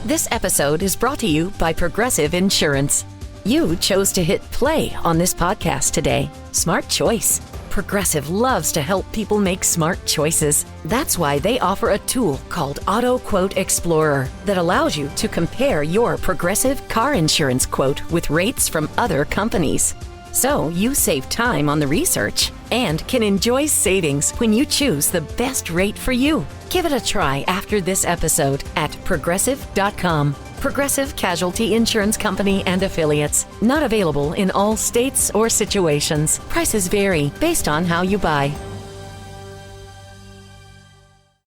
This episode is brought to you by Progressive Insurance. You chose to hit play on this podcast today. Smart choice. Progressive loves to help people make smart choices. That's why they offer a tool called Auto Quote Explorer that allows you to compare your Progressive car insurance quote with rates from other companies. So you save time on the research and can enjoy savings when you choose the best rate for you. Give it a try after this episode at Progressive.com. Progressive Casualty Insurance Company and Affiliates. Not available in all states or situations. Prices vary based on how you buy.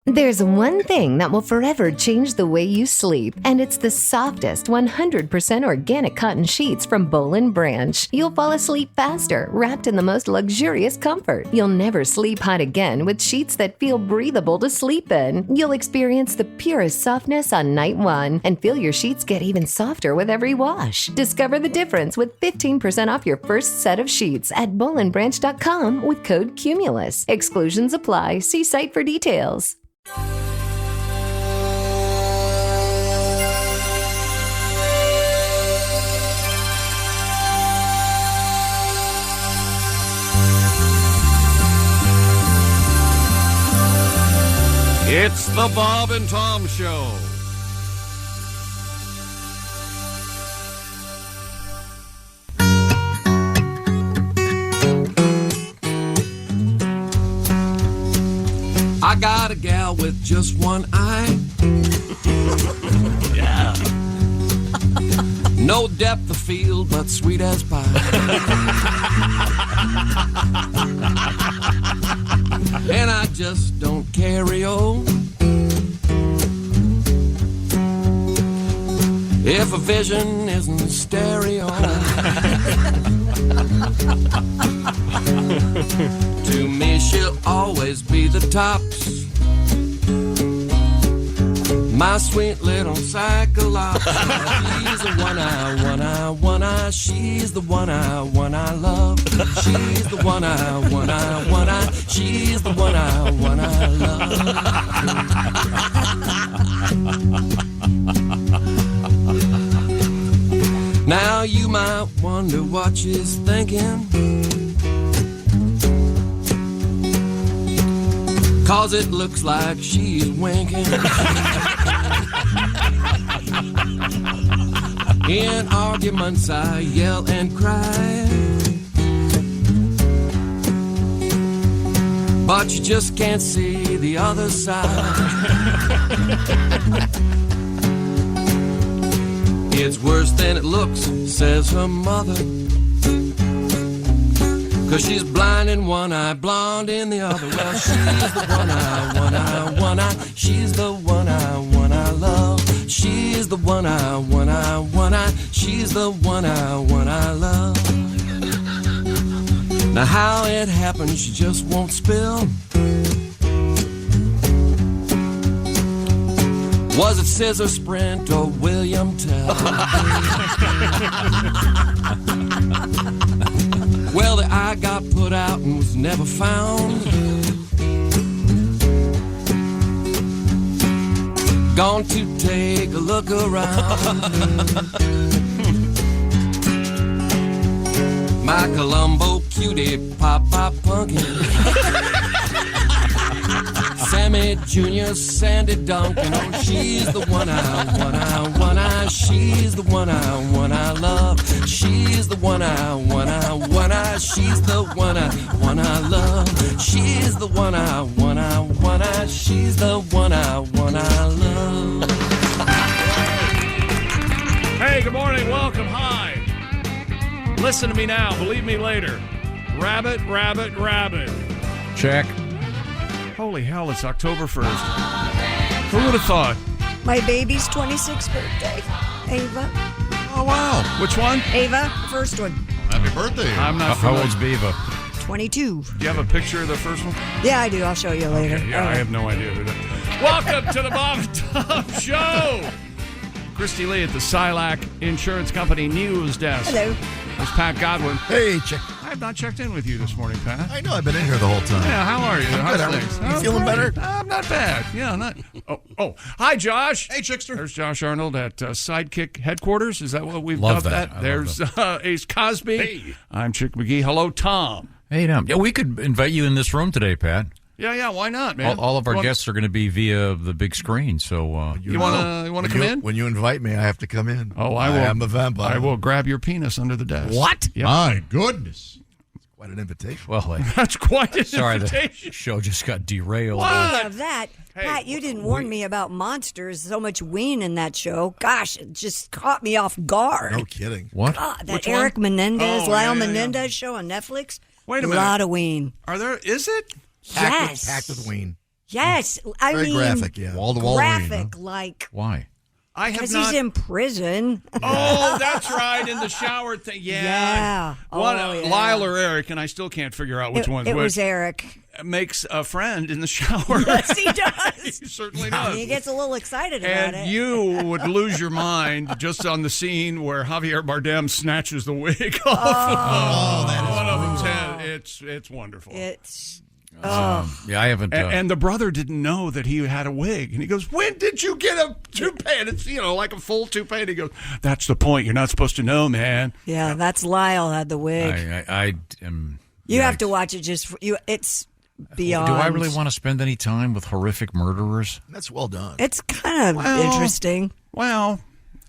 There's one thing that will forever change the way you sleep, and it's the softest 100% organic cotton sheets from Boll & Branch. You'll fall asleep faster, wrapped in the most luxurious comfort. You'll never sleep hot again with sheets that feel breathable to sleep in. You'll experience the purest softness on night one and feel your sheets get even softer with every wash. Discover the difference with 15% off your first set of sheets at bollandbranch.com with code CUMULUS. Exclusions apply. See site for details. It's the Bob and Tom Show. I got a gal with just one eye. Yeah. No depth of field, but sweet as pie. And I just don't carry on. If a vision isn't stereo. To me, she'll always be the tops. My sweet little Cyclops. She's the one I, she's the one I love. She's the one I, she's the one I love. Now you might wonder what she's thinking, 'cause it looks like she's winking. In arguments I yell and cry, but you just can't see the other side. It's worse than it looks, says her mother, 'cause she's blind in one eye, blonde in the other. Well, she's the one I, she's the one I love. She's the one I, she's the one I love. Now how it happened, she just won't spill. Was it Scissor Sprint or William Tell? Well, the eye got put out and was never found. Gone to take a look around. My Columbo cutie, Pop Punkin', Sammy Jr., Sandy Duncan. Oh, she's the one I, she's the one I love. She's the one I, she's the one I love. She's the one I, she's the one I love. Hey, good morning, welcome, hi. Listen to me now, believe me later. Rabbit, rabbit, rabbit. Check. Holy hell, it's October 1st. Who would have thought? My baby's 26th birthday. Ava. Oh, wow. Which one? Ava, the first one. Happy birthday. I'm not How familiar. old's Beaver? 22. Do you have a picture of the first one? Yeah, I do. I'll show you later. Okay, yeah, I have no idea who that is. Welcome to the Bob and Tom Show. Christy Lee at the Silac Insurance Company News Desk. Hello. There's Pat Godwin. Hey, check. have not checked in with you this morning, Pat. I know. I've been in here the whole time. Yeah, how are you? How's Good. things? You feeling better? I'm not bad. Yeah, not. Oh, hi, Josh. Hey, Chickster. There's Josh Arnold at Sidekick Headquarters. Is that what we've Love got? that. I There's Ace Cosby. Hey. I'm Chick McGee. Hello, Tom. Hey, Tom. Yeah, we could invite you in this room today, Pat. Yeah, why not, man? All of our guests are going to be via the big screen, so... You want to come in? When you invite me, I have to come in. Oh, I will. I am a vampire. I will grab your penis under the desk. What? Yep. My goodness. Quite an invitation. Well, That's quite an sorry, invitation. the show just got derailed. Speaking of that, Hey, Pat, you didn't warn me about monsters. So much ween in that show. Gosh, it just caught me off guard. No kidding. What? God, that Which one? Eric Menendez, Oh, Lyle yeah. Menendez show on Netflix. Wait a A minute. lot of ween. Is it? Yes. Packed with ween. Yes. I Very mean, graphic, yeah. Wall-to-wall graphic, like, Why? I have because not. he's in prison. Oh, that's right, in the shower thing. Yeah. Yeah. One, Oh, yeah. Lyle or Eric, and I still can't figure out which one's It which. was Eric. Makes a friend in the shower. Yes, he does. He certainly does. He gets a little excited about And it. you would lose your mind just on the scene where Javier Bardem snatches the wig off of one of them's head. It's wonderful. It's Yeah, I haven't... And the brother didn't know that he had a wig. And he goes, when did you get a toupee? And it's, like a full toupee. And he goes, that's the point. You're not supposed to know, man. yeah. That's Lyle had the wig. I am... You have to watch it just for you. It's beyond. Do I really want to spend any time with horrific murderers? That's well done. It's kind of interesting. Well,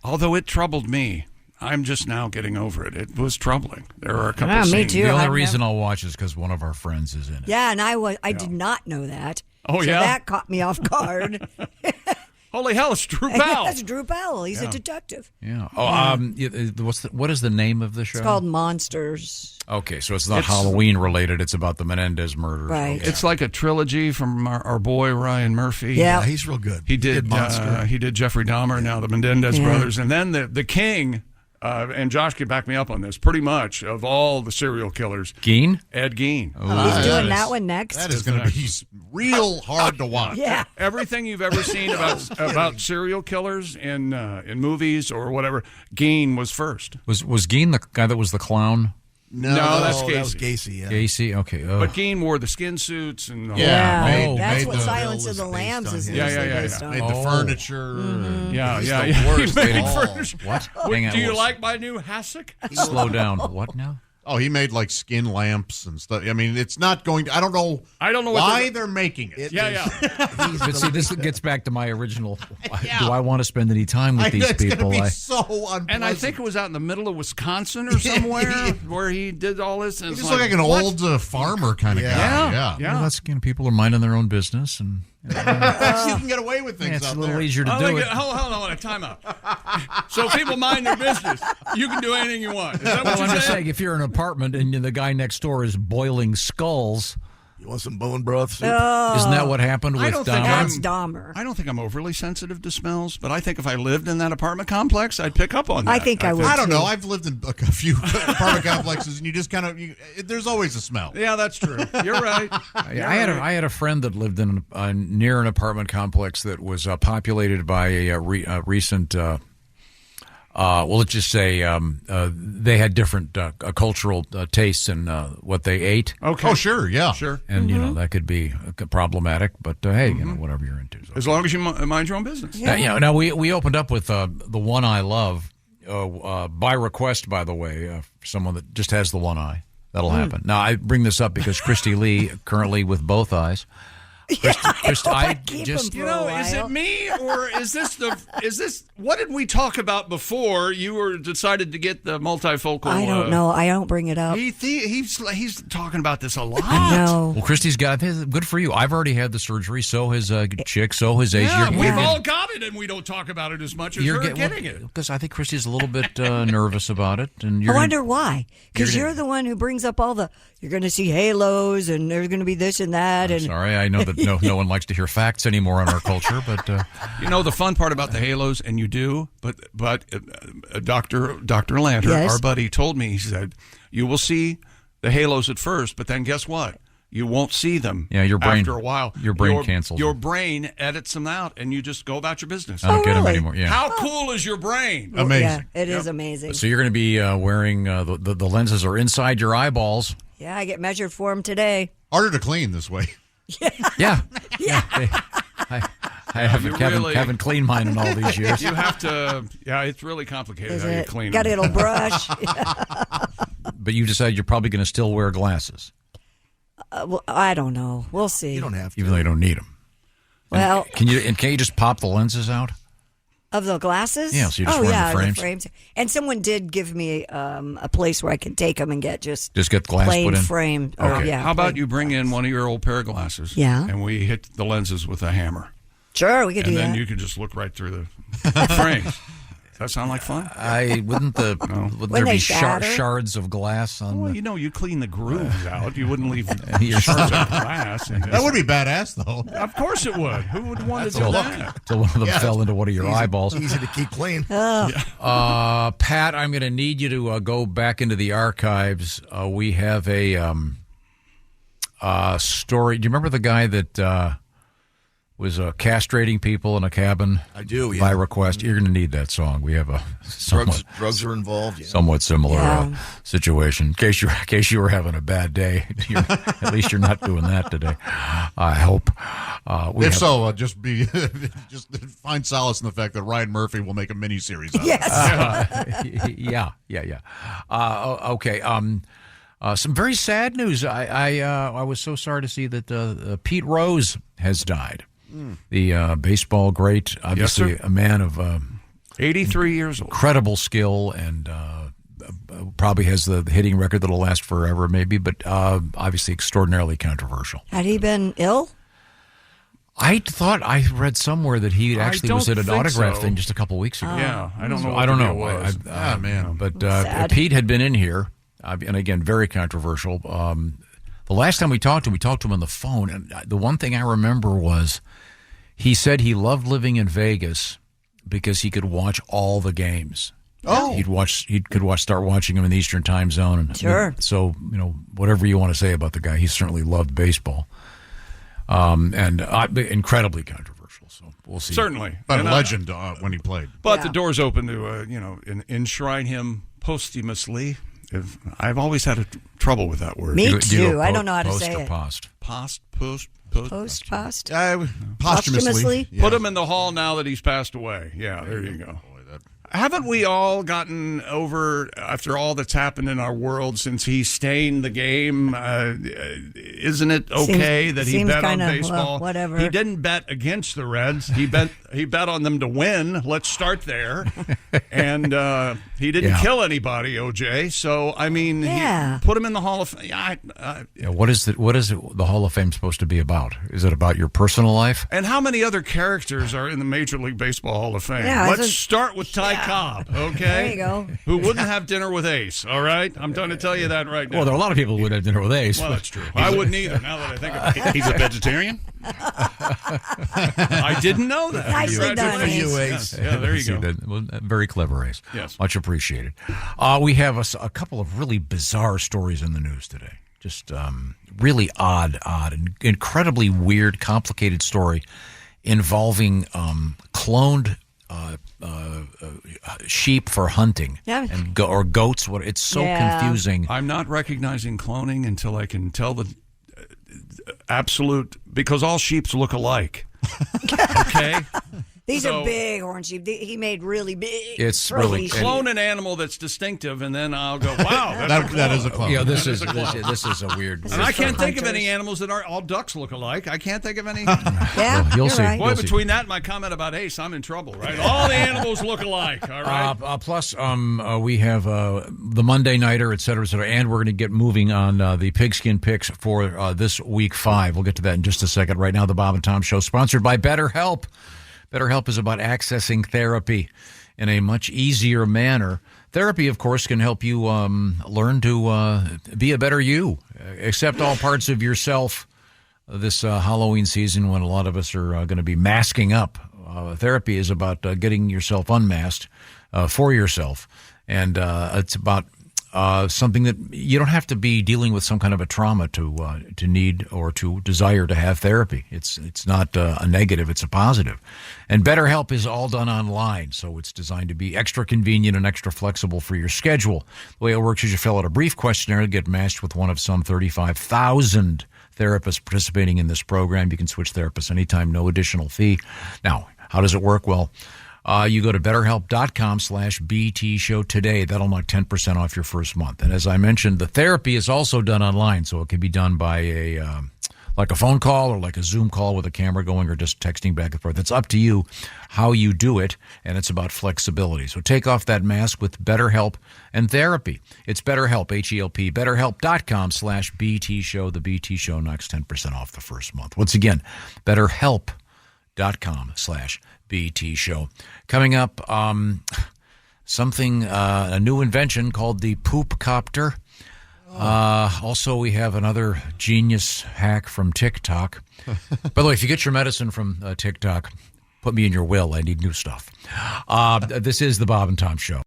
although it troubled me, I'm just now getting over it. It was troubling. There are a couple Yeah, of me scenes. too. The only I've reason I'll watch is because one of our friends is in it. Yeah, and I did not know that. Oh, so yeah? that caught me off guard. Holy hell, it's Drew And Powell. that's Drew Powell. He's a detective. Yeah. What is the name of the show? It's called Monsters. Okay, so it's not Halloween related. It's about the Menendez murders. Right. Okay. It's like a trilogy from our boy Ryan Murphy. Yeah. He's real good. He did Monster. he did Jeffrey Dahmer, now the Menendez brothers. And then the king, and Josh can back me up on this, pretty much, of all the serial killers, Gein? Ed Gein. He's doing that one next. That is going to be real hard to watch. Yeah. Everything you've ever seen about serial killers in movies or whatever, Gein was first. Was Gein the guy that was the clown? No, that's Gacy. That was Gacy, yeah. Gacy? Okay. But Gein wore the skin suits and the Yeah. Oh, That's made what the Silence of bill the was based Lambs on is him. loosely Yeah. based on. Made the furniture. Yeah. the worst He made of all. furniture. What? Hang on, Do you what's- like my new hassock? Slow down. What now? Oh, he made like skin lamps and stuff. I mean, it's not going to. I don't know what why they're making it. Yeah. But see, this gets back to my original. Do I want to spend any time with these it's people? going to be so unpleasant. And I think it was out in the middle of Wisconsin or somewhere where he did all this. And He it's just looked like an what? old farmer kind of guy. Yeah. Well, that's people are minding their own business, and You can get away with things it's a out little there. easier to I do like it. it. Hold on, time out. So people mind their business. You can do anything you want. Is that what Well, you're I'm just saying? saying, if you're in an apartment and the guy next door is boiling skulls, You want some bone broth soup? isn't that what happened with I don't think Dahmer? That's Dahmer. I don't think I'm overly sensitive to smells, but I think if I lived in that apartment complex, I'd pick up on that. I think I would. I don't too. know. I've lived in a few apartment complexes, and you just kind of there's always a smell. Yeah, that's true. You're right. I had a friend that lived in near an apartment complex that was populated by a recent. Well, let's just say they had different cultural tastes in what they ate, Okay. Oh, sure, yeah, Sure. and that could be problematic. But hey, whatever you're into. So. As long as you mind your own business. Now we opened up with the one I love by request, by the way, for someone that just has the one eye. That'll happen. Now I bring this up because Christy Lee currently with both eyes. Christy, I keep just him You know, is it me or is this what did we talk about before you decided to get the multifocal? I don't know. I don't bring it up. He's talking about this a lot. I know. Well, Christy's got good for you. I've already had the surgery. So has Chick. So has Ace. Yeah, You're we've getting- all got it, and we don't talk about it as much as you're getting it. because I think Christy's a little bit nervous about it, and I you're. wonder why. Because you're you're the one who brings up all the. You're going to see halos, and there's going to be this and that, and Sorry, I know that no one likes to hear facts anymore in our culture, but You know the fun part about the halos, and you do, but Dr. Lanter, Yes. our buddy, told me, he said, you will see the halos at first, but then guess what? you won't see them. Yeah, your brain after a while. Your brain cancels. Your brain edits them out, and you just go about your business. I don't get them anymore. Yeah. How cool is your brain? Amazing. Yeah, it is amazing. So you're going to be wearing the lenses are inside your eyeballs. Yeah, I get measured for them today. Harder to clean this way. Yeah. I haven't cleaned mine in all these years. You have to. Yeah, it's really complicated Is how you it? clean Got a them. little brush. But you decided you're probably going to still wear glasses. Well, I don't know. We'll see. You don't have to. Even though you don't need them. Well, Can you just pop the lenses out? of the glasses? Yeah, so you just wear the frames? the frames. And someone did give me a place where I could take them and get Just get glass plain put in? frame. Okay. Yeah, How about plain you bring in one of your old pair of glasses? Yeah. And we hit the lenses with a hammer. Sure, we could And do then that. you can just look right through the frames. Does that sound like fun? Wouldn't there When be they shatter? shards of glass on Well, the... you clean the grooves out. You wouldn't leave Your shards of glass. That would be badass, though. Of course it would. Who would want to do Till that? one of them fell into one of your eyeballs. Easy to keep clean. Pat, I'm going to need you to go back into the archives. We have a story. Do you remember the guy that was castrating people in a cabin? I do, yeah. By request. You're going to need that song. We have a Drugs are involved. Yeah. somewhat similar Yeah. situation. In case you were having a bad day, at least you're not doing that today. I hope. Just find solace in the fact that Ryan Murphy will make a miniseries out of it. Yes. yeah. Okay. Some very sad news. I was so sorry to see that Pete Rose has died. The baseball great, obviously Yes, sir. a man of 83 years old. incredible skill and probably has the hitting record that'll last forever, maybe, but obviously extraordinarily controversial. Had he been ill? I thought I read somewhere that he actually don't was at an think autograph so. thing just a couple weeks ago. Yeah, I don't know. So What I don't the know. deal was. Man. But Sad. Pete had been in here, and again, very controversial. The last time we talked to him on the phone, and the one thing I remember was he said he loved living in Vegas because he could watch all the games. Oh. He could start watching them in the Eastern Time Zone. And, Sure. So, whatever you want to say about the guy, he certainly loved baseball. And incredibly controversial. So we'll see. Certainly. But And a legend when he played. But Yeah. the door's open to, enshrine him posthumously. I've always had trouble with that word. Me Do you too. go I don't know how to post say or it. Post. Post. Post. Posthumously. Yeah. Put him in the hall now that he's passed away. Yeah, there you go. Haven't we all gotten over, after all that's happened in our world since he stained the game, isn't it okay that he seems bet on kinda, baseball? well, whatever. He didn't bet against the Reds. He bet on them to win. Let's start there. And he didn't kill anybody, OJ. So, I mean, Yeah. put him in the Hall of Fame. What is the Hall of Fame supposed to be about? Is it about your personal life? And how many other characters are in the Major League Baseball Hall of Fame? Yeah, Let's start with Ty Cobb, okay? There you go. Who wouldn't have dinner with Ace, all right? I'm trying to tell you that right now. Well, there are a lot of people who would have dinner with Ace. Well, but- that's true. I wouldn't either, now that I think about it. He's a vegetarian? I didn't know that. Nicely done, Congratulations. Ace. Yeah, there you See, go. very clever, Ace. Yes. Much appreciated. We have a couple of really bizarre stories in the news today. Just really odd, and incredibly weird, complicated story involving cloned sheep for hunting and or goats. It's so confusing. I'm not recognizing cloning until I can tell the absolute, because all sheeps look alike. Okay? These are big horn sheep. He made really big. It's really clone an animal that's distinctive, and then I'll go, wow, that is a clone. Yeah, this is a weird. And I can't think of any animals that are all ducks look alike. I can't think of any. Yeah, you'll you're see. right. Boy, between that and my comment about Ace, I'm in trouble, right? All the animals look alike, all right? Plus, we have the Monday Nighter, et cetera, and we're going to get moving on the pigskin picks for this week 5. We'll get to that in just a second. Right now, the Bob and Tom Show, sponsored by BetterHelp. BetterHelp is about accessing therapy in a much easier manner. Therapy, of course, can help you learn to be a better you, accept all parts of yourself this Halloween season when a lot of us are going to be masking up. Therapy is about getting yourself unmasked for yourself, and it's about something that you don't have to be dealing with some kind of a trauma to need or to desire to have therapy. It's not a negative, it's a positive. And BetterHelp is all done online, so it's designed to be extra convenient and extra flexible for your schedule. The way it works is you fill out a brief questionnaire to get matched with one of some 35,000 therapists participating in this program. You can switch therapists anytime, no additional fee. Now, how does it work? Well, you go to BetterHelp.com/BT Show today. That'll knock 10% off your first month. And as I mentioned, the therapy is also done online, so it can be done by like a phone call or like a Zoom call with a camera going or just texting back and forth. It's up to you how you do it, and it's about flexibility. So take off that mask with BetterHelp and therapy. It's BetterHelp, H-E-L-P, BetterHelp.com/BT Show. The BT Show knocks 10% off the first month. Once again, BetterHelp.com/BT Show. Coming up, a new invention called the poop copter. Also, we have another genius hack from TikTok. By the way, if you get your medicine from TikTok, put me in your will. I need new stuff. This is the Bob and Tom Show.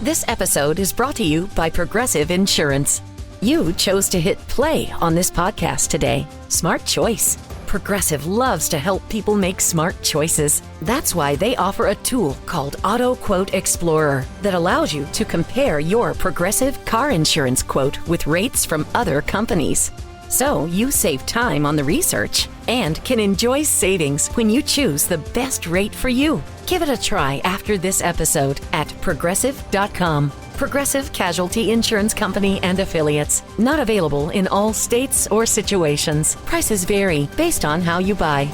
This episode is brought to you by Progressive Insurance. You chose to hit play on this podcast today. Smart choice. Progressive loves to help people make smart choices. That's why they offer a tool called Auto Quote Explorer that allows you to compare your Progressive car insurance quote with rates from other companies. So you save time on the research and can enjoy savings when you choose the best rate for you. Give it a try after this episode at Progressive.com. Progressive Casualty Insurance Company and Affiliates. Not available in all states or situations. Prices vary based on how you buy.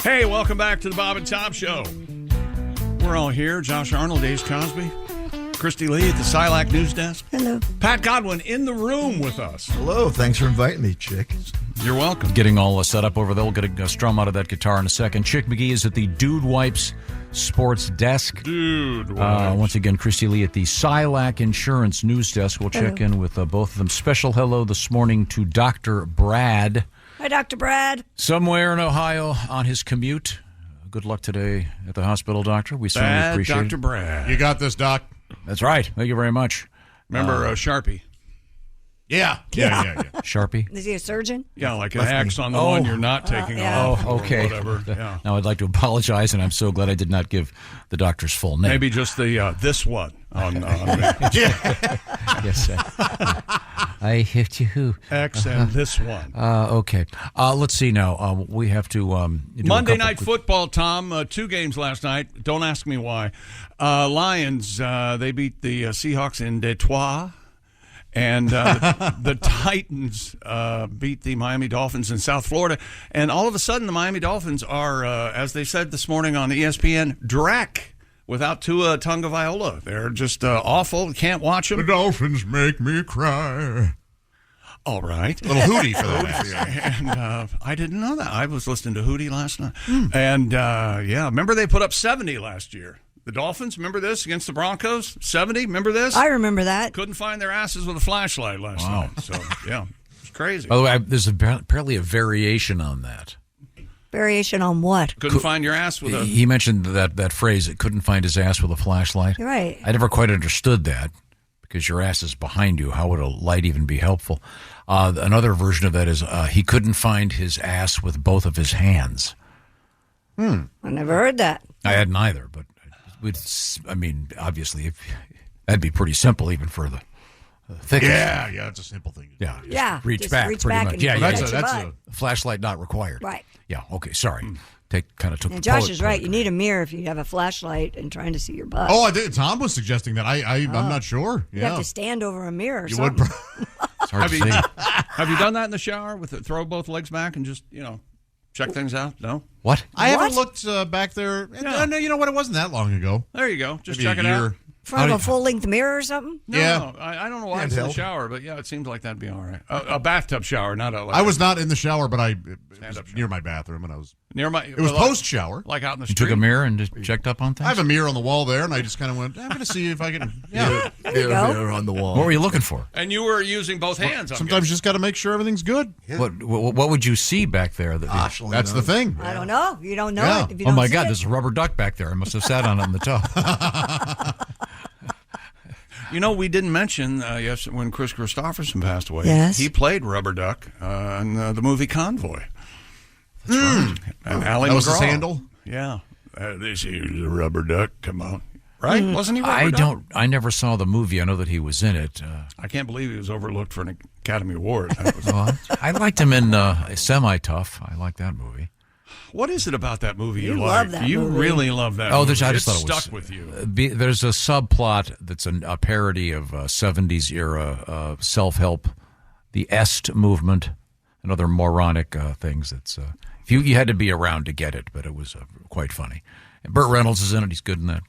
Hey, welcome back to the Bob and Tom Show. We're all here. Josh Arnold, Dave Cosby, Christy Lee at the Silac News Desk. Hello. Pat Godwin in the room with us. Hello. Thanks for inviting me, Chick. You're welcome. Getting all set up over there. We'll get a strum out of that guitar in a second. Chick McGee is at the Dude Wipes Sports Desk. Dude Wipes. Once again, Christy Lee at the Silac Insurance News Desk. We'll check in with both of them. Special hello this morning to Dr. Brad. Hi, Dr. Brad. Somewhere in Ohio on his commute. Good luck today at the hospital, Doctor. We certainly appreciate it. Dr. Brad. You got this, Doc. That's right. Thank you very much. Remember Sharpie? Yeah. Sharpie? Is he a surgeon? Yeah, like an X on the one you're not taking off. Oh, okay. Or whatever. Yeah. Now, I'd like to apologize, and I'm so glad I did not give the doctor's full name. Maybe just the this one on Yes, I hit you. X and this one. Okay. Let's see now. We have to do Monday Night Football, Tom. 2 games last night. Don't ask me why. Lions, they beat the Seahawks in Detroit. And the Titans beat the Miami Dolphins in South Florida. And all of a sudden, the Miami Dolphins are, as they said this morning on ESPN, dreck without Tua Tagovailoa. They're just awful. Can't watch them. The Dolphins make me cry. All right. A little Hootie for that. And I didn't know that. I was listening to Hootie last night. And, remember they put up 70 last year. The Dolphins, remember this, against the Broncos? 70, remember this? I remember that. Couldn't find their asses with a flashlight last night. So, yeah, it's crazy. By the way, there's apparently a variation on that. Variation on what? Couldn't find your ass with a... He mentioned that phrase, it couldn't find his ass with a flashlight. You're right. I never quite understood that, because your ass is behind you. How would a light even be helpful? Another version of that is he couldn't find his ass with both of his hands. I never heard that. I hadn't either, but... obviously, that'd be pretty simple even for the thickest. Yeah, it's a simple thing. Yeah, reach back pretty much. Yeah, that's a flashlight not required. Right. Yeah. Okay. Sorry. Took and the Josh is right. You need a mirror if you have a flashlight and trying to see your butt. Oh, I did. Tom was suggesting that. I'm not sure. You have to stand over a mirror. Or you something. would. It's hard to see. Have you done that in the shower with it? Throw both legs back and just check things out? No. What? I haven't looked back there. Yeah. No, you know what? It wasn't that long ago. There you go. Just Maybe check it out. From a full-length mirror or something? No, I don't know why it's in the shower, but yeah, it seems like that'd be all right. A bathtub shower, not a. I was not in the shower, but it was near my bathroom, and I was near my. It was post-shower, like out in the You street. took a mirror and just checked up on things. I have a mirror on the wall there, and I just kind of went, I'm going to see if I can. Yeah, Mirror on the wall. What were you looking for? And you were using both hands. Sometimes you just got to make sure everything's good. What would you see back there? That's the thing. I don't know. You don't know Yeah. it if you Oh don't my see God, it. there's a rubber duck back there. I must have sat on it in the tub. You know, we didn't mention when Chris Christopherson passed away. Yes. He played Rubber Duck in the movie Convoy. That's right. And Ally That was his McGraw. handle? Yeah. This here's a Rubber Duck. Come on. Right? Wasn't he Rubber Duck? I never saw the movie. I know that he was in it. I can't believe he was overlooked for an Academy Award. I liked him in Semi-Tough. I like that movie. What is it about that movie you love like? that You movie. really love that Oh, movie. I just thought it was stuck with you. There's a subplot that's a parody of 70s era self-help, the Est movement, and other moronic things. It's you had to be around to get it, but it was quite funny. And Burt Reynolds is in it. He's good in that.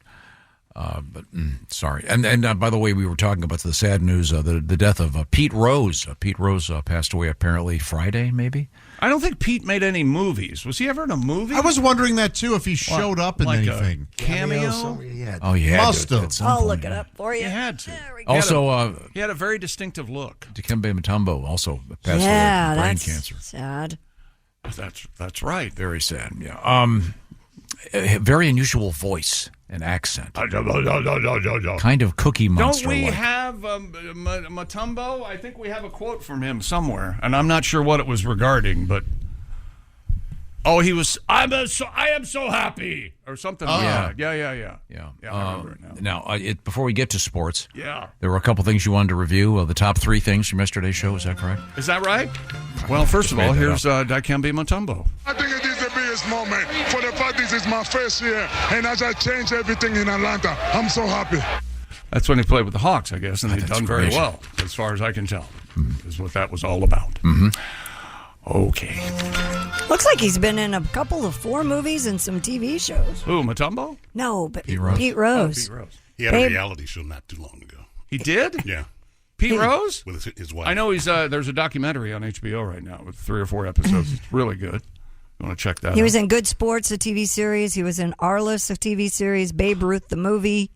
Sorry. And by the way, we were talking about the sad news, the death of Pete Rose. Pete Rose passed away apparently Friday, maybe. I don't think Pete made any movies. Was he ever in a movie? I was wondering that, too, if he showed up in like anything. A cameo? Oh, yeah. Must have. I'll look it up for you. He had to. There we go. Also, He had a very distinctive look. Dikembe Mutombo also passed away Yeah, from brain that's cancer. sad. That's right. Very sad, yeah. A very unusual voice and accent. Kind of Cookie Monster. Don't we have Mutombo? I think we have a quote from him somewhere, and I'm not sure what it was regarding, but he was. I am so happy, or something. Oh. Like that. Yeah. I remember it now. Now, before we get to sports, Yeah. there were a couple things you wanted to review. The top 3 things from yesterday's show. Is that correct? Is that right? Well, first of all, here's Dikembe Mutombo. I think it is the biggest moment. For the fact this is my first year, and as I change everything in Atlanta, I'm so happy. That's when he played with the Hawks, I guess, and they've done very great. well, as far as I can tell. Is what that was all about. Okay. Looks like he's been in a couple of 4 movies and some TV shows. Who, Mutombo? No, but Pete Rose. Rose. Pete Rose. He had a reality show not too long ago. He did? Yeah. Pete Rose? With his wife. I know he's there's a documentary on HBO right now with 3 or 4 episodes. It's really good. You want to check that out? He was in Good Sports, a TV series. He was in Arliss, a TV series, Babe Ruth, the movie,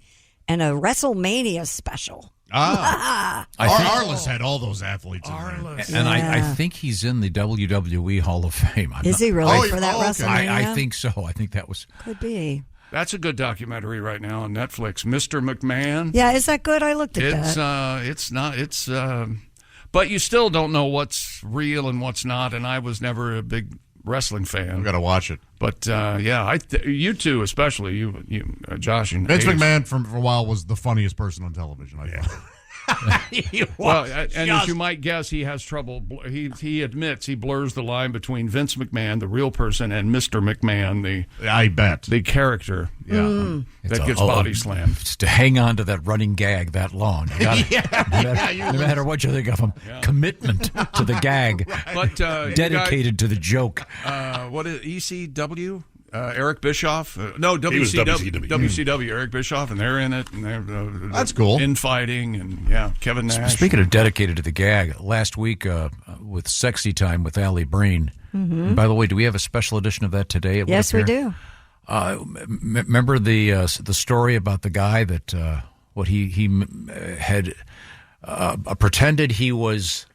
and a WrestleMania special. Arliss had all those athletes in there. And I think he's in the WWE Hall of Fame. Is he really for that okay. WrestleMania? I think so. I think that was. Could be. That's a good documentary right now on Netflix. Mr. McMahon. Yeah, is that good? I looked at that. It's not. But you still don't know what's real and what's not. And I was never a big wrestling fan. I've got to watch it. But you two especially, you Josh and Vince Ace. McMahon for a while was the funniest person on television. I thought. Well, and as you might guess, he has trouble. He admits he blurs the line between Vince McMahon, the real person, and Mr. McMahon, I bet the character. Yeah, that gets body slammed. Just to hang on to that running gag that long. You gotta, no matter what you think of him, commitment to the gag, But dedicated to the joke. What is ECW? Eric Bischoff? No, He was WCW. WCW. Eric Bischoff, and they're in it. And they're That's cool. Infighting, and Kevin Nash. Speaking of dedicated to the gag, last week with Sexy Time with Alli Breen. And by the way, do we have a special edition of that today? Yes, we do. Remember the story about the guy that he had pretended he was.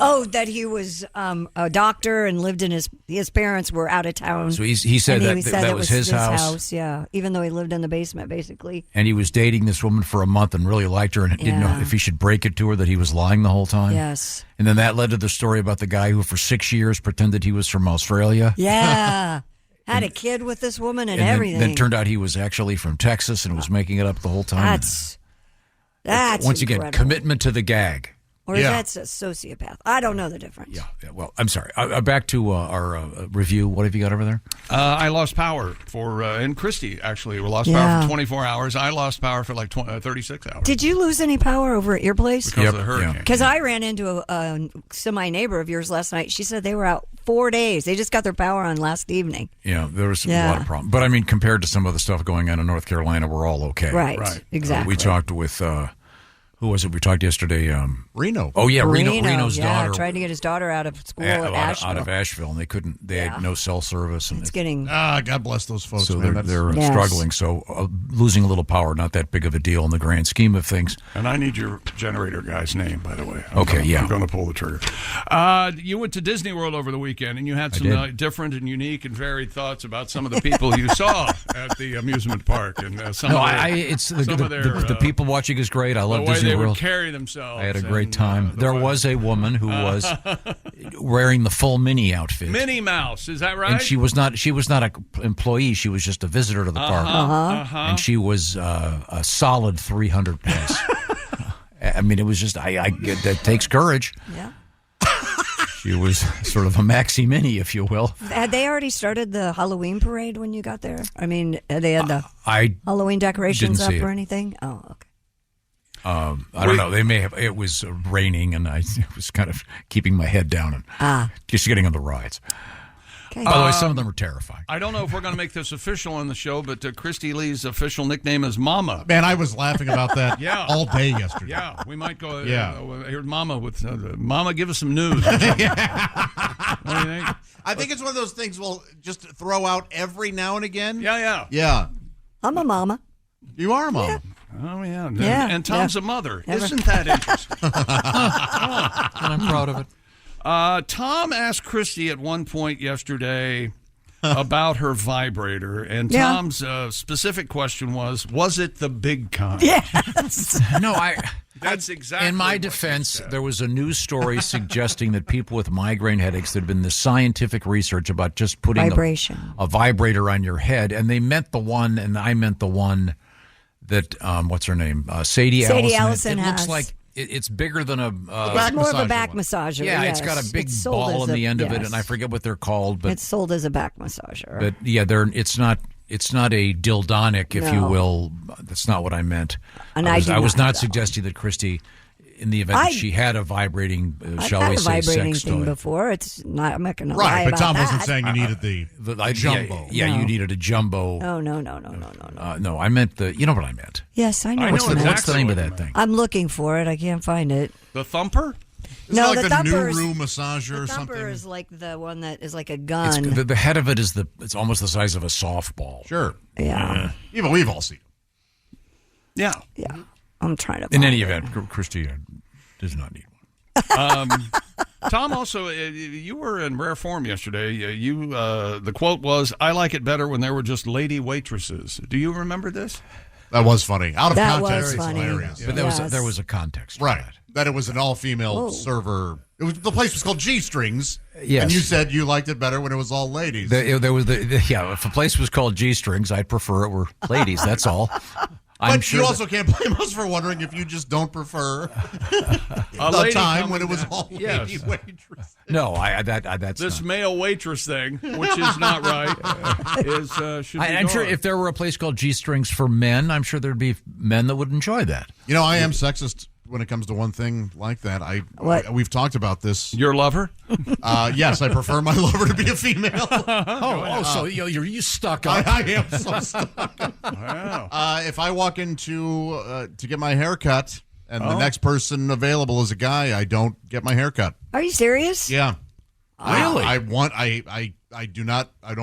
Oh, that he was a doctor and lived in his parents were out of town. So he said and that was his house. Yeah, even though he lived in the basement, basically. And he was dating this woman for a month and really liked her and didn't know if he should break it to her that he was lying the whole time. Yes. And then that led to the story about the guy who for 6 years pretended he was from Australia. Yeah. Had a kid with this woman and everything. Then turned out he was actually from Texas and was making it up the whole time. That's once again, incredible. commitment to the gag. Or is that a sociopath? I don't know the difference. Yeah. Well, I'm sorry. Back to our review. What have you got over there? I lost power and Christy actually lost power for 24 hours. I lost power for like 36 hours. Did you lose any power over at your place? Because of the hurricane. Because I ran into a semi-neighbor of yours last night. She said they were out 4 days. They just got their power on last evening. Yeah, there was a lot of problems. But I mean, compared to some of the stuff going on in North Carolina, we're all okay. Right. Exactly. We talked with who was it? We talked yesterday. Reno. Oh yeah, Reno's daughter. Tried to get his daughter out of school at Asheville. Out of Asheville, and they couldn't. They had no cell service, and it's getting. God bless those folks. So man. they're struggling. So losing a little power, not that big of a deal in the grand scheme of things. And I need your generator guy's name, by the way. I'm going to pull the trigger. You went to Disney World over the weekend, and you had some different and unique and varied thoughts about some of the people you saw at the amusement park. And the people watching is great. I love Disney World. They World. would carry themselves. I had a great time. There was a woman who was wearing the full Minnie outfit. Minnie Mouse, is that right? And she was not an employee. She was just a visitor to the park. And she was a solid 300 plus. I mean, it was just that takes courage. Yeah. She was sort of a maxi Minnie, if you will. Had they already started the Halloween parade when you got there? I mean, they had the Halloween decorations up or anything? Oh, okay. I don't know. They may have. It was raining, and I was kind of keeping my head down and just getting on the rides. Okay. By the way, some of them are terrifying. I don't know if we're going to make this official on the show, but Christy Lee's official nickname is Mama. Man, I was laughing about that all day yesterday. Yeah, we might go. Here's Mama with Mama. Give us some news. What do you think? I think it's one of those things we'll just throw out every now and again. Yeah. I'm a mama. You are a mama. Yeah. Oh, yeah. And Tom's a mother. Never. Isn't that interesting? And I'm proud of it. Tom asked Christy at one point yesterday about her vibrator, and Tom's specific question was it the big kind? Yes. No, That's exactly. In my defense, there was a news story suggesting that people with migraine headaches, there'd been this scientific research about just putting a vibrator on your head, and they meant the one, and I meant the one that what's her name? Sadie Allison. It looks like it's bigger than a it's more of a back massager. Yeah, it's got a big ball on the end of it, and I forget what they're called. But it's sold as a back massager. But yeah, it's not a dildonic, if you will. That's not what I meant. And I was not suggesting that Christy, in the event that she had a vibrating, shall we say, vibrating sex thing toy. before. It's not. I'm not going to lie but about Tom that. wasn't saying you needed the jumbo. Yeah, you needed a jumbo. No. No, I meant the. You know what I meant. Yes, I know. What's the name of that thing? I'm looking for it. I can't find it. The thumper? Isn't it like the thumper Nuru massager or the something? thumper is like the one that is like a gun. The head of it is it's almost the size of a softball. Sure. Yeah. We've all seen it. Yeah. Yeah. I'm trying to. In any event, Christy does not need one. Tom, also, you were in rare form yesterday. The quote was, "I like it better when there were just lady waitresses." Do you remember this? That was funny. Out of That context, was it's funny. hilarious. But there was a context, Right. That it was an all-female server. The place was called G-Strings. Yes. And you said you liked it better when it was all ladies. There was if a place was called G-Strings, I'd prefer it were ladies. That's all. But you also can't blame us for wondering if you just don't prefer the time when it was all lady waitress. No, that's this not. male waitress thing, which is not right. Should be I'm sure gone. if there were a place called G-Strings for men, I'm sure there'd be men that would enjoy that. I am sexist when it comes to one thing like that. We've talked about this. Your lover? Yes, I prefer my lover to be a female. So you stuck up. I am so stuck. Wow. If I walk into to get my hair cut and the next person available is a guy, I don't get my hair cut. Are you serious? Yeah. Really? I don't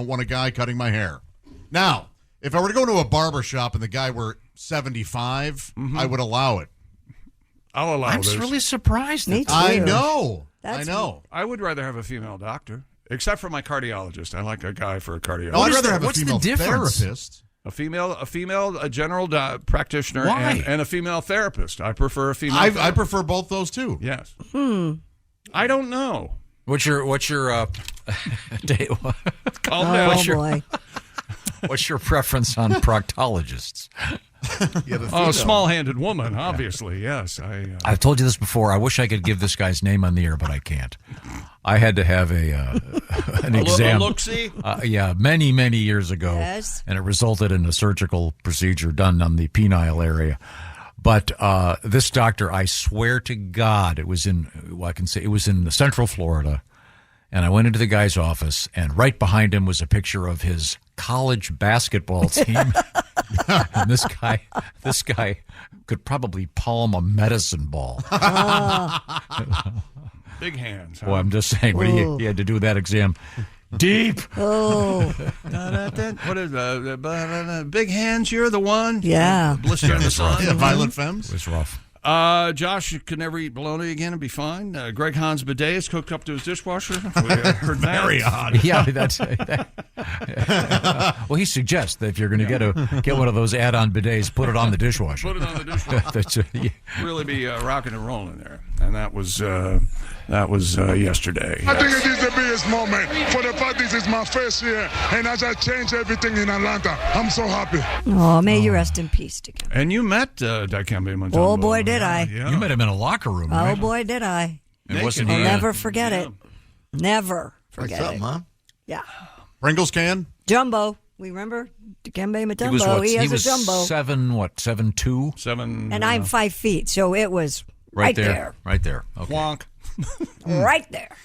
want a guy cutting my hair. Now, if I were to go to a barber shop and the guy were 75, I would allow it. I'll allow I'm this. really surprised. Me too. I know. That's I know. I would rather have a female doctor, except for my cardiologist. I like a guy for a cardiologist. No, I'd rather have a what's the female difference? therapist. A female general practitioner Why? and a female therapist. I prefer a female. I prefer both those too. Yes. I don't know. What's your Calm down. Boy. what's your preference on proctologists? Small-handed woman, obviously. Yes, I've told you this before. I wish I could give this guy's name on the air, but I can't. I had to have an exam. Look-see? Many years ago. Yes. And it resulted in a surgical procedure done on the penile area. But this doctor, I swear to God, it was in Central Florida, And I went into the guy's office, and right behind him was a picture of his college basketball team. And this guy could probably palm a medicine ball. Big hands. Huh? Well, I'm just saying, he had to do that exam. Deep. Oh. What is big hands? You're the one. Yeah. Blister in the sun. Yeah, Violent Femmes. It was rough. Josh could never eat bologna again and be fine. Greg Hahn's bidet is hooked up to his dishwasher. We heard that. Very odd. Yeah, that's. Well, he suggests that if you're going to get one of those add-on bidets, put it on the dishwasher. Put it on the dishwasher. Really be rocking and rolling there. And that was yesterday. I think it is the biggest moment. For the fact this is my first year, and as I change everything in Atlanta, I'm so happy. Oh, may you rest in peace, Dikembe. And you met Dikembe Mutombo. Oh, boy, did I. Yeah. You met him in a locker room, right? Oh, boy, did I. And wasn't I'll he? never forget it. Never forget What's up, it. Mom? Yeah. Pringles can. Jumbo. We remember Dikembe Mutombo. He was a jumbo. 7'2"? 7. And I'm 5 feet, so it was right there. Right there. Okay. Wonk. Right there.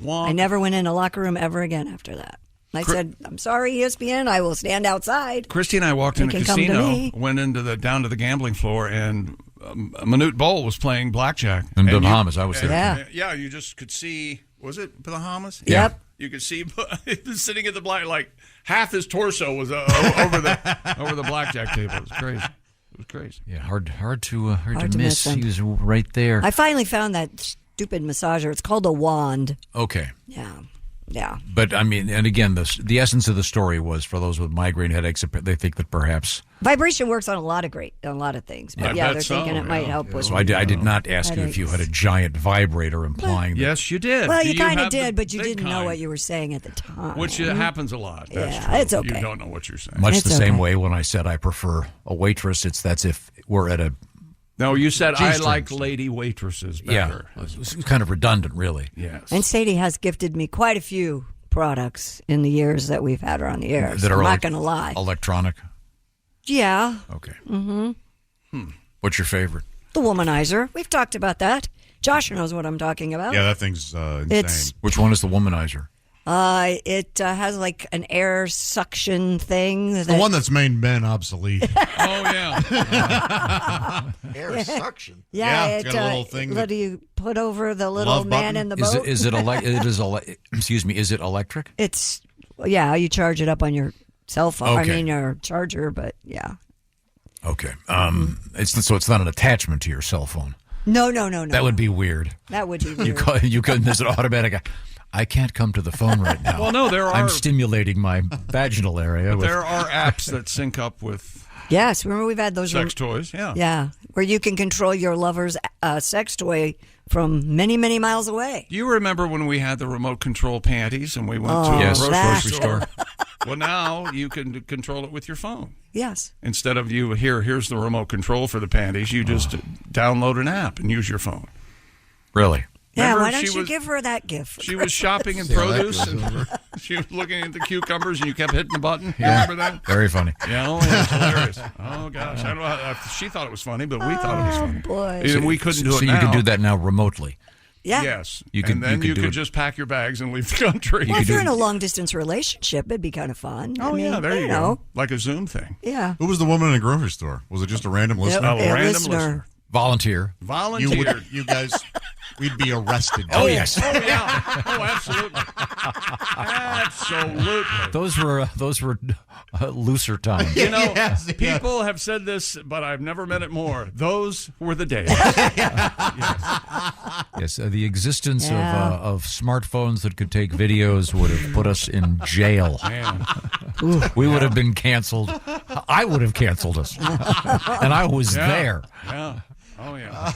Wonk. I never went in a locker room ever again after that. I said, I'm sorry, ESPN. I will stand outside. Christy and I walked in a You can come to casino, me. went down to the gambling floor, and Manute Bol was playing blackjack. In the Bahamas, I was there. Yeah. Yeah, you just could see, was it Bahamas? Yep. You could see he was sitting at the black, like half his torso was over the blackjack table. It was crazy. It was crazy. Yeah, hard to Hard to miss. miss him. He was right there. I finally found that stupid massager. It's called a wand. Okay. Yeah. But, I mean, and again, the essence of the story was, for those with migraine headaches, they think that perhaps... Vibration works on a lot of things. But I bet they're thinking it might help with... So I did not ask you if you had a giant vibrator, implying that... Yes, you did. Well, Do you kind of have the did, but you big didn't know kind? what you were saying at the time. Which happens a lot. That's Yeah, true. it's okay. You don't know what you're saying. Much It's the same okay. way when I said I prefer a waitress, that's if we're at a... No, you said I G-strings. like lady waitresses better. Yeah, it's kind of redundant, really. Yes. And Sadie has gifted me quite a few products in the years that we've had her on the air. That So are I'm not going to lie. Electronic? Yeah. Okay. Mm-hmm. What's your favorite? The womanizer. We've talked about that. Josh knows what I'm talking about. Yeah, that thing's insane. It's- Which one is the womanizer? It has like an air suction thing. the one that's made men obsolete. Oh, yeah. Air suction. Yeah, it's got a little thing What that- do you put over the little Love man button? in the boat? Is it excuse me, is it electric? It's you charge it up on your cell phone. Okay. I mean your charger, but yeah. Okay. It's not an attachment to your cell phone. No. That would be weird. That would be weird. You couldn't. There's an automatic. I can't come to the phone right now. Well, no, there are. I'm stimulating my vaginal area. But there are apps that sync up with Yes, remember we've had those sex toys. Yeah. Yeah, where you can control your lover's sex toy from many, many miles away. Do you remember when we had the remote control panties and we went to Yes, a grocery store. Well, now you can control it with your phone. Yes. Instead of here's the remote control for the panties, you just download an app and use your phone. Really? Yeah, Remember why don't you was- give her that gift? She was shopping in See how that produce goes and she was looking at the cucumbers and you kept hitting the button. You remember that? Very funny. Yeah, it was hilarious. Oh, gosh. I don't know how, she thought it was funny, but we thought it was funny. Boy. And we couldn't do it So now. you can do that now remotely. Yeah. Yes. You could- and then you could you do could it- just pack your bags and leave the country. Well, if you're in a long distance relationship, it'd be kind of fun. Oh, I mean, yeah, there you know. go. Like a Zoom thing. Yeah. Who was the woman in a grocery store? Was it just a random listener? A random listener. listener. Volunteer. Volunteer. You guys, we'd be arrested. Oh, yes. Oh, yeah. Oh, absolutely. Absolutely. Those were looser times. You know, Yes, people have said this, but I've never meant it more. Those were the days. Yes, the existence Yeah. of smartphones that could take videos would have put us in jail. Man. We would have been canceled. I would have canceled us. And I was Yeah. there. Yeah. Oh, yeah.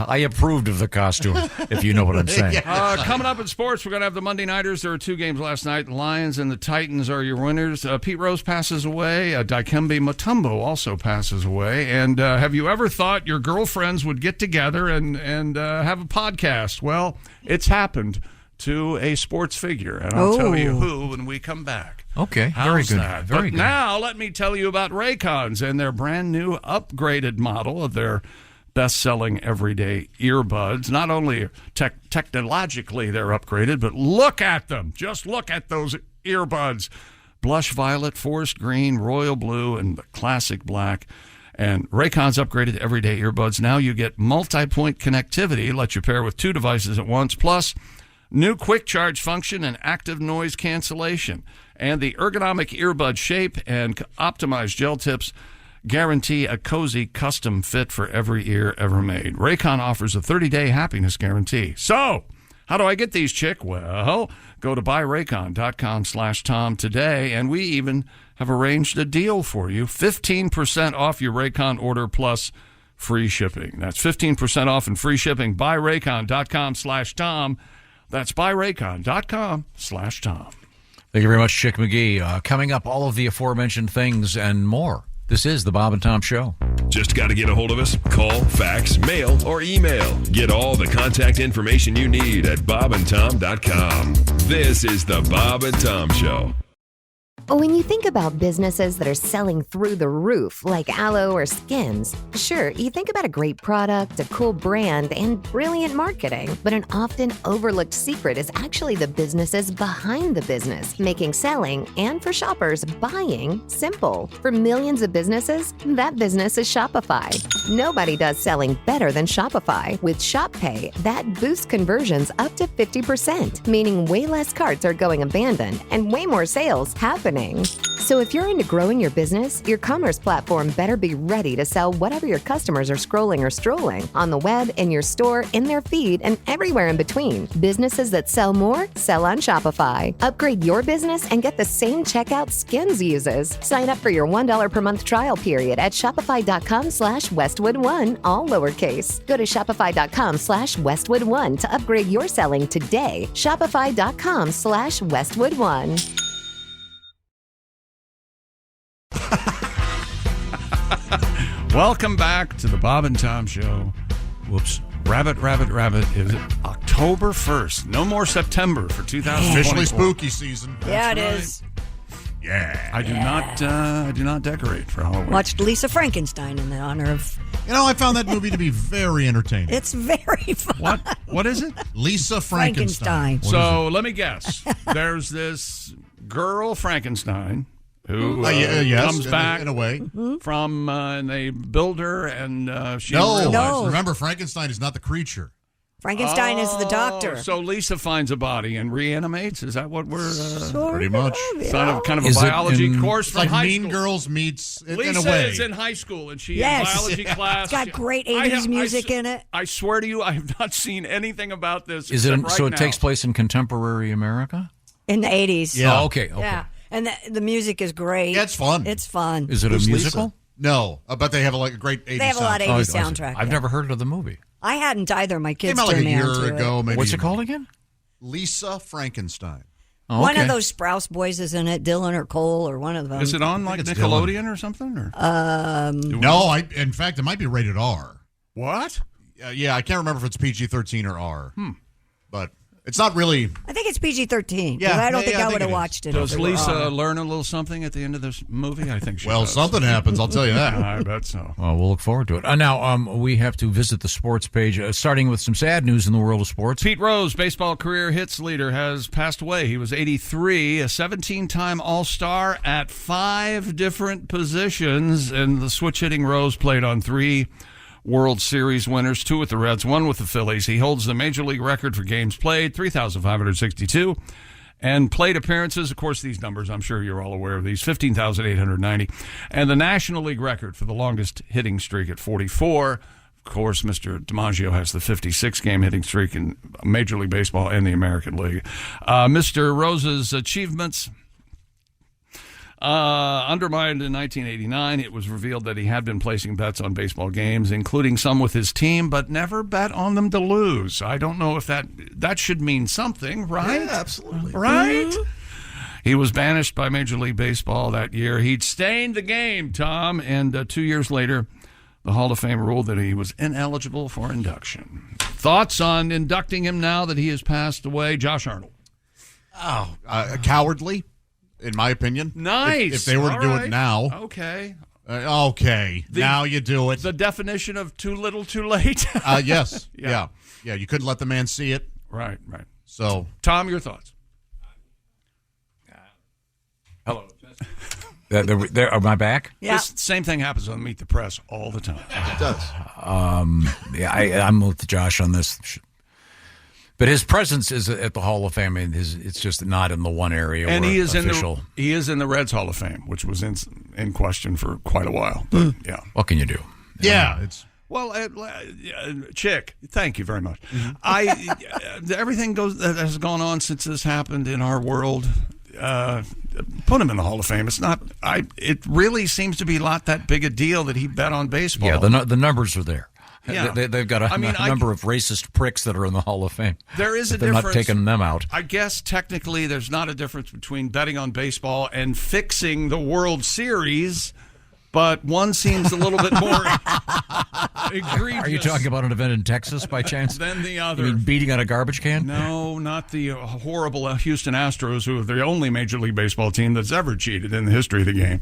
I approved of the costume, if you know what I'm saying. Coming up in sports, we're going to have the Monday Nighters. There were two games last night. The Lions and the Titans are your winners. Pete Rose passes away. Dikembe Mutombo also passes away. And have you ever thought your girlfriends would get together and have a podcast? Well, it's happened to a sports figure, and I'll tell you who when we come back. Okay, How's very good. that? Very But good. now let me tell you about Raycons and their brand new upgraded model of their best-selling everyday earbuds. Not only technologically they're upgraded, but look at them. Just look at those earbuds. Blush violet, forest green, royal blue, and the classic black. And Raycon's upgraded everyday earbuds. Now you get multi-point connectivity, lets you pair with 2 devices at once, plus new quick charge function and active noise cancellation. And the ergonomic earbud shape and optimized gel tips guarantee a cozy custom fit for every ear ever made. Raycon offers a 30-day happiness guarantee. So, how do I get these, chick? Well, go to buyraycon.com/Tom today, and we even have arranged a deal for you. 15% off your Raycon order plus free shipping. That's 15% off and free shipping. Buyraycon.com/Tom. That's buyraycon.com/Tom. Thank you very much, Chick McGee. Coming up, all of the aforementioned things and more. This is the Bob and Tom Show. Just got to get a hold of us. Call, fax, mail, or email. Get all the contact information you need at bobandtom.com. This is the Bob and Tom Show. When you think about businesses that are selling through the roof, like aloe or Skins, sure, you think about a great product, a cool brand, and brilliant marketing. But an often overlooked secret is actually the businesses behind the business, making selling and, for shoppers, buying simple. For millions of businesses, that business is Shopify. Nobody does selling better than Shopify. With Shop Pay, that boosts conversions up to 50%, meaning way less carts are going abandoned and way more sales happening. So if you're into growing your business, your commerce platform better be ready to sell whatever your customers are scrolling or strolling on the web, in your store, in their feed, and everywhere in between. Businesses that sell more, sell on Shopify. Upgrade your business and get the same checkout Skins uses. Sign up for your $1 per month trial period at shopify.com/Westwood1, all lowercase. Go to shopify.com/Westwood1 to upgrade your selling today. Shopify.com/Westwood1. Welcome back to the Bob and Tom Show. Whoops. Rabbit is October 1st. No more September for 2024. Officially spooky season. Yeah, it is. Yeah. I do not decorate for Halloween. Watched Lisa Frankenstein in the honor of... I found that movie to be very entertaining. It's very fun. What is it? Lisa Frankenstein. So let me guess. There's this girl Frankenstein who comes back in a way from, and they build her, and she No. Remember, Frankenstein is not the creature. Frankenstein is the doctor. So Lisa finds a body and reanimates? Is that what we're... pretty much. Kind of a biology course from like high Mean school. Girls meets, Lisa in a way. is in high school, and she Yes. in biology class. It's got great 80s music in it. I swear to you, I have not seen anything about this. Is it so? It now. takes place in contemporary America. In the 80s. Yeah. Oh, okay. Yeah. And the music is great. Yeah, it's fun. It's fun. Is it a musical? Lisa? No, but they have a great 80s They have a lot of 80s soundtrack. I've never heard of the movie. I hadn't either. My kids came out like a turned me year onto ago. it. Maybe. What's it called again? Lisa Frankenstein. Oh, One okay. of those Sprouse boys is in it, Dylan or Cole or one of them. Is it on like Nickelodeon or something? Or? No, in fact, it might be rated R. What? Yeah, I can't remember if it's PG-13 or R. But it's not really... I think it's PG-13. Yeah, I don't think I would it have is. watched it. Does if it were Lisa R. learn a little something at the end of this movie? I think she Well, does. something happens, I'll tell you that. I bet so. Well, we'll look forward to it. Now, we have to visit the sports page, starting with some sad news in the world of sports. Pete Rose, baseball career hits leader, has passed away. He was 83, a 17-time All-Star at 5 different positions, and the switch-hitting Rose played on 3 World Series winners, 2 with the Reds, 1 with the Phillies. He holds the Major League record for games played, 3,562, and plate appearances. Of course, these numbers, I'm sure you're all aware of these, 15,890, and the National League record for the longest hitting streak at 44. Of course, Mr. DiMaggio has the 56-game hitting streak in Major League Baseball and the American League. Mr. Rose's achievements... undermined in 1989, it was revealed that he had been placing bets on baseball games, including some with his team, but never bet on them to lose. I don't know if that should mean something, right? Yeah, absolutely. Right? He was banished by Major League Baseball that year. He'd stained the game, Tom, and 2 years later, the Hall of Fame ruled that he was ineligible for induction. Thoughts on inducting him now that he has passed away? Josh Arnold. Cowardly. In my opinion. Nice. If they were to do it now. Okay. Okay, now you do it. The definition of too little, too late. Yes. Yeah. You couldn't let the man see it. Right. So, Tom, your thoughts? Hello. There, am I back? Yeah. This same thing happens on Meet the Press all the time. It does. I'm with Josh on this. But his presence is at the Hall of Fame, and it's just not in the one area. And where he is official. he is in the Reds Hall of Fame, which was in question for quite a while. But, yeah. What can you do? yeah, it's. Well, Chick, thank you very much. Everything that has gone on since this happened in our world. Put him in the Hall of Fame. It's not. It really seems to be not that big a deal that he bet on baseball. Yeah, the numbers are there. Yeah. They've got a number of racist pricks that are in the Hall of Fame. There is a they're difference. Not taking them out. I guess technically there's not a difference between betting on baseball and fixing the World Series, but one seems a little bit more egregious. Are you talking about an event in Texas by chance? Than the other. You mean beating on a garbage can? No, not the horrible Houston Astros, who are the only Major League Baseball team that's ever cheated in the history of the game.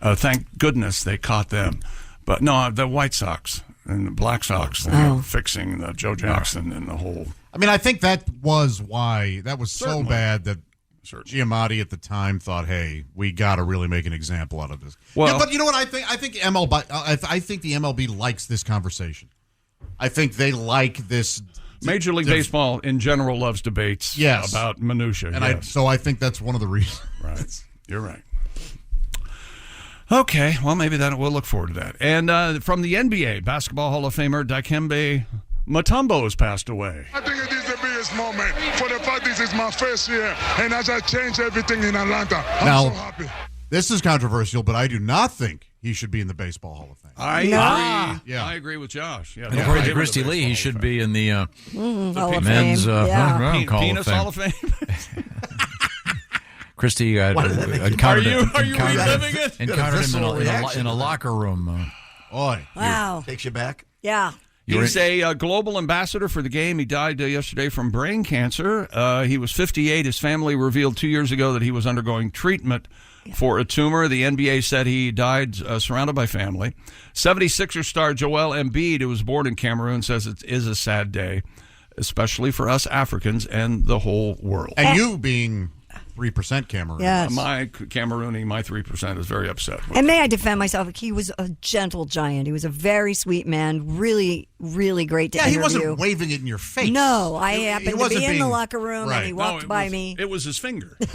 Thank goodness they caught them. But no, the White Sox and the Black Sox fixing Joe Jackson and the whole. I mean, I think that was why that was so bad that Giamatti at the time thought, "Hey, we got to really make an example out of this." Well, but you know what I think? I think the MLB likes this conversation. I think they like this. Major League Baseball in general loves debates about minutia. And so I think that's one of the reasons. Right. You're right. Okay, well, maybe we'll look forward to that. And from the NBA, Basketball Hall of Famer Dikembe Mutombo has passed away. I think it is the biggest moment. For the fact this is my first year, and as I change everything in Atlanta, I'm so happy. This is controversial, but I do not think he should be in the Baseball Hall of Fame. I agree. Yeah. I agree with Josh. Yeah, according to Christy Lee, he should be in the Hall of men's Fame. Penis Hall of Fame. Christy, encountered him in a locker room. Wow. Takes you back? Yeah. He's a global ambassador for the game. He died yesterday from brain cancer. He was 58. His family revealed 2 years ago that he was undergoing treatment for a tumor. The NBA said he died surrounded by family. 76er star Joel Embiid, who was born in Cameroon, says it is a sad day, especially for us Africans and the whole world. And you being 3% Cameroon. Yes. My Camerooni, my 3% is very upset. And may I defend myself? He was a gentle giant. He was a very sweet man. Really, really great to interview. He wasn't waving it in your face. No, I happened to be in the locker room and he walked by me. It was his finger. I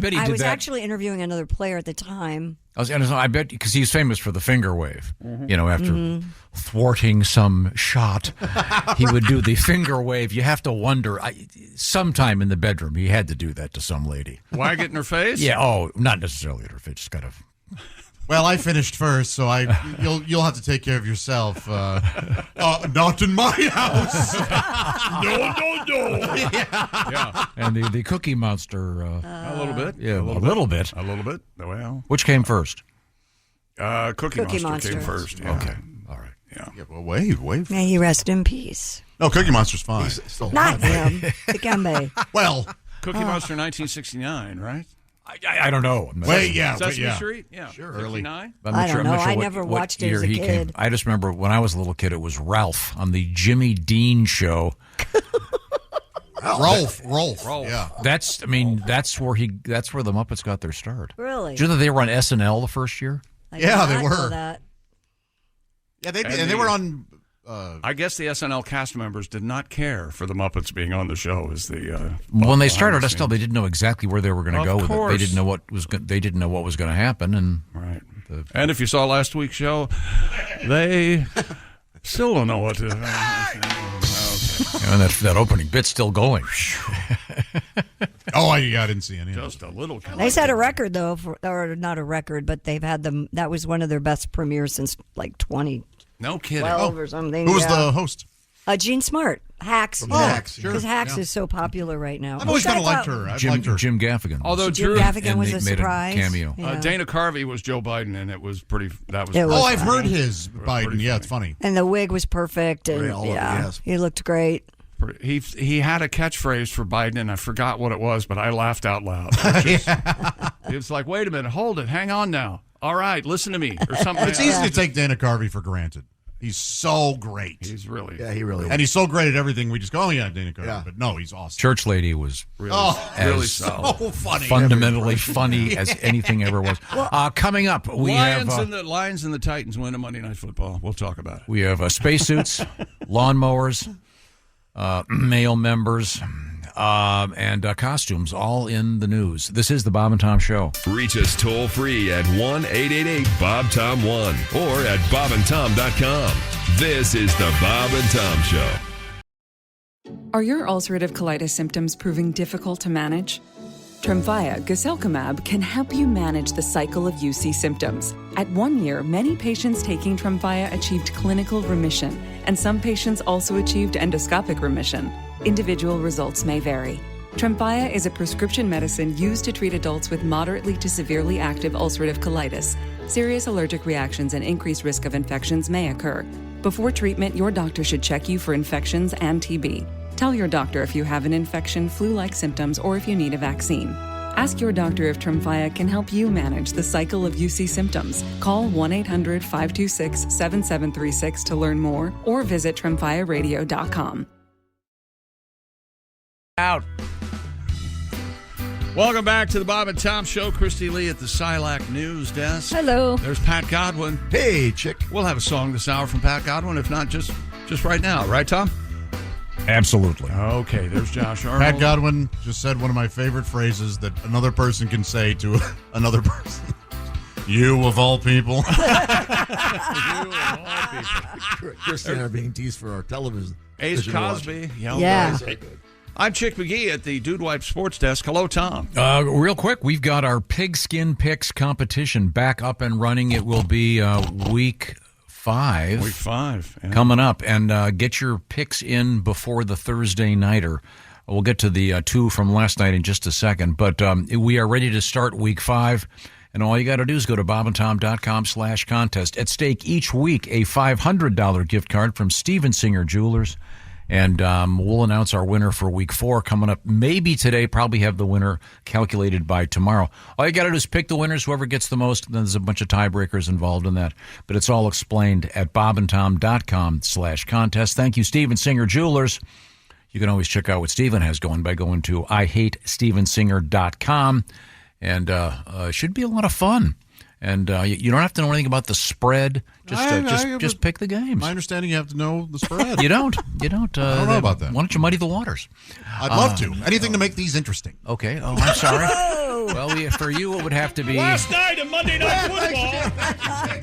bet he did that. I was actually interviewing another player at the time. I bet because he's famous for the finger wave. You know, after thwarting some shot, he would do the finger wave. You have to wonder. Sometime in the bedroom, he had to do that to some lady. Wag it in her face? Yeah. Oh, not necessarily in her face. Just kind of. Well, I finished first, so you'll have to take care of yourself. Not in my house. No. Yeah. And the Cookie Monster. A little bit. Yeah, a little bit. A little bit. Well, which came first? Cookie Monster came first. Yeah. Okay. All right. Yeah. Well, wave. May he rest in peace. No, Cookie Monster's fine. Not him. Dikembe. Well, Cookie Monster 1969, right? I don't know. Sesame Street? Yeah. Sure. Early 59? I don't know. I never watched it as a kid. I just remember when I was a little kid, it was Ralph on the Jimmy Dean show. Rolf. Yeah. That's where the Muppets got their start. Really? Did you know that they were on SNL the first year? They were. That. Yeah, they were on. I guess the SNL cast members did not care for the Muppets being on the show. When they started, they didn't know exactly where they were going to go with it. They didn't know what was going to happen, and right. And if you saw last week's show, they still don't know what to. Okay. And that opening bit's still going. I didn't see any. Just a little. They set a record though, or not a record, but they've had them. That was one of their best premieres since like 20. No kidding. 12 or something. Who was the host? Gene Smart. Hacks. Hacks, sure. Because Hacks is so popular right now. I've always kind of liked her. Jim Gaffigan. Although Jim Gaffigan was a surprise. Cameo. Yeah. Dana Carvey was Joe Biden, and it was pretty. I've heard his Biden. Yeah, it's funny. And the wig was perfect, and he looked great. He had a catchphrase for Biden, and I forgot what it was, but I laughed out loud. It's like, wait a minute, hold it, hang on now. All right, listen to me, or something. It's easy to take Dana Carvey for granted. He's so great. He's really, Yeah, he really. and he's so great at everything. We just go, oh yeah, Dana Carvey. Yeah. But no, he's awesome. Church Lady was really so funny, fundamentally funny as anything ever was. Coming up, we have the Lions and the Titans win a Monday Night Football. We'll talk about it. We have spacesuits, lawnmowers, male members. And costumes all in the news. This is the Bob and Tom Show. Reach us toll free at 1-888-BOB-TOM-1 or at bobandtom.com. This is the Bob and Tom Show. Are your ulcerative colitis symptoms proving difficult to manage? Tremfya guselkumab can help you manage the cycle of UC symptoms. At 1 year, many patients taking Tremfya achieved clinical remission, and some patients also achieved endoscopic remission. Individual results may vary. Tremfya is a prescription medicine used to treat adults with moderately to severely active ulcerative colitis. Serious allergic reactions and increased risk of infections may occur. Before treatment, your doctor should check you for infections and TB. Tell your doctor if you have an infection, flu-like symptoms, or if you need a vaccine. Ask your doctor if Tremfya can help you manage the cycle of UC symptoms. Call 1-800-526-7736 to learn more or visit tremfyaradio.com. Out. Welcome back to the Bob and Tom Show. Christy Lee at the Silac News Desk. Hello. There's Pat Godwin. Hey, chick. We'll have a song this hour from Pat Godwin, if not just right now. Right, Tom? Absolutely. Okay, there's Josh Arnold. Pat Godwin just said one of my favorite phrases that another person can say to another person. You of all people. You of all people. Chris and I are being teased for our television. Ace Cosby. Yeah. I'm Chick McGee at the Dude Wipe Sports Desk. Hello, Tom. Real quick, we've got our Pigskin Picks competition back up and running. It will be week 5. Week 5. Yeah. Coming up. And get your picks in before the Thursday nighter. We'll get to the 2 from last night in just a second. But we are ready to start week 5. And all you got to do is go to bobandtom.com/contest. At stake each week, a $500 gift card from Steven Singer Jewelers. And we'll announce our winner for week 4 coming up maybe today. Probably have the winner calculated by tomorrow. All you got to do is pick the winners. Whoever gets the most, then there's a bunch of tiebreakers involved in that. But it's all explained at bobandtom.com/contest. Thank you, Steven Singer Jewelers. You can always check out what Steven has going by going to IHateStevenSinger.com. And it should be a lot of fun. And you don't have to know anything about the spread. Just pick the games. My understanding, you have to know the spread. You don't. I don't know about that. Why don't you muddy the waters? I'd love to. Anything to make these interesting. Okay. Oh, I'm sorry. Well, for you, it would have to be last night of Monday Night Football.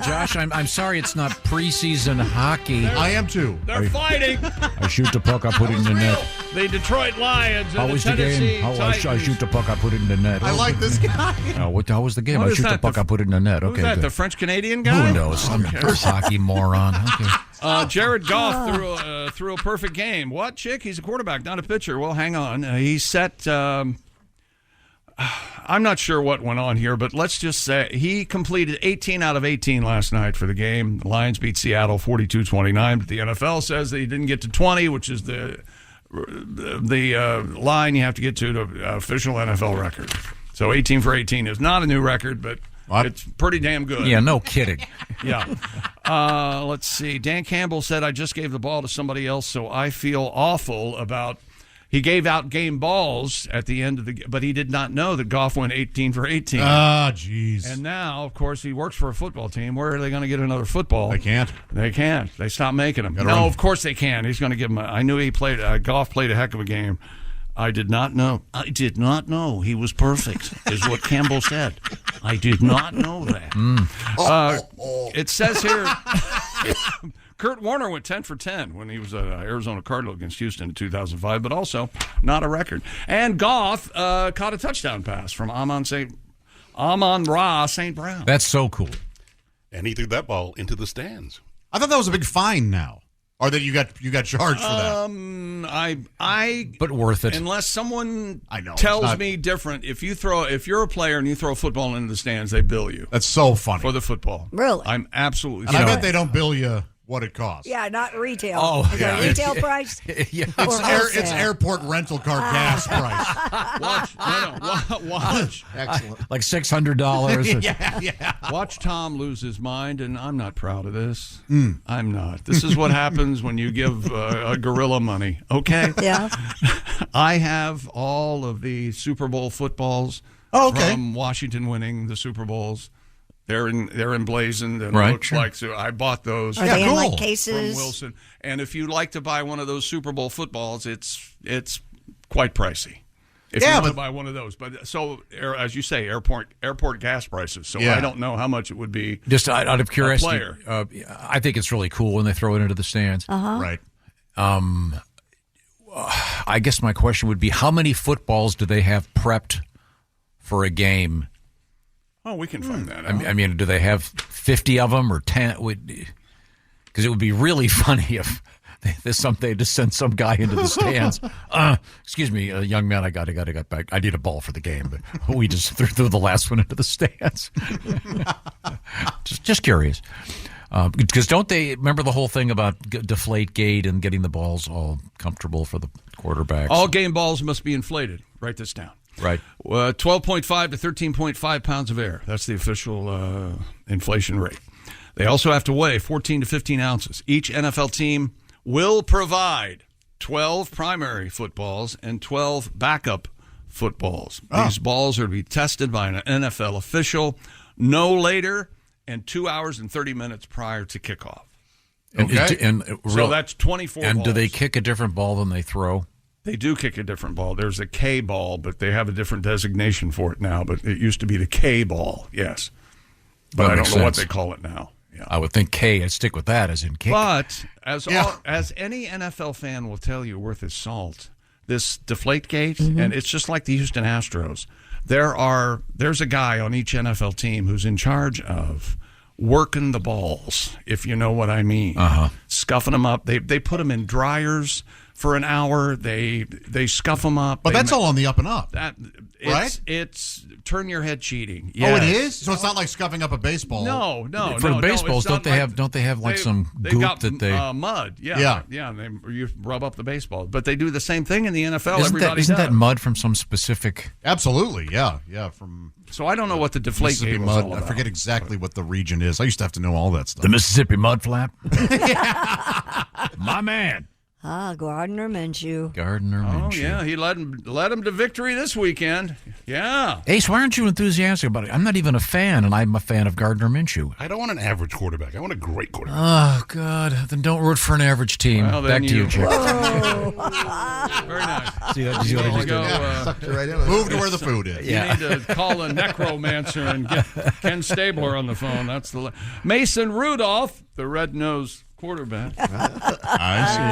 Josh, I'm sorry it's not preseason hockey. I am too. They're fighting. I shoot the puck, I put it in the net. The Detroit Lions. How was the game? I shoot the puck, I put it in the net. I like this guy. How was the game? I shoot the puck, I put it in the net. Okay. Who's that? Good. The French Canadian guy? Who knows? Some hockey moron. Okay. Jared Goff threw a perfect game. What, Chick? He's a quarterback, not a pitcher. Well, hang on. He set. I'm not sure what went on here, but let's just say he completed 18 out of 18 last night for the game. The Lions beat Seattle 42-29, but the NFL says that he didn't get to 20, which is the line you have to get to official NFL record. So 18 for 18 is not a new record, but it's pretty damn good. Yeah, no kidding. Yeah. Let's see. Dan Campbell said, I just gave the ball to somebody else, so I feel awful about... He gave out game balls at the end of the... But he did not know that Goff went 18 for 18. Ah, jeez. And now, of course, he works for a football team. Where are they going to get another football? They can't. They can't. They stopped making them. No, of course they can. He's going to give them... I knew he played... Goff played a heck of a game. I did not know. I did not know he was perfect, is what Campbell said. I did not know that. It says here... Kurt Warner went 10 for 10 when he was an Arizona Cardinal against Houston in 2005, but also not a record. And Goff caught a touchdown pass from Amon-Ra St. Brown. That's so cool. And he threw that ball into the stands. I thought that was a big fine now. Or that you got charged for that. But worth it. Unless someone tells me different. If you're a player and you throw a football into the stands, they bill you. That's so funny. For the football. Really? I'm absolutely and I bet they don't bill you what it costs. Yeah, not retail. Oh, Is yeah. it retail price? Yeah. It's airport rental car gas price. Watch. Excellent. Like $600. Yeah. Watch Tom lose his mind, and I'm not proud of this. I'm not. This is what happens when you give a gorilla money, okay? Yeah. I have all of the Super Bowl footballs from Washington winning the Super Bowls. They're emblazoned, and it looks like so. I bought those. Are they in like cases? From Wilson. And if you'd like to buy one of those Super Bowl footballs, it's quite pricey. If you want to buy one of those, but so as you say, airport gas prices. So I don't know how much it would be. Just out of curiosity, I think it's really cool when they throw it into the stands. Right. I guess my question would be, how many footballs do they have prepped for a game? Oh, we can find that out. I mean, do they have 50 of them or 10? Because it would be really funny if there's something to send some guy into the stands. Excuse me, young man, I got back. I need a ball for the game, but we just threw the last one into the stands. just curious. Because don't they remember the whole thing about deflate gate and getting the balls all comfortable for the quarterbacks? All game balls must be inflated. Write this down. Right. 12.5 to 13.5 pounds of air. That's the official inflation rate. They also have to weigh 14 to 15 ounces. Each NFL team will provide 12 primary footballs and 12 backup footballs. These balls are to be tested by an NFL official no later than 2 hours and 30 minutes prior to kickoff. So that's 24 balls. And do they kick a different ball than they throw? They do kick a different ball. There's a K ball, but they have a different designation for it now. But it used to be the K ball, yes. But I don't know what they call it now. Yeah. I would think K. I'd stick with that as in kick. But as any NFL fan will tell you worth his salt, this Deflategate, and it's just like the Houston Astros. There's a guy on each NFL team who's in charge of working the balls, if you know what I mean. Scuffing them up. They put them in dryers for an hour. They scuff them up. But that's all on the up and up. Right? It's turn your head cheating. Yes. Oh, it is? So it's not like scuffing up a baseball. No. For baseballs, don't they have like some goop that they mud? Yeah. You rub up the baseball, but they do the same thing in the NFL. Isn't that mud from some specific? Absolutely, yeah. So I don't know what the Deflategate was all about. I forget exactly what the region is. I used to have to know all that stuff. The Mississippi mud flap. My man. Gardner Minshew. Oh, yeah, he led him to victory this weekend. Yeah. Ace, why aren't you enthusiastic about it? I'm not even a fan, and I'm a fan of Gardner Minshew. I don't want an average quarterback. I want a great quarterback. Oh, God. Then don't root for an average team. Well, back to you, Chick. Very nice. See what I just did? Sucked it right in. Move to where the food is. You need to call a necromancer and get Ken Stabler on the phone. That's the Mason Rudolph, the red-nosed quarterback. Thank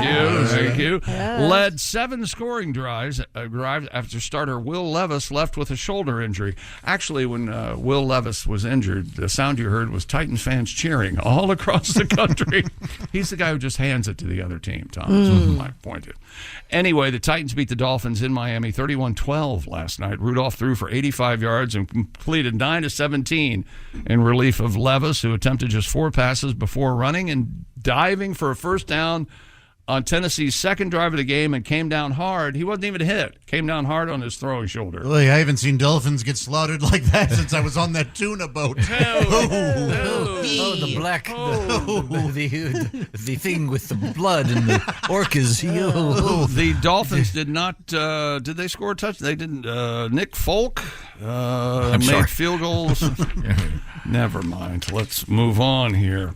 you. Yes. Led 7 scoring drives after starter Will Levis left with a shoulder injury. Actually, when Will Levis was injured, the sound you heard was Titans fans cheering all across the country. He's the guy who just hands it to the other team, Tom. That's my point. Anyway, the Titans beat the Dolphins in Miami 31-12 last night. Rudolph threw for 85 yards and completed 9 of 17 in relief of Levis, who attempted just 4 passes before running and diving for a first down on Tennessee's second drive of the game and came down hard. He wasn't even hit. Came down hard on his throwing shoulder. Really, I haven't seen dolphins get slaughtered like that since I was on that tuna boat. The black, the thing with the blood and the orcas. The Dolphins did not. Did they score a touchdown? They didn't. Nick Folk made field goals. Never mind. Let's move on here.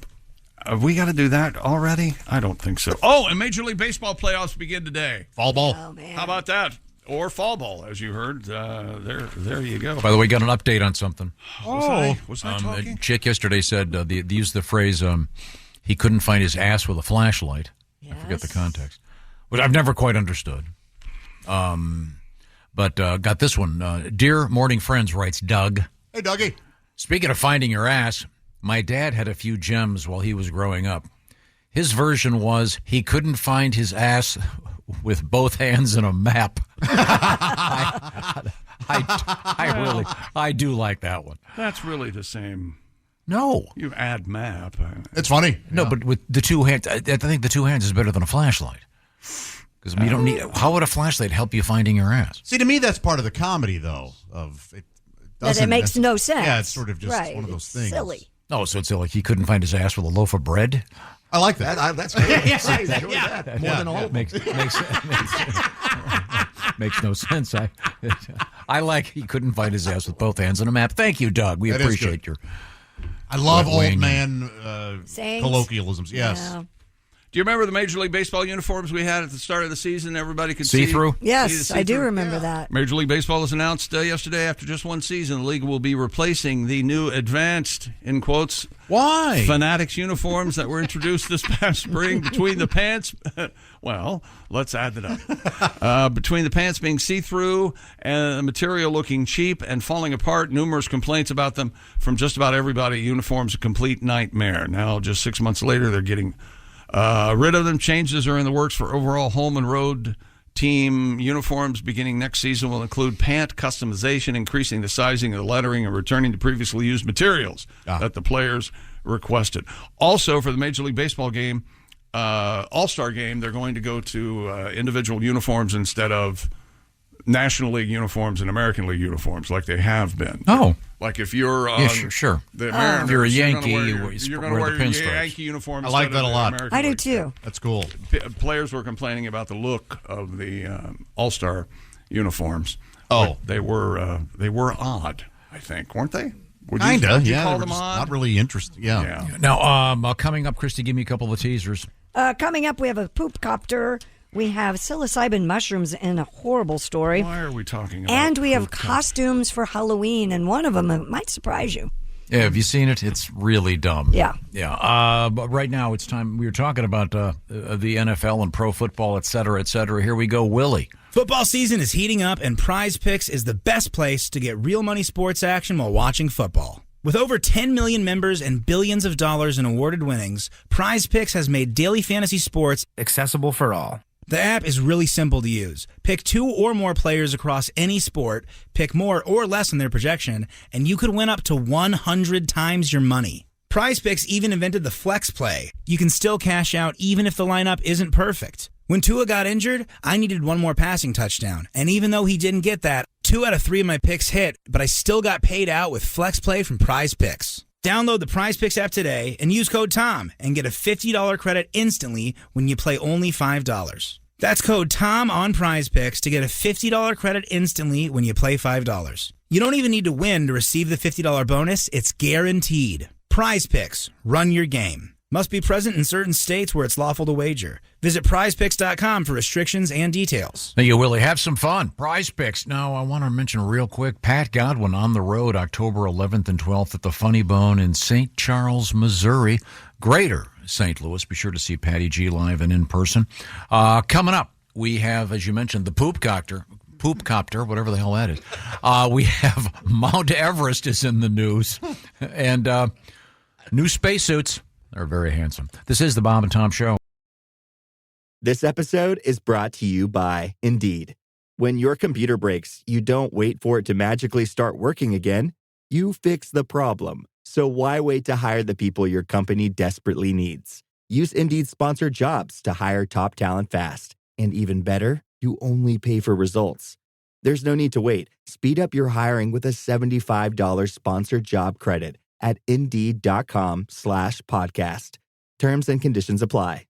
Have we got to do that already? I don't think so. Oh, and Major League Baseball playoffs begin today. Fall ball. Oh, man. How about that? Or fall ball, as you heard. There you go. By the way, got an update on something. Was I talking? Chick yesterday said, they used the phrase, he couldn't find his ass with a flashlight. Yes. I forget the context. Which I've never quite understood. But got this one. Dear Morning Friends, writes Doug. Hey, Dougie. Speaking of finding your ass, my dad had a few gems while he was growing up. His version was he couldn't find his ass with both hands in a map. I do like that one. That's really the same No. You add map. It's funny. No, but with the two hands, I think the two hands is better than a flashlight. Because you don't need. How would a flashlight help you finding your ass? See, to me, that's part of the comedy, though. Of it That it makes no sense. Yeah, it's sort of just one of those things. Silly. Oh, so it's like he couldn't find his ass with a loaf of bread? I like that. That's good. I enjoy that more than all of them. Makes no sense. I like he couldn't find his ass with both hands on a map. Thank you, Doug. We appreciate your. I love old man Yeah. colloquialisms. Yes. Do you remember the Major League Baseball uniforms we had at the start of the season? Everybody could see through. Yes, I do remember that. Major League Baseball has announced yesterday, after just one season, the league will be replacing the new advanced, in quotes, Fanatics uniforms that were introduced this past spring between the pants. Well, let's add it up. Between the pants being see-through and the material looking cheap and falling apart, numerous complaints about them from just about everybody. Uniforms a complete nightmare. Now, just 6 months later, they're getting rid of them. Changes are in the works for overall home and road team uniforms beginning next season will include pant customization, increasing the sizing of the lettering, and returning to previously used materials that the players requested. Also, for the Major League Baseball game, All-Star game, they're going to go to individual uniforms instead of National League uniforms and American League uniforms like they have been. Oh. Like if you're on sure. The Mariners, if you're a Yankee, you're going to wear your Yankee uniform. I like that a lot. I do too. That's cool. Players were complaining about the look of the All-Star uniforms. Oh, they were odd, I think, weren't they? Kinda, Would you yeah. call them odd? Not really interesting. Yeah. Now, coming up, Christy, give me a couple of teasers. Coming up, we have a poop copter. We have psilocybin mushrooms in a horrible story. Why are we talking about And we have costumes for Halloween, and one of them might surprise you. Yeah, have you seen it? It's really dumb. Yeah. Yeah. But right now, it's time. We were talking about the NFL and pro football, et cetera, et cetera. Here we go, Willie. Football season is heating up, and Prize Picks is the best place to get real money sports action while watching football. With over 10 million members and billions of dollars in awarded winnings, Prize Picks has made daily fantasy sports accessible for all. The app is really simple to use. Pick 2 or more players across any sport, pick more or less in their projection, and you could win up to 100 times your money. Prize Picks even invented the flex play. You can still cash out even if the lineup isn't perfect. When Tua got injured, I needed one more passing touchdown, and even though he didn't get that, 2 out of 3 of my picks hit, but I still got paid out with flex play from Prize Picks. Download the Prize Picks app today and use code TOM and get a $50 credit instantly when you play only $5. That's code TOM on Prize Picks to get a $50 credit instantly when you play $5. You don't even need to win to receive the $50 bonus. It's guaranteed. Prize Picks. Run your game. Must be present in certain states where it's lawful to wager. Visit prizepicks.com for restrictions and details. Thank you, Willie. Have some fun. Prize Picks. Now, I want to mention real quick, Pat Godwin on the road October 11th and 12th at the Funny Bone in St. Charles, Missouri. Greater St. Louis. Be sure to see Patty G live and in person. Coming up, we have, as you mentioned, the poop copter, whatever the hell that is. We have Mount Everest is in the news. And new spacesuits. They're very handsome. This is the Bob and Tom Show. This episode is brought to you by Indeed. When your computer breaks, you don't wait for it to magically start working again. You fix the problem. So why wait to hire the people your company desperately needs? Use Indeed's sponsored jobs to hire top talent fast. And even better, you only pay for results. There's no need to wait. Speed up your hiring with a $75 sponsored job credit at Indeed.com/podcast. Terms and conditions apply.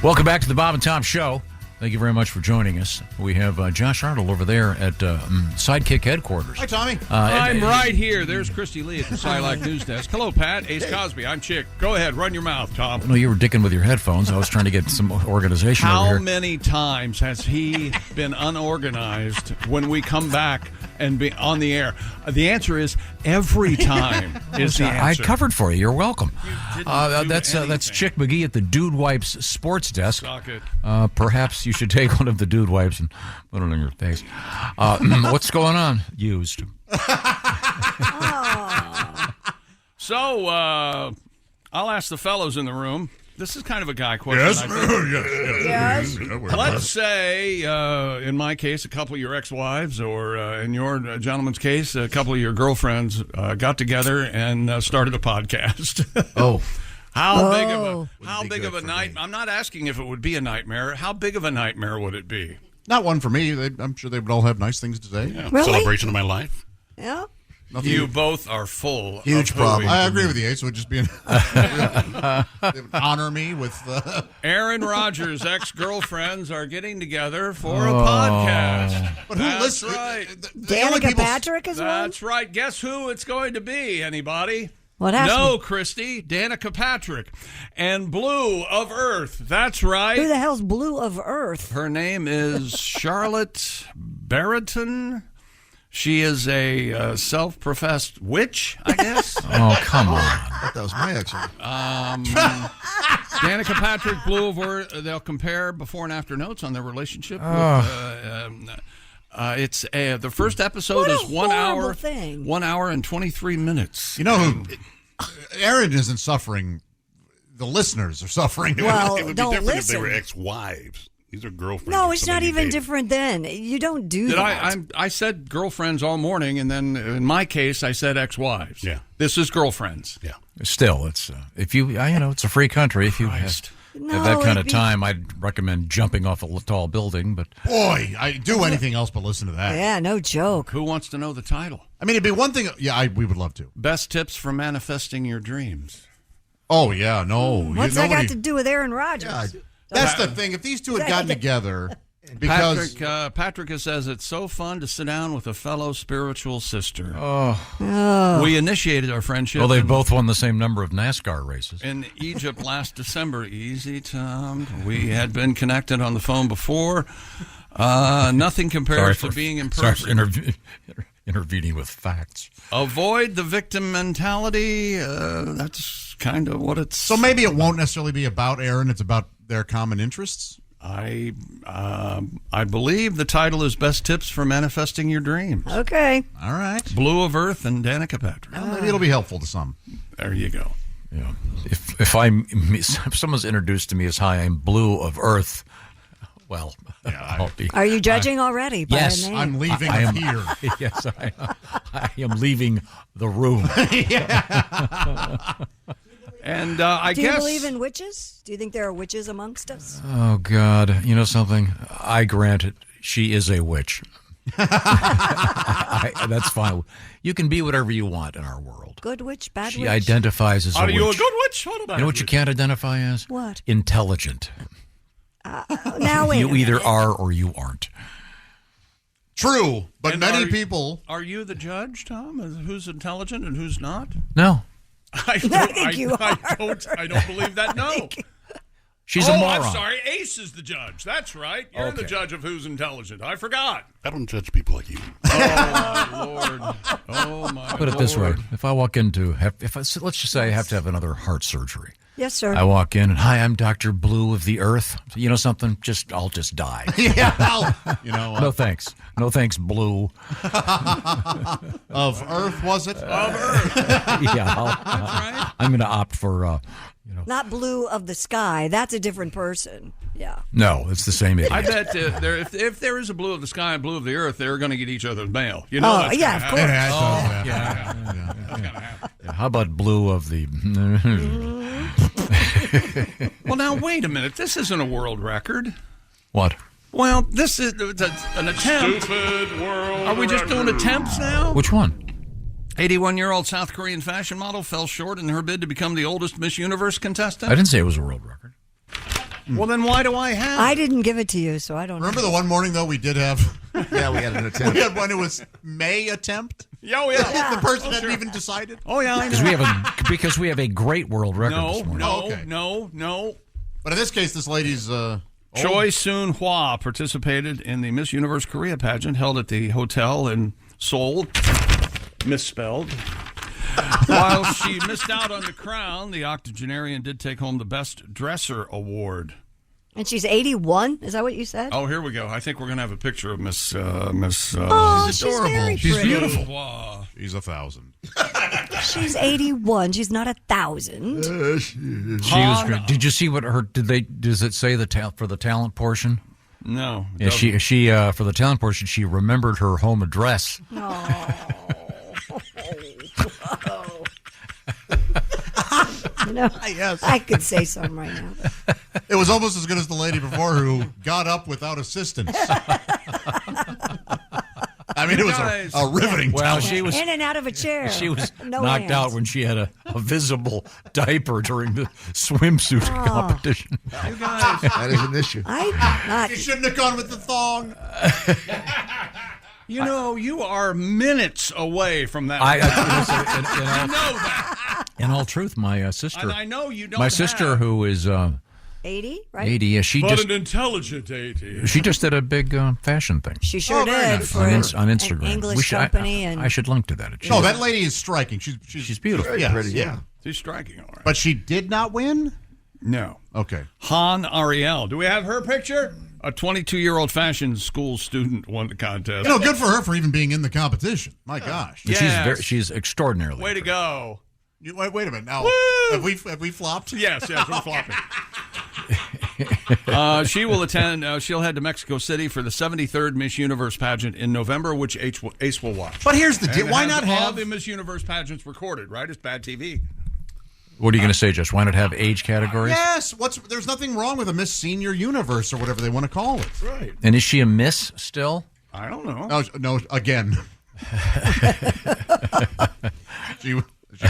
Welcome back to the Bob and Tom Show. Thank you very much for joining us. We have Josh Arnold over there at Sidekick headquarters. Hi, Tommy. I'm right here. There's Christy Lee at the Sidekick News Desk. Hello, Pat. Ace Cosby. I'm Chick. Go ahead. Run your mouth, Tom. No, you were dicking with your headphones. I was trying to get some organization over here. How many times has he been unorganized when we come back and be on the air? The answer is every time is the answer. I covered for you. You're welcome. That's Chick McGee at the Dude Wipes Sports Desk. Suck it. Perhaps you should take one of the Dude Wipes and put it on your face. What's going on? Used. So, I'll ask the fellows in the room. This is kind of a guy question. Yes. Let's say, in my case, a couple of your ex-wives, or in your gentleman's case, a couple of your girlfriends got together and started a podcast. Oh. How big of a nightmare? I'm not asking if it would be a nightmare. How big of a nightmare would it be? Not one for me. I'm sure they would all have nice things to say. Yeah. Really? Celebration of my life. Yeah. Nothing. You both are full. Huge of problem. hooey. I agree with you. Ace. It would just be they would honor me with. Aaron Rodgers' ex-girlfriends are getting together for a podcast. But who That's listens? right. Danica Patrick is one? That's right. Guess who it's going to be? Anybody? What happened? No, Christy. Danica Patrick. And Blue of Earth. That's right. Who the hell's Blue of Earth? Her name is Charlotte Barrington. She is a self-professed witch, I guess. Oh, come on. That was my accent. Danica Patrick, Blue of Earth. They'll compare before and after notes on their relationship. It's the first episode is 1 hour, thing. 1 hour and 23 minutes. You know who? Aaron isn't suffering. The listeners are suffering. Well, It would be don't different if listen. they were ex-wives. These are girlfriends. No, or it's somebody not you even dated. different then. You don't do that. I said girlfriends all morning, and then in my case, I said ex-wives. Yeah. This is girlfriends. Yeah. Still, it's if you know, it's a free country. If you have that kind of time, I'd recommend jumping off a tall building. But boy, I do anything else but listen to that. Yeah, no joke. Who wants to know the title? I mean, it'd be one thing. Yeah, we would love to. Best tips for manifesting your dreams. Oh yeah, no. What's that got to do with Aaron Rodgers? Yeah, that's the thing. If these two had gotten together, because Patrick says it's so fun to sit down with a fellow spiritual sister. oh, We initiated our friendship. well, they both won the same number of NASCAR races. In Egypt last December. Easy, Tom. We had been connected on the phone before. Nothing compares to being in person. Sorry for intervening with facts. Avoid the victim mentality. That's kind of what it's. so maybe it won't necessarily be about Aaron. It's about their common interests. I believe the title is Best Tips for Manifesting Your Dreams. Okay. All right. Blue of Earth and Danica Patrick. Well, maybe it'll be helpful to some. There you go. Yeah. If someone's introduced to me as hi, I'm Blue of Earth. Well, I'll be. Are you judging already? By Yes, a name? I'm leaving I am here. Yes, I am leaving the room. And I Do guess. you believe in witches? Do you think there are witches amongst us? Oh God! You know something? I grant it. She is a witch. That's fine. You can be whatever you want in our world. Good witch, bad She witch? identifies as a Are witch. you a good witch? What about You know what you can't identify as? What? Intelligent. Now wait. You either are or you aren't. True, but And many are- people. Are you the judge, Tom? Who's intelligent and who's not? No. I think you I don't believe that. No. She's a moron. I'm sorry. Ace is the judge. That's right. You're the Okay. judge of who's intelligent. I forgot. I don't judge people like you. Oh, my Lord. Oh, my Put it this way: Lord. if I walk into, let's just say I have to have another heart surgery. Yes, sir. I walk in and hi, I'm Dr. Blue of the Earth. You know something? I'll just die. Yeah, you know. No thanks. No thanks, Blue. Of Earth, was it? Of Earth. Yeah, I'm going to opt for. Not Blue of the Sky. That's a different person. Yeah. No, it's the same idiot. I bet if there is a Blue of the sky and Blue of the earth, they're going to get each other's mail. You know that's yeah, gonna of happen. course. That's gonna happen. Yeah, how about Blue of the? Well, now wait a minute. This isn't a world record. What? Well, this is an attempt. Stupid world. Are we just doing attempts now? Which one? 81-year-old South Korean fashion model fell short in her bid to become the oldest Miss Universe contestant. I didn't say it was a world record. Well, then why do I have? I didn't give it to you, so I don't Remember know. the one morning, though, we did have. Yeah, we had an attempt. We had one who was May attempt. Oh, yeah. The person hadn't even decided. Oh, yeah, I know. Because we have a great world record this morning. No. But in this case, this lady's. Choi Soon-hwa participated in the Miss Universe Korea pageant held at the hotel in Seoul. Misspelled. While she missed out on the crown, the octogenarian did take home the Best Dresser Award. And she's 81. Is that what you said? Oh, here we go. I think we're going to have a picture of Miss. Oh, she's she's very She's pretty. beautiful. Wow. She's 1,000. She's 81. She's not 1,000. She was great. Did you see what her? Does it say for the talent portion? No. Yeah, she for the talent portion, she remembered her home address. Yes. I could say something right now. It was almost as good as the lady before who got up without assistance. I mean, it was a riveting Well, talent. she was in and out of a chair. She was No knocked hands. out when she had a visible diaper during the swimsuit competition. You guys. That is an issue. She shouldn't have gone with the thong. You know, you are minutes away from that. I You know that. in all truth, my sister. And I know you don't. My sister, who is 80, right? 80, yeah, an intelligent 80. she just did a big fashion thing. She sure did. nice. For on an Instagram. English company. I should link to that. No, that lady is striking. She's beautiful. Very Yes, pretty, yeah. She's striking, all right. But she did not win? No. Okay. Han Ariel. Do we have her picture? A 22-year-old fashion school student won the contest. You know, good for her for even being in the competition. My gosh. And she's extraordinarily. Way to go. Wait a minute. Now, have we flopped? Yes, we're flopping. She will attend. She'll head to Mexico City for the 73rd Miss Universe pageant in November, which Ace will watch. But here's the deal. And Why it not has all have the Miss Universe pageants recorded? Right? It's bad TV. What are you going to say, Jess? Why not have age categories? Yes. There's nothing wrong with a Miss Senior Universe or whatever they want to call it. Right. And is she a miss still? I don't know. No, again. She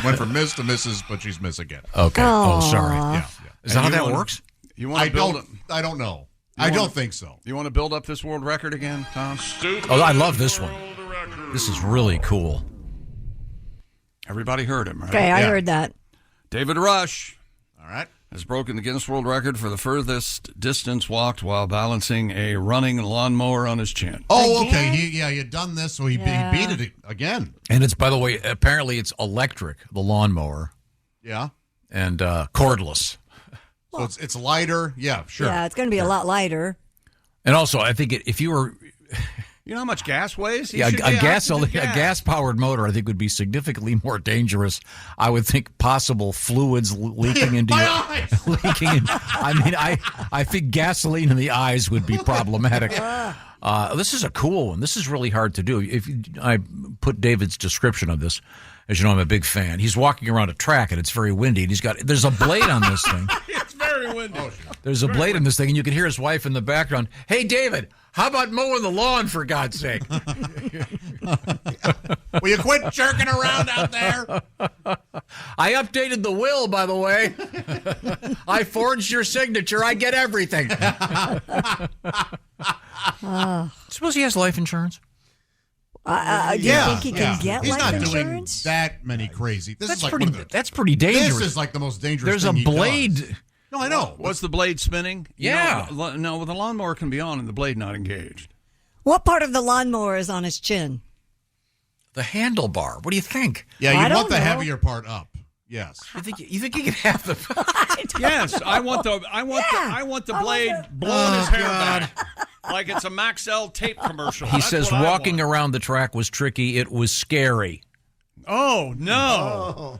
went from Miss to Mrs., but she's Miss again. Okay. Oh, sorry. Yeah. Is that how that works? You want to build it? I don't know. I don't think so. You want to build up this world record again, Tom? Oh, I love this one. This is really cool. Everybody heard him, right? Okay, I heard that. David Rush. All right. Has broken the Guinness World Record for the furthest distance walked while balancing a running lawnmower on his chin. Oh, okay. He had done this, so he beat it again. And it's, by the way, apparently it's electric, the lawnmower. Yeah. And cordless. So it's lighter. Yeah, sure. Yeah, it's going to be a lot lighter. And also, I think if you were... You know how much gas weighs? Yeah, a gas-powered motor, I think, would be significantly more dangerous. I would think possible fluids leaking into your eyes. I think gasoline in the eyes would be problematic. This is a cool one. This is really hard to do. I put David's description of this. As you know, I'm a big fan. He's walking around a track and it's very windy. And there's a blade on this thing. It's very windy. There's a blade on this thing, and you can hear his wife in the background. Hey, David, how about mowing the lawn, for God's sake? Will you quit jerking around out there? I updated the will, by the way. I forged your signature. I get everything. Suppose he has life insurance? Do you think he can get He's life not insurance? doing that many crazy. That's pretty dangerous. This is like the most dangerous There's thing a he blade. does. No, I know. Was the blade spinning? Yeah. No, the lawnmower can be on and the blade not engaged. What part of the lawnmower is on his chin? The handlebar. What do you think? Yeah, you want the heavier part up. Yes. You think you can have the? Yes, I want the blade blowing his hair back like it's a Maxell tape commercial. He That's says what I walking want. around the track was tricky. It was scary. Oh no!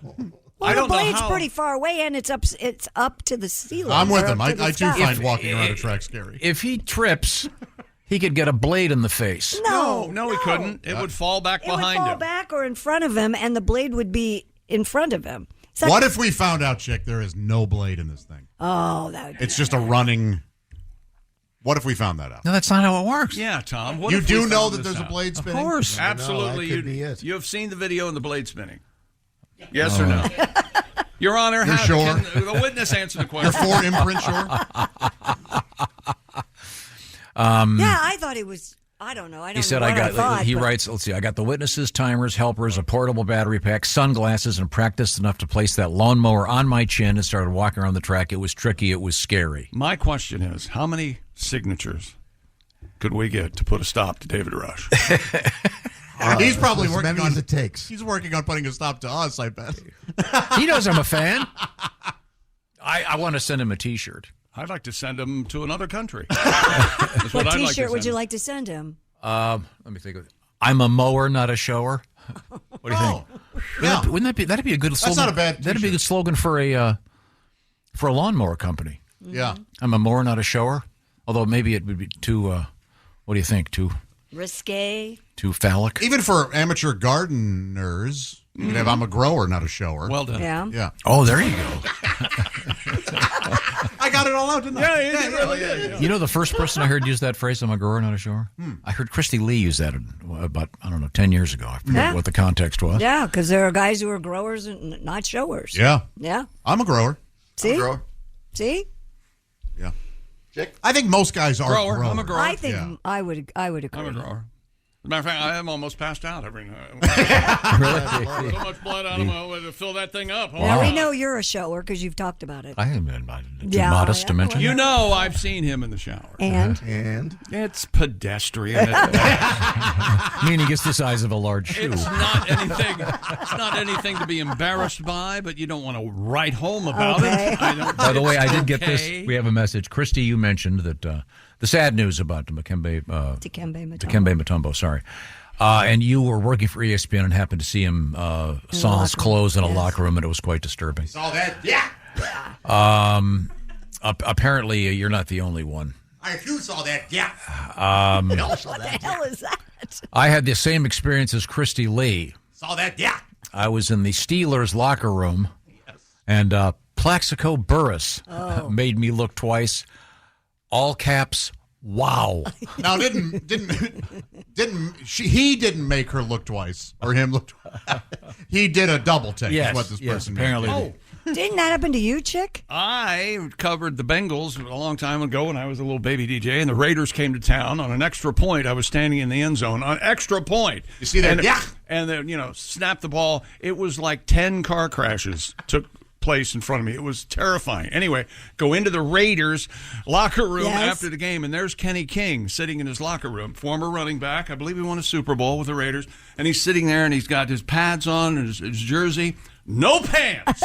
Well, I the don't know blade's how. pretty far away, and it's up to the ceiling. I'm with or him. up I to the do sky. find walking around a track scary. If he trips, he could get a blade in the face. No, he couldn't. It would fall back It would behind fall him. back or in front of him, and the blade would be in front of him. What if we found out, Chick, there is no blade in this thing? Oh, that would be It's just a running. What if we found that out? No, that's not how it works. Yeah, Tom. You if do we know found that this there's a out? blade spinning? Of course. Absolutely. No, that could be it. You have seen the video and the blade spinning. Yes or no? Your Honor, You're sure? Can the witness answer the You're question? for imprint sure? Yeah, I thought it was. I don't know. I don't He said, know what I thought, he but- writes, let's see, I got the witnesses, timers, helpers, a portable battery pack, sunglasses, and practiced enough to place that lawnmower on my chin and started walking around the track. It was tricky. It was scary. My question is, how many signatures could we get to put a stop to David Rush? He's probably as working many on as it takes. He's working on putting a stop to us, I bet. He knows I'm a fan. I want to send him a T-shirt. I'd like to send him to another country. That's What I'd T-shirt like would you like to send him? Let me think of it. I'm a mower, not a shower. What do you think? Yeah. Wouldn't that'd be a good slogan? That's not a bad That'd be a good slogan for a lawnmower company. Yeah. I'm a mower, not a shower. Although maybe it would be too. What do you think? Too risque. Too phallic. Even for amateur gardeners, you can have I'm a grower, not a shower. Well done. Yeah. Oh, there you go. I got it all out, didn't I? Yeah. You know, the first person I heard use that phrase, I'm a grower, not a shower? I heard Christy Lee use that about, 10 years ago. I forget what the context was. Yeah, because there are guys who are growers and not showers. Yeah. Yeah. I'm a grower. See? I'm a grower. See? Yeah. I think most guys are Grower. growers. I'm a grower. I think I would agree. I'm a grower. As a matter of fact, I am almost passed out every night. Really? So much blood out of my way to fill that thing up. Now we know you're a shower because you've talked about it. I haven't been too modest to mention. You know, I've seen him in the shower. And it's pedestrian. Meaning it's the size of a large shoe. It's not anything. It's not anything to be embarrassed by, but you don't want to write home about it. By the way, I did get this. We have a message. Christy, you mentioned that the sad news about Dikembe Mutombo. Sorry. And you were working for ESPN and happened to see him sans clothes in a locker room, and it was quite disturbing. Saw that? Yeah. Apparently, you're not the only one. I too saw that. Yeah. what the hell is that? I had the same experience as Christy Lee. Saw that? Yeah. I was in the Steelers locker room, and Plaxico Burress made me look twice. All caps. Wow. Now he didn't make her look twice or him look twice. He did a double take. Yes, is what this person apparently. did. Didn't that happen to you, Chick? I covered the Bengals a long time ago when I was a little baby DJ, and the Raiders came to town on an extra point. I was standing in the end zone on extra point. You see that? And then, snapped the ball. It was like 10 car crashes took place in front of me. It was terrifying. Anyway, go into the Raiders locker room after the game, and there's Kenny King sitting in his locker room, former running back. I believe he won a Super Bowl with the Raiders, and he's sitting there, and he's got his pads on and his jersey, no pants.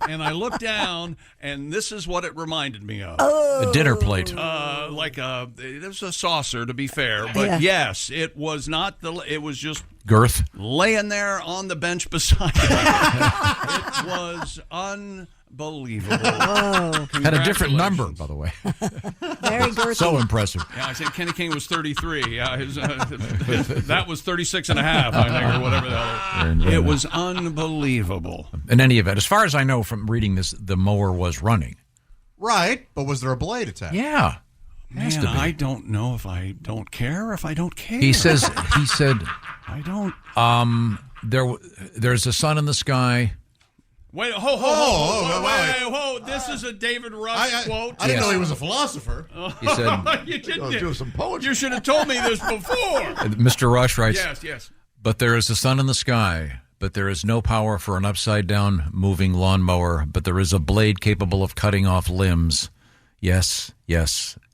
And I looked down, and this is what it reminded me of. A dinner plate. It was a saucer, to be fair, but yes, it was not it was just girth laying there on the bench beside me. It was unbelievable. Had a different number, by the way. Very girthy. So impressive. Yeah, I said Kenny King was 33. Yeah, that was 36 and a half, I think, or whatever the hell. It was unbelievable. In any event, as far as I know from reading this, the mower was running. Right, but was there a blade attack? Yeah. Man, I don't know if I don't care or if I don't care. He said, I don't. There's a sun in the sky. Wait, whoa. This is a David Rush quote. I didn't know he was a philosopher. He said, you didn't do some poetry. You should have told me this before. Mr. Rush writes, Yes. But there is a sun in the sky, but there is no power for an upside-down moving lawnmower, but there is a blade capable of cutting off limbs. Yes,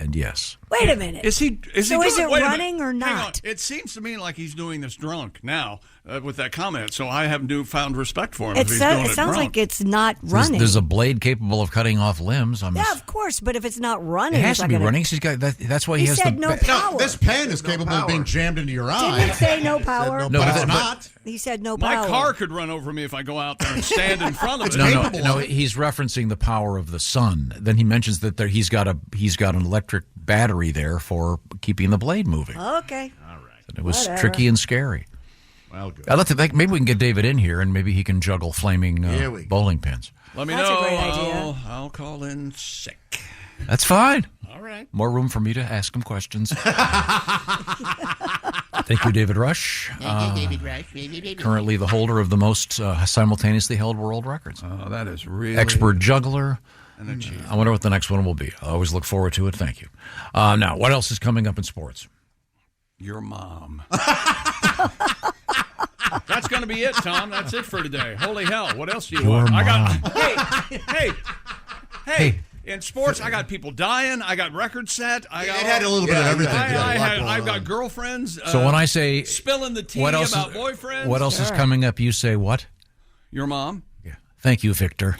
and yes. Wait a minute. Is it running or not? Hang on. It seems to me like he's doing this drunk now with that comment, so I have newfound respect for him. It sounds like it's not running. There's a blade capable of cutting off limbs. Yeah, of course, but if it's not running... It has to be running. That's why he has said no power. No, this pen is capable of being jammed into your eye. Didn't say no power. No, it's not. He said no power. My car could run over me if I go out there and stand in front of it. No, he's referencing the power of the sun. Then he mentions that he's got an electric battery there for keeping the blade moving. Okay. All right. And it was tricky and scary. Well, good. I'd like to think maybe we can get David in here and maybe he can juggle flaming bowling pins. Let me That's know. a great idea. I'll call in sick. That's fine. All right. More room for me to ask him questions. Thank you, David Rush. Currently the holder of the most simultaneously held world records. Oh, that is really... Expert juggler. And I wonder what the next one will be. I always look forward to it. Thank you. Now, what else is coming up in sports? Your mom. That's going to be it, Tom. That's it for today. Holy hell. What else do you want? Mom. I got... Hey. In sports, I got people dying. I got records set. It had a little bit of everything. I've got girlfriends. So when I say... spilling the tea about boyfriends. What else is coming up? You say what? Your mom. Yeah. Thank you, Victor.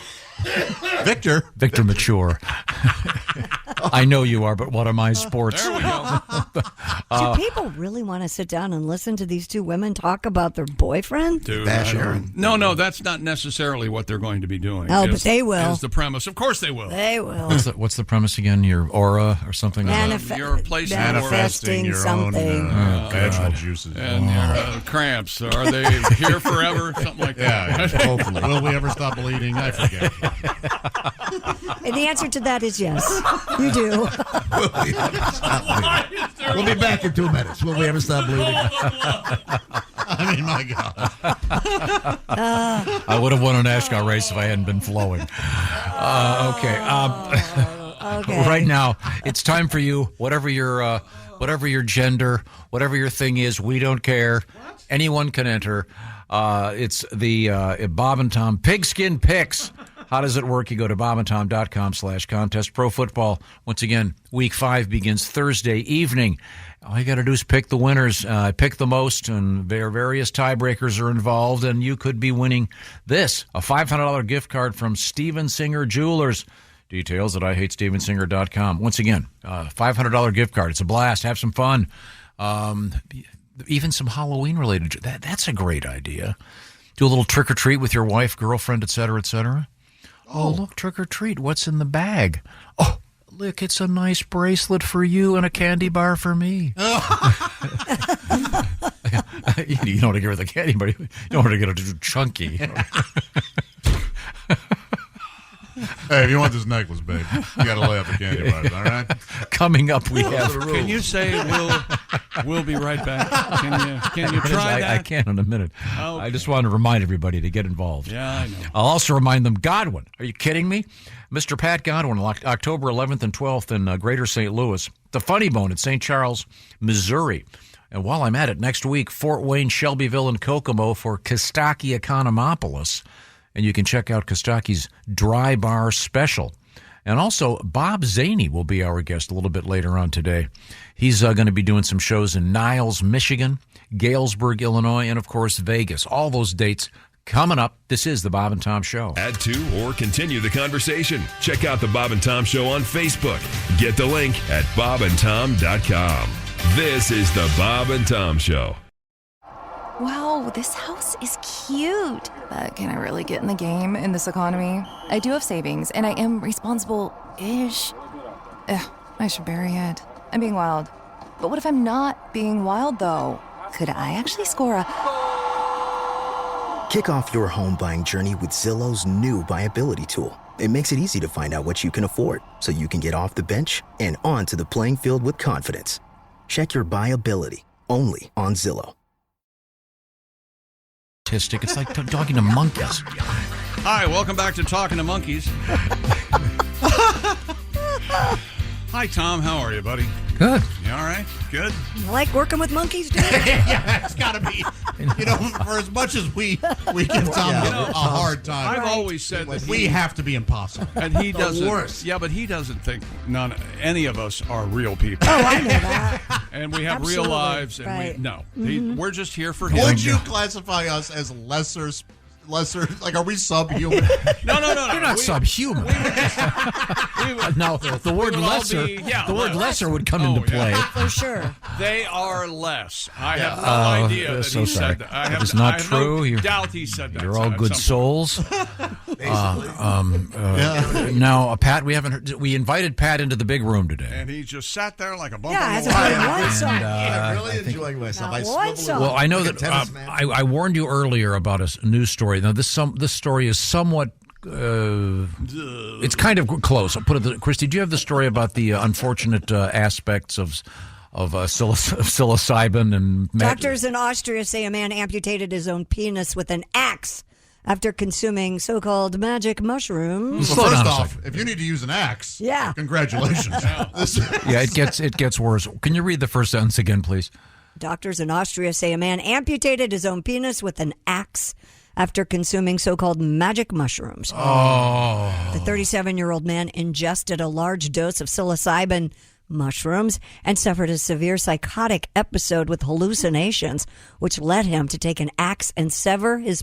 Victor Mature. I know you are, but what am I? Sports. There we go. Do people really want to sit down and listen to these two women talk about their boyfriend? Dude, Bash Aaron. No, that's not necessarily what they're going to be doing. Oh, but they will. Is the premise. Of course they will. They will. What's the premise again? Your aura or something? You're placing manifesting your something. own vaginal juices. And your cramps. Are they here forever? Something like that. Yeah, hopefully. Will we ever stop bleeding? I forget. And the answer to that is yes. You do. We'll be back in 2 minutes. Will we ever stop bleeding? I mean, my God. I would have won an Ascot race if I hadn't been flowing. Okay. Okay. Right now, it's time for you. Whatever your gender, whatever your thing is, we don't care. Anyone can enter. It's the Bob and Tom Pigskin Picks. How does it work? You go to bobandtom.com/contest. Pro football, once again, week 5 begins Thursday evening. All you got to do is pick the winners, pick the most, and various tiebreakers are involved, and you could be winning this, a $500 gift card from Steven Singer Jewelers. Details at IHateStevenSinger.com. Once again, $500 gift card. It's a blast. Have some fun. Even some Halloween-related. That's a great idea. Do a little trick-or-treat with your wife, girlfriend, et cetera, et cetera. Oh, look, trick-or-treat. What's in the bag? Oh, look, it's a nice bracelet for you and a candy bar for me. You don't want to give her the candy bar. You don't want to get her too chunky. Hey, if you want this necklace, babe, you got to lay out the candy bars, all right? Coming up, we have... Can you say we'll be right back? Can you try that? I can in a minute. Okay. I just want to remind everybody to get involved. Yeah, I know. I'll also remind them, Godwin. Are you kidding me? Mr. Pat Godwin, October 11th and 12th in Greater St. Louis. The Funny Bone at St. Charles, Missouri. And while I'm at it, next week, Fort Wayne, Shelbyville, and Kokomo for Costaki Economopoulos. And you can check out Kostaki's Dry Bar Special. And also, Bob Zany will be our guest a little bit later on today. He's going to be doing some shows in Niles, Michigan, Galesburg, Illinois, and, of course, Vegas. All those dates coming up. This is The Bob and Tom Show. Add to or continue the conversation. Check out The Bob and Tom Show on Facebook. Get the link at bobandtom.com. This is The Bob and Tom Show. Wow, this house is cute. But can I really get in the game in this economy? I do have savings, and I am responsible-ish. I should bury it. I'm being wild. But what if I'm not being wild, though? Could I actually score a... Kick off your home buying journey with Zillow's new BuyAbility tool. It makes it easy to find out what you can afford, so you can get off the bench and onto the playing field with confidence. Check your BuyAbility, only on Zillow. It's like talking to monkeys. Hi, welcome back to Talking to Monkeys. Hi, Tom. How are you, buddy? Good. You all right? Good? You like working with monkeys, dude? Yeah, it's got to be. You know, for as much as we give Tom a hard time, I've always said that we have to be impossible. And he doesn't. Yeah, but he doesn't think any of us are real people. Oh, I know that. And we have Absolutely. real lives, and Right. we're just here for him. Would you classify us as lesser? Like, are we subhuman? No. You're not subhuman. No, the word lesser. The word lesser would come into play. For sure. They are less. I have no idea that so he sorry. said that. That is not I have true. No doubt he said that. You're all at good some point. souls. Now, Pat, we haven't heard. We invited Pat into the big room today. And he just sat there like a bump. Yeah, hasn't heard one song. I'm really enjoying myself. Not I one swivel song. Well, I know like that a tennis man. I warned you earlier about a news story. Now, this story is somewhat. It's kind of close. I'll put it. Christy, do you have the story about the unfortunate aspects of psilocybin and Doctors in Austria say a man amputated his own penis with an axe after consuming so-called magic mushrooms. Well, first off, if you need to use an axe, yeah, congratulations. Yeah, it gets worse. Can you read the first sentence again, please? Doctors in Austria say a man amputated his own penis with an axe after consuming so-called magic mushrooms. Oh. The 37-year-old man ingested a large dose of psilocybin mushrooms and suffered a severe psychotic episode with hallucinations, which led him to take an axe and sever his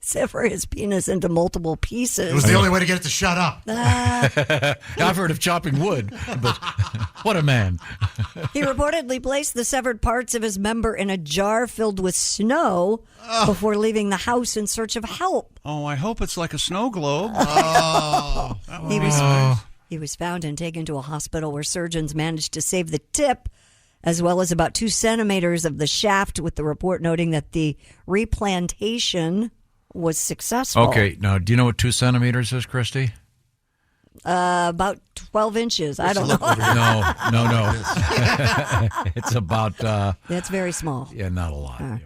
sever his penis into multiple pieces. It was the only way to get it to shut up. I've heard of chopping wood, but what a man. He reportedly placed the severed parts of his member in a jar filled with snow before leaving the house in search of help. Oh, I hope it's like a snow globe. He was found and taken to a hospital where surgeons managed to save the tip, as well as about 2 centimeters of the shaft, with the report noting that the replantation was successful. Okay, now, do you know what 2 centimeters is, Christy? About 12 inches. I don't know. No. It's about... That's very small. Yeah, not a lot. Yeah.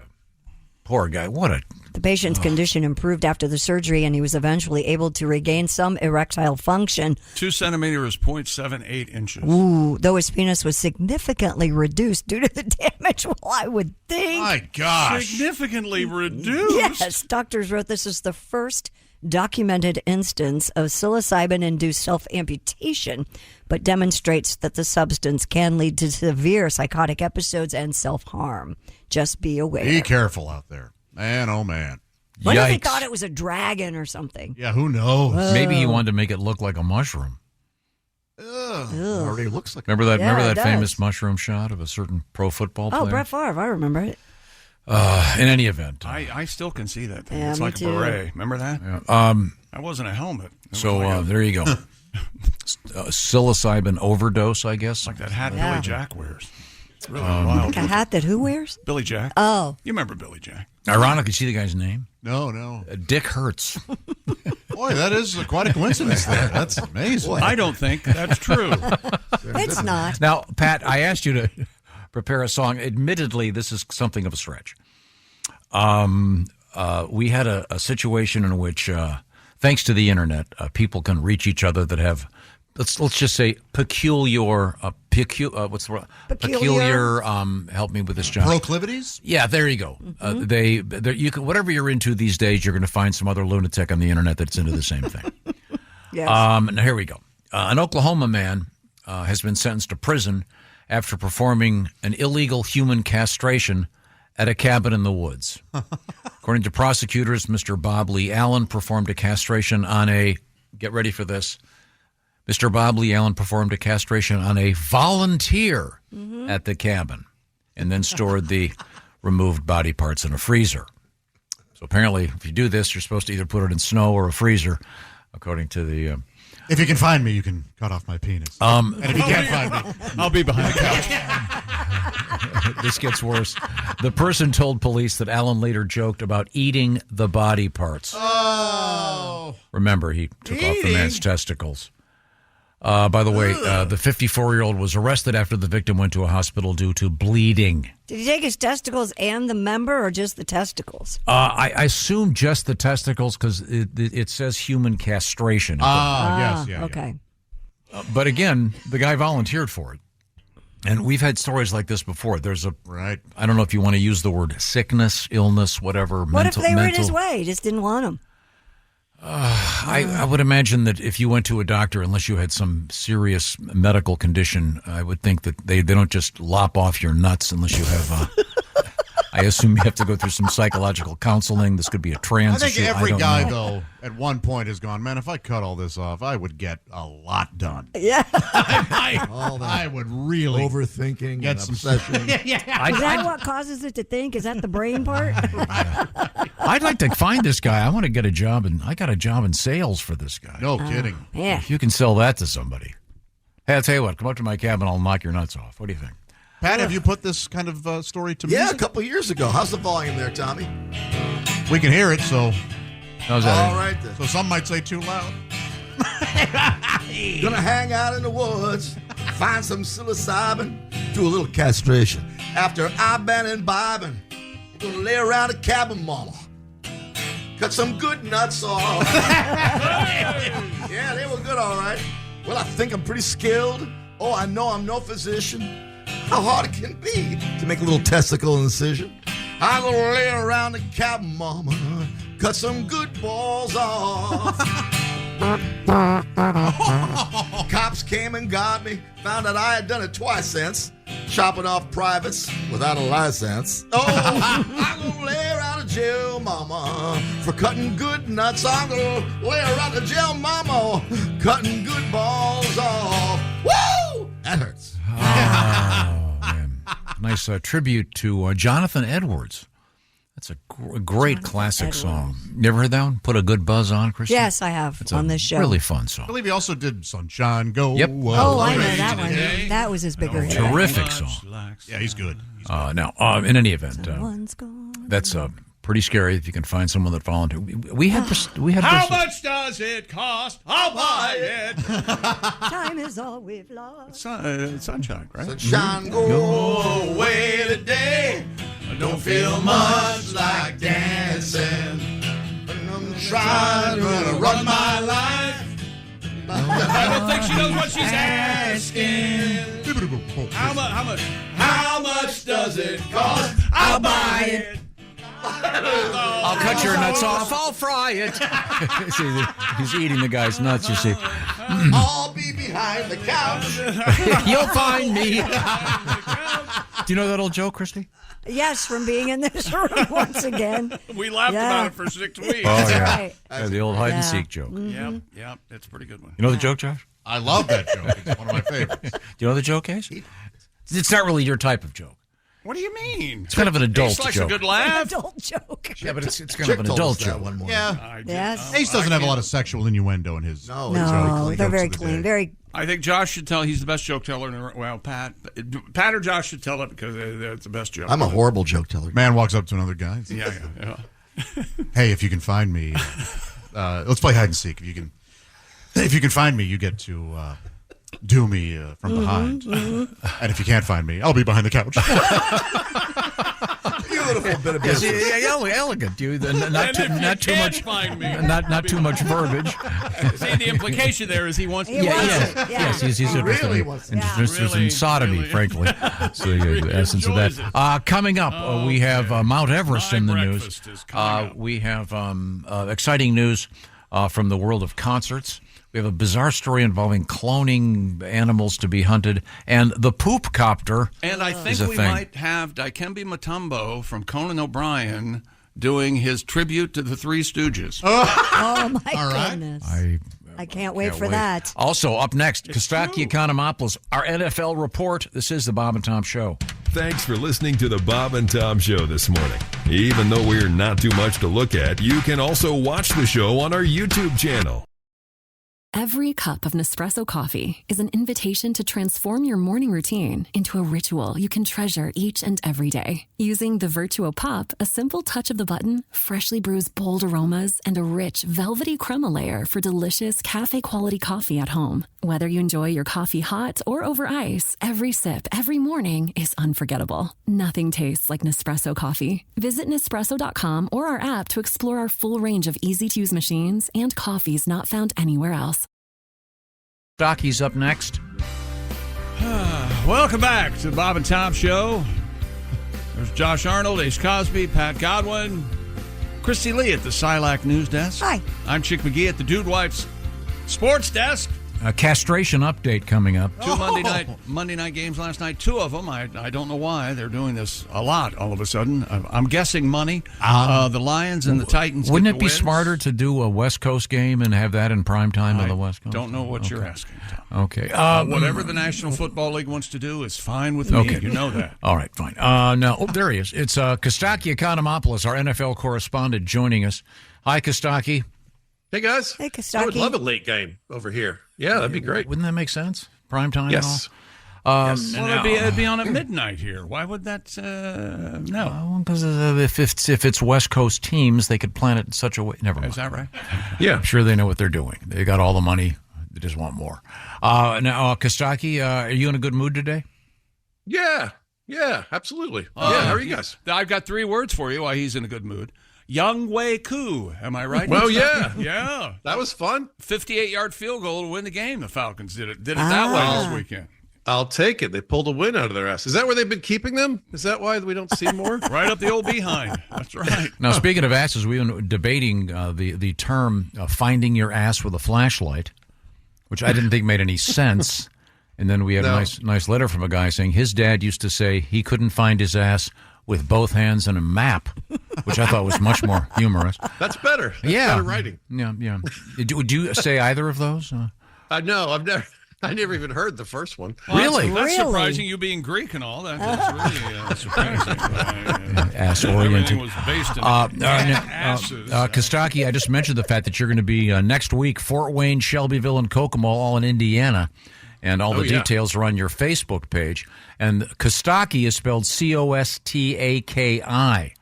Poor guy. The patient's condition improved after the surgery, and he was eventually able to regain some erectile function. 2 centimeters, 0.78 inches. Ooh, though his penis was significantly reduced due to the damage, well, I would think. My gosh. Significantly reduced? Yes. Doctors wrote this is the first documented instance of psilocybin-induced self-amputation, but demonstrates that the substance can lead to severe psychotic episodes and self-harm. Just be aware. Be careful out there. Man, oh man. What if he thought it was a dragon or something? Yeah, who knows? Maybe he wanted to make it look like a mushroom. Ugh. Already looks like. Remember that famous mushroom shot of a certain pro football player? Oh, Brett Favre. I remember it. In any event, I still can see that thing. Yeah, it's me like too. a beret. Remember that? Yeah. That wasn't a helmet. There you go. Psilocybin overdose, I guess. Like that hat Billy Jack wears. It's really wild. Like a hat that who wears? Billy Jack. Oh. You remember Billy Jack? Ironically, see the guy's name? No. Dick Hertz. Boy, that is quite a coincidence there. That's amazing. I don't think that's true. It's not. Now, Pat, I asked you to prepare a song. Admittedly, this is something of a stretch. We had a situation in which, thanks to the internet, people can reach each other that have, let's just say, peculiar. Help me with this, John. Proclivities? Yeah, there you go. You can, whatever you're into these days, you're going to find some other lunatic on the internet that's into the same thing. Yes. Now here we go. An Oklahoma man has been sentenced to prison after performing an illegal human castration at a cabin in the woods. According to prosecutors, Mr. Bob Lee Allen performed a castration on a, get ready for this, Mr. Bob Lee Allen performed a castration on a volunteer at the cabin and then stored the removed body parts in a freezer. So apparently, if you do this, you're supposed to either put it in snow or a freezer, according to the... If you can find me, you can cut off my penis. And if you can't find me, I'll be behind the couch. This gets worse. The person told police that Allen later joked about eating the body parts. Oh. Remember, he took off the man's testicles. By the way, the 54-year-old was arrested after the victim went to a hospital due to bleeding. Did he take his testicles and the member, or just the testicles? I assume just the testicles because it says human castration. Yes. Okay. But again, the guy volunteered for it. And we've had stories like this before. There's a I don't know if you want to use the word sickness, illness, whatever. What if they were in his way? He just didn't want them. I would imagine that if you went to a doctor, unless you had some serious medical condition, I would think that they don't just lop off your nuts unless you have. I assume you have to go through some psychological counseling. This could be a trans I think issue. every guy, though, at one point has gone, man, if I cut all this off, I would get a lot done. Yeah. I would really overthinking, get some obsession. Is that what causes it to think? Is that the brain part? I'd like to find this guy. I want to get a job, and I got a job in sales for this guy. No kidding. Yeah. If you can sell that to somebody. Hey, I'll tell you what. Come up to my cabin. I'll knock your nuts off. What do you think? Pat, have you put this kind of story to music? Yeah, a couple years ago. How's the volume there, Tommy? We can hear it, so... How's that? All right, then. So some might say too loud. Gonna hang out in the woods, find some psilocybin, do a little castration. After I've been imbibing, gonna lay around a cabin, mama. Cut some good nuts off. Yeah, they were good, all right. Well, I think I'm pretty skilled. Oh, I know I'm no physician. How hard it can be to make a little testicle incision. I'm gonna lay around the cabin, mama. Cut some good balls off. Cops came and got me. Found out I had done it twice since. Chopping off privates without a license. Oh, I'm gonna lay around a jail mama for cutting good nuts. I'm gonna lay around the jail mama cutting good balls off. Woo! That hurts. Oh, man. Nice tribute to Jonathan Edwards. That's a great classic song. You ever heard that one? Put a good buzz on, Christy? Yes, I have on this show. Really fun song. I believe he also did Sunshine Go. Yep. Oh, I know that one. That was his bigger hit. Terrific song. Yeah, he's good. Now, in any event, that's pretty scary if you can find someone that volunteered. We had How much does it cost? I'll buy it. Time is all we've lost. Sunshine, right? Sunshine, go away today. I don't feel much like dancing. I'm trying to run my life. I don't think she knows what she's asking. How much does it cost? I'll buy it. I'll cut your nuts off. I'll fry it. See, he's eating the guy's nuts, you see. I'll be behind the couch. You'll find me. Do you know that old joke, Christy? Yes, from being in this room once again. We laughed about it for 6 weeks. Oh, yeah. Right. The old hide-and-seek joke. Mm-hmm. Yep, that's a pretty good one. You know the joke, Josh? I love that joke. It's one of my favorites. Do you know the joke, Ace? It's not really your type of joke. What do you mean? It's kind of an adult Ace likes joke. a good laugh. Adult joke. Yeah, but it's kind of an adult joke. Yeah. Yes. Ace doesn't have a lot of sexual innuendo in his. No, they're very clean. Very. I think Josh should tell. He's the best joke teller. Well, Pat or Josh should tell it because it's the best joke. I'm a horrible joke teller. Man walks up to another guy. Yeah. Hey, if you can find me, let's play hide and seek. If you can find me, you get to do me from behind. And if you can't find me, I'll be behind the couch. Beautiful bit of business. Elegant. Not too much. Find me. Not too much verbiage. See, the implication there is he wants. Yes, he's interested in sodomy, frankly. So the essence of that. Coming up, we have Mount Everest in the news. We have exciting news from the world of concerts. We have a bizarre story involving cloning animals to be hunted, and the poop copter. And I think we might have Dikembe Mutombo from Conan O'Brien doing his tribute to the Three Stooges. Oh my goodness! I can't wait for that. Also, up next, Costaki Economopoulos, our NFL report. This is the Bob and Tom Show. Thanks for listening to the Bob and Tom Show this morning. Even though we're not too much to look at, you can also watch the show on our YouTube channel. Every cup of Nespresso coffee is an invitation to transform your morning routine into a ritual you can treasure each and every day. Using the Virtuo Pop, a simple touch of the button freshly brews bold aromas and a rich, velvety crema layer for delicious cafe-quality coffee at home. Whether you enjoy your coffee hot or over ice, every sip, every morning is unforgettable. Nothing tastes like Nespresso coffee. Visit Nespresso.com or our app to explore our full range of easy-to-use machines and coffees not found anywhere else. Docky's up next. Welcome back to the Bob and Tom Show. There's Josh Arnold, Ace Cosby, Pat Godwin, Christy Lee at the Silac News Desk. Hi. I'm Chick McGee at the Dude Wife's Sports Desk. A castration update coming up. Two Monday night games last night. Two of them. I don't know why they're doing this a lot all of a sudden. I'm guessing money. The Lions and the Titans. Wouldn't it be smarter to do a West Coast game and have that in prime time on the West Coast? Don't know what you're asking, Tom. Okay. Whatever the National Football League wants to do is fine with me. Okay. You know that. All right, fine. There he is. It's Costaki Economopoulos, our NFL correspondent, joining us. Hi, Costaki. Hey, guys. Hey, Costaki. I would love a late game over here. Yeah, that'd be great. Wouldn't that make sense? Prime time Yes. and all? It'd be on at midnight here. Why would that? No. Because if it's West Coast teams, they could plan it in such a way. Never mind. Is that right? Yeah. I'm sure they know what they're doing. They got all the money. They just want more. Now, Costaki, are you in a good mood today? Yeah, absolutely. How are you guys? I've got 3 words for you why he's in a good mood. Young Wei Koo, am I right? Well, yeah. Yeah. That was fun. 58-yard field goal to win the game. The Falcons did it that way this weekend. I'll take it. They pulled a win out of their ass. Is that where they've been keeping them? Is that why we don't see more? Right up the old behind. That's right. Now, speaking of asses, we've been debating the term finding your ass with a flashlight, which I didn't think made any sense. And then we had a nice letter from a guy saying his dad used to say he couldn't find his ass with both hands and a map. which I thought was much more humorous. That's better. That's better writing. Yeah. Would you say either of those? No, I never even heard the first one. Well, really? That's surprising, you being Greek and all that. That's really surprising. Ass-oriented. Everything was based in asses. Costaki, I just mentioned the fact that you're going to be next week, Fort Wayne, Shelbyville, and Kokomo, all in Indiana. And all the details are on your Facebook page. And Costaki is spelled Costaki.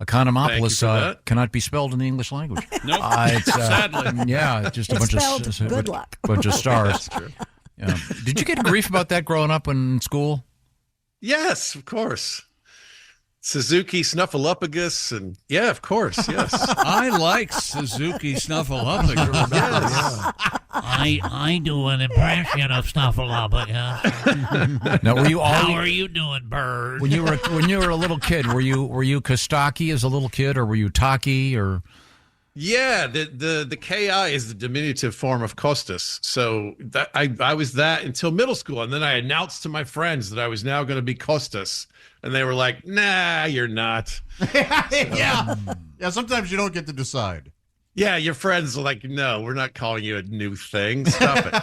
Economopoulos cannot be spelled in the English language. Nope. Sadly. Yeah, just a bunch of good luck. Bunch of stars. That's true. Yeah. Did you get grief about that growing up in school? Yes, of course. Suzuki Snuffleupagus, and yeah, of course, yes. I like Suzuki Snuffleupagus. Yes. I do an impression of Snuffleupagus. Now, were you all? How are you doing, bird? When you were a little kid, were you Costaki as a little kid, or were you Taki, or? Yeah, the Ki is the diminutive form of Costas. So that I was that until middle school, and then I announced to my friends that I was now going to be Costas, and they were like, "Nah, you're not." Yeah. Sometimes you don't get to decide. Yeah, your friends are like, "No, we're not calling you a new thing. Stop it."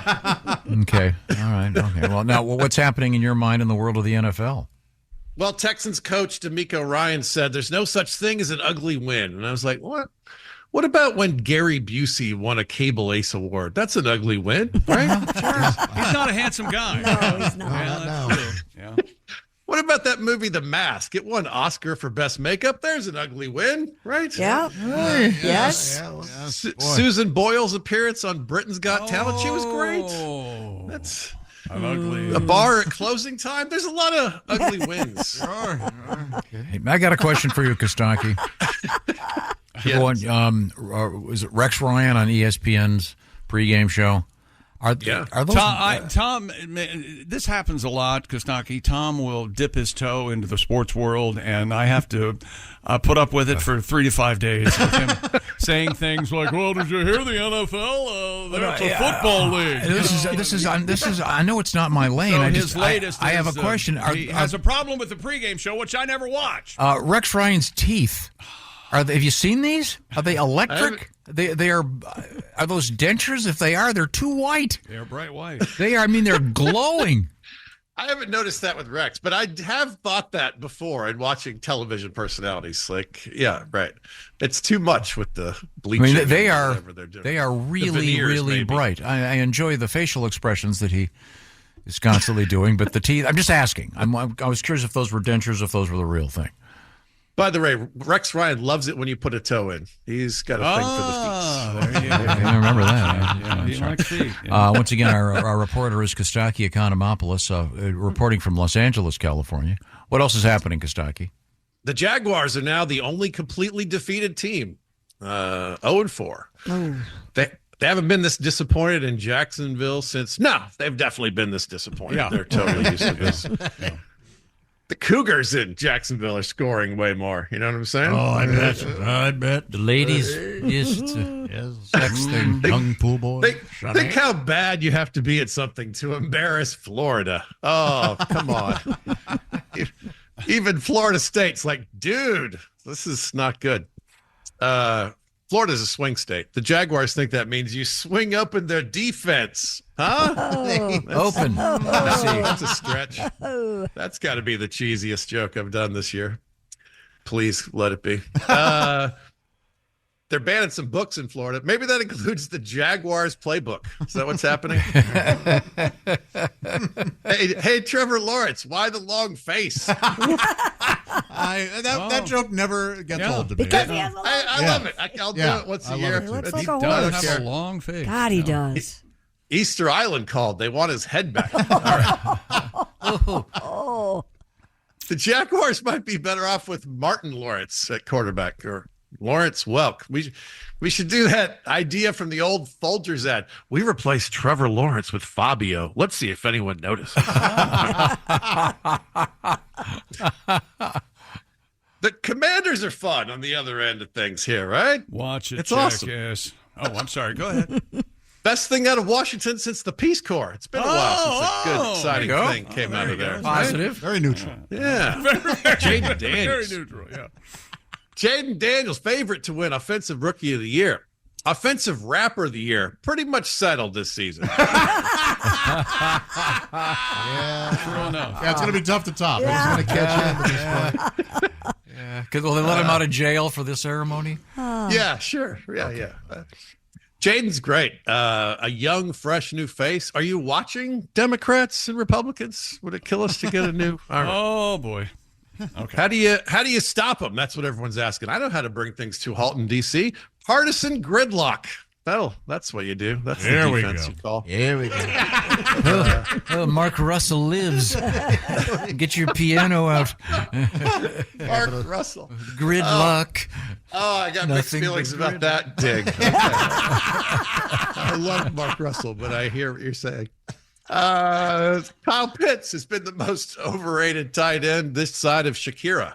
Okay, all right, okay. Well, now what's happening in your mind in the world of the NFL? Well, Texans coach DeMeco Ryans said there's no such thing as an ugly win, and I was like, "What? What about when Gary Busey won a Cable Ace Award? That's an ugly win, right?" He's not a handsome guy. No, he's not. That's true. Yeah. What about that movie, The Mask? It won Oscar for Best Makeup. There's an ugly win, right? Yeah. Yes. Susan Boyle's appearance on Britain's Got Talent, she was great. That's an ugly. A bar at closing time. There's a lot of ugly wins. Hey, I got a question for you, Costaki. Yes. Was it Rex Ryan on ESPN's pregame show? Are those Tom, this happens a lot, Costaki. Tom will dip his toe into the sports world, and I have to put up with it for 3 to 5 days with him saying things like, "Well, did you hear the NFL? That's a football league." This is. I know it's not my lane. So I have a question. He has a problem with the pregame show, which I never watch. Rex Ryan's teeth. Have you seen these? Are they electric? They are those dentures? If they are, they're too white. They're bright white. They are. I mean, they're glowing. I haven't noticed that with Rex, but I have thought that before in watching television personalities. Like, yeah, right. It's too much with the bleaching. I mean, they are really, veneers, really maybe. bright. I enjoy the facial expressions that he is constantly doing, but the teeth. I'm just asking. I was curious if those were dentures, if those were the real thing. By the way, Rex Ryan loves it when you put a toe in. He's got a thing for the feet. There you go. I remember that. He likes feet. Yeah. Once again, our reporter is Costaki Economopoulos, reporting from Los Angeles, California. What else is happening, Costaki? The Jaguars are now the only completely defeated team, 0-4. They haven't been this disappointed in Jacksonville since. No, they've definitely been this disappointed. Yeah. They're totally used to this. The Cougars in Jacksonville are scoring way more. You know what I'm saying? Oh, I bet. The ladies, just sex thing, young pool boy. Think how bad you have to be at something to embarrass Florida. Oh, come on. Even Florida State's like, dude, this is not good. Florida's a swing state. The Jaguars think that means you swing up in their defense. Huh? Open. That's a stretch. That's got to be the cheesiest joke I've done this year. Please let it be. They're banning some books in Florida. Maybe that includes the Jaguars playbook. Is that what's happening? hey, Trevor Lawrence, why the long face? That joke never gets old to me. Because he has a long face. I love it. I'll do it once a year. He looks He like a does horse. have a long face. God, he does. Easter Island called. They want his head back. Oh. The Jaguars might be better off with Martin Lawrence at quarterback or Lawrence Welk. We should do that idea from the old Folgers ad. We replaced Trevor Lawrence with Fabio. Let's see if anyone noticed. The Commanders are fun on the other end of things here, right? Watch it, It's jackass. Awesome. Oh, I'm sorry. Go ahead. Best thing out of Washington since the Peace Corps. It's been a while since a good, exciting thing came out of there. Positive. Very neutral. Yeah. Very Jaden Daniels. Very neutral, yeah. Jaden Daniels, favorite to win Offensive Rookie of the Year. Offensive Rapper of the Year, pretty much settled this season. Yeah, True enough. it's going to be tough to top. Yeah. It's going to catch him at this point. Yeah, will they let him out of jail for this ceremony? Yeah, sure. Yeah. Jaden's great. A young, fresh new face. Are you watching Democrats and Republicans? Would it kill us to get a new? All right. Oh boy. Okay. How do you stop them? That's what everyone's asking. I know how to bring things to a halt in D.C. Partisan gridlock. That's what you do. That's the defense you call. Here we go. Mark Russell lives. Get your piano out. Mark Russell. Gridlock. I got mixed Nothing feelings but about that dig. Okay. I love Mark Russell, but I hear what you're saying. Kyle Pitts has been the most overrated tight end this side of Shakira.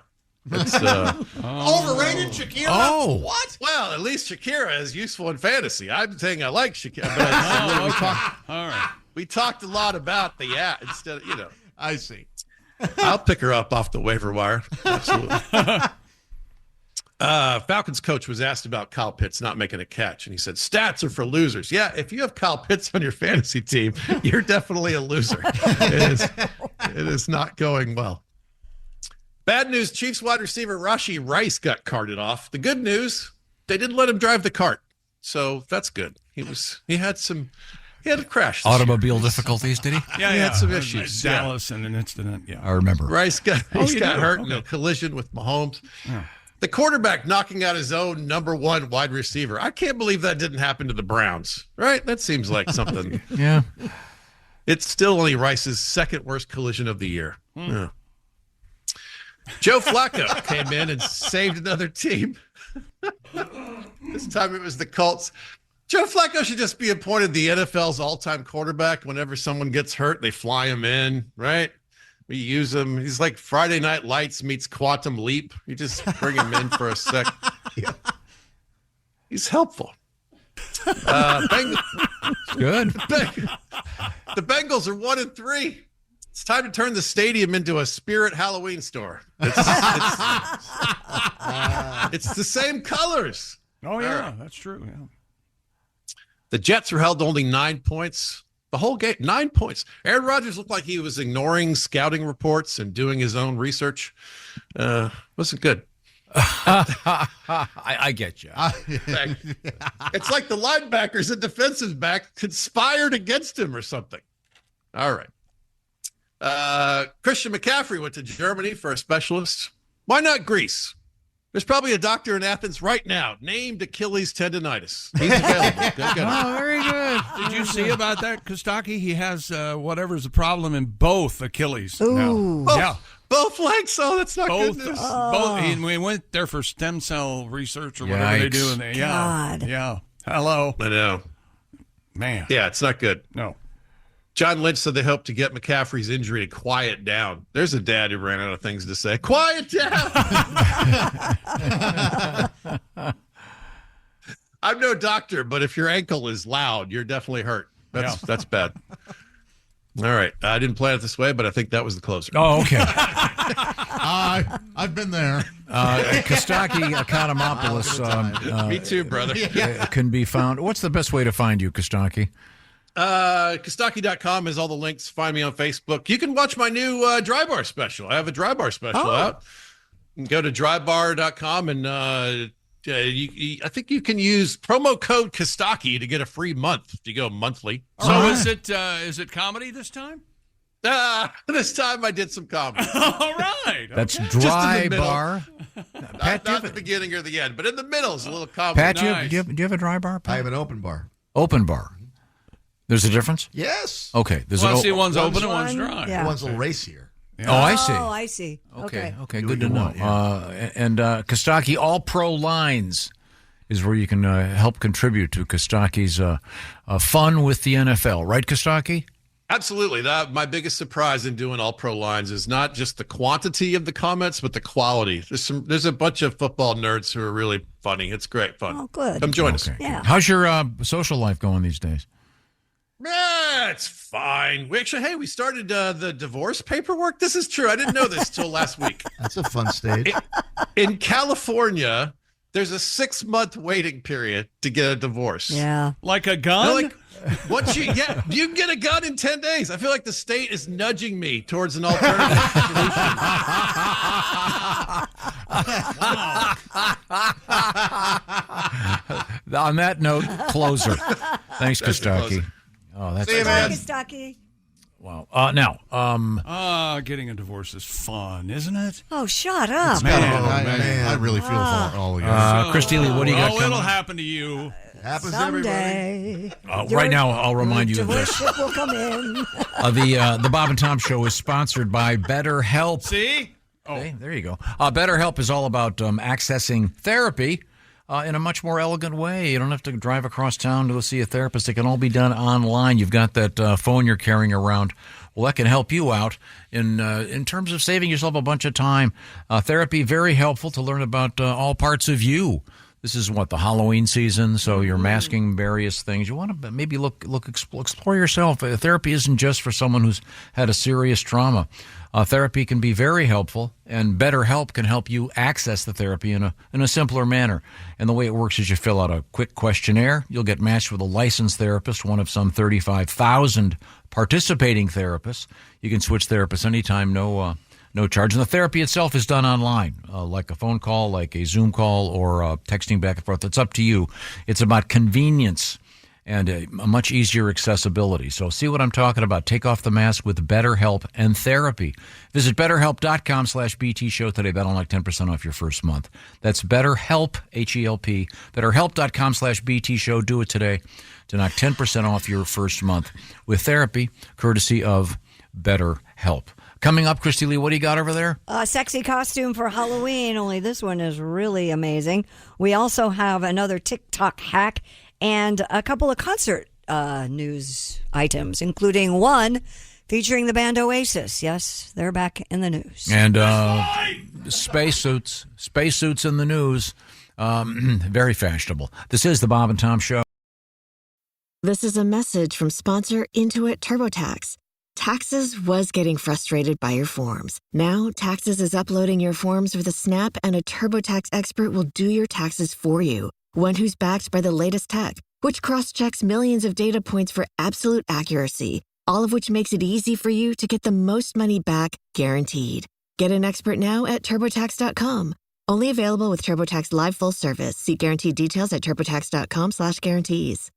It's Overrated Shakira? Oh, what? Well, at least Shakira is useful in fantasy. I'm saying I like Shakira, but we talked a lot about the instead of, I see. I'll pick her up off the waiver wire. Absolutely. Falcons coach was asked about Kyle Pitts not making a catch, and he said, stats are for losers. Yeah, if you have Kyle Pitts on your fantasy team, you're definitely a loser. It is not going well. Bad news, Chiefs wide receiver Rashee Rice got carted off. The good news, they didn't let him drive the cart. So that's good. He had a crash. Automobile difficulties, did he? Yeah, he had some issues. Dallas and an incident. Yeah, I remember. Rice got hurt in a collision with Mahomes. Yeah. The quarterback knocking out his own number one wide receiver. I can't believe that didn't happen to the Browns, right? That seems like something. Yeah. It's still only Rice's second worst collision of the year. Yeah. Joe Flacco came in and saved another team. This time it was the Colts. Joe Flacco should just be appointed the NFL's all-time quarterback. Whenever someone gets hurt, they fly him in, right? We use him. He's like Friday Night Lights meets Quantum Leap. You just bring him in for a sec. Yeah. He's helpful. Good. The Bengals are 1-3. It's time to turn the stadium into a Spirit Halloween store. It's the same colors. Oh, yeah, that's true. Yeah. The Jets were held to only 9 points. The whole game, 9 points. Aaron Rodgers looked like he was ignoring scouting reports and doing his own research. Wasn't good. I get you. It's like the linebackers and defensive back conspired against him or something. All right. Christian McCaffrey went to Germany for a specialist. Why not Greece? There's probably a doctor in Athens right now named Achilles tendonitis. He's available. Go get him. Oh, very good. Did you see about that, Costaki? He has whatever's the problem in both Achilles. Ooh. Yeah. Both legs. Oh, that's not good news. Both. We went there for stem cell research or whatever they do. Yeah. Hello. I know. Man. Yeah, it's not good. No. John Lynch said they hope to get McCaffrey's injury to quiet down. There's a dad who ran out of things to say. Quiet down! I'm no doctor, but if your ankle is loud, you're definitely hurt. That's bad. All right. I didn't plan it this way, but I think that was the closer. Oh, okay. I've been there. Costaki Economopoulos. Me too, brother. Can be found. What's the best way to find you, Costaki? Costaki.com has all the links. Find me on Facebook. You can watch my new dry bar special. I have a dry bar special out. You can go to drybar.com and I think you can use promo code Costaki to get a free month if you go monthly. So is it comedy this time? This time I did some comedy. All right. That's okay. dry bar. Pat, not the beginning or the end, but in the middle is a little comedy. Pat, do you have a dry bar? Pat? I have an open bar. Open bar. There's a difference? Yes. Okay. One's open and one's dry. Yeah. One's a little racier. Yeah. Oh, I see. Oh, I see. Okay. Good to know. And Costaki All Pro Lines is where you can help contribute to Kostaki's fun with the NFL. Right, Costaki? Absolutely. My biggest surprise in doing All Pro Lines is not just the quantity of the comments, but the quality. There's a bunch of football nerds who are really funny. It's great fun. Oh, good. Come join us. Yeah. How's your social life going these days? Yeah, it's fine. We started the divorce paperwork. This is true. I didn't know this till last week. That's a fun stage. In California, there's a 6-month waiting period to get a divorce. Yeah. Like a gun? Like, you can get a gun in 10 days. I feel like the state is nudging me towards an alternative solution. On that note, closer. Thanks, Costaki. Oh, that's See you, man. Costaki. Wow. Now, getting a divorce is fun, isn't it? Oh, shut up. Man, I really feel for all of you. Christy Lee, what do you got coming? It'll happen to you. Happens Someday. to everybody. Right now, I'll remind you of Divorce this. ship will come in. The Bob and Tom Show is sponsored by BetterHelp. See? Oh, okay, there you go. BetterHelp is all about accessing therapy in a much more elegant way. You don't have to drive across town to go see a therapist. It can all be done online. You've got that phone you're carrying around. Well, that can help you out in terms of saving yourself a bunch of time. Therapy, very helpful to learn about all parts of you. This is the Halloween season, so you're masking various things. You want to maybe explore yourself. Therapy isn't just for someone who's had a serious trauma. Therapy can be very helpful, and BetterHelp can help you access the therapy in a simpler manner. And the way it works is you fill out a quick questionnaire. You'll get matched with a licensed therapist, one of some 35,000 participating therapists. You can switch therapists anytime, no charge. And the therapy itself is done online, like a phone call, like a Zoom call, or texting back and forth. It's up to you. It's about convenience and a much easier accessibility. So see what I'm talking about. Take off the mask with BetterHelp and therapy. Visit BetterHelp.com/BT Show today. That'll unlock 10% off your first month. That's BetterHelp, H-E-L-P, BetterHelp.com/BT Show. Do it today to knock 10% off your first month with therapy, courtesy of BetterHelp. Coming up, Christy Lee, what do you got over there? A sexy costume for Halloween, only this one is really amazing. We also have another TikTok hack and a couple of concert news items, including one featuring the band Oasis. Yes, they're back in the news. And spacesuits in the news. Very fashionable. This is the Bob and Tom Show. This is a message from sponsor Intuit TurboTax. Taxes was getting frustrated by your forms. Now, Taxes is uploading your forms with a snap, and a TurboTax expert will do your taxes for you. One who's backed by the latest tech, which cross-checks millions of data points for absolute accuracy, all of which makes it easy for you to get the most money back, guaranteed. Get an expert now at TurboTax.com. Only available with TurboTax Live Full Service. See guaranteed details at TurboTax.com/guarantees.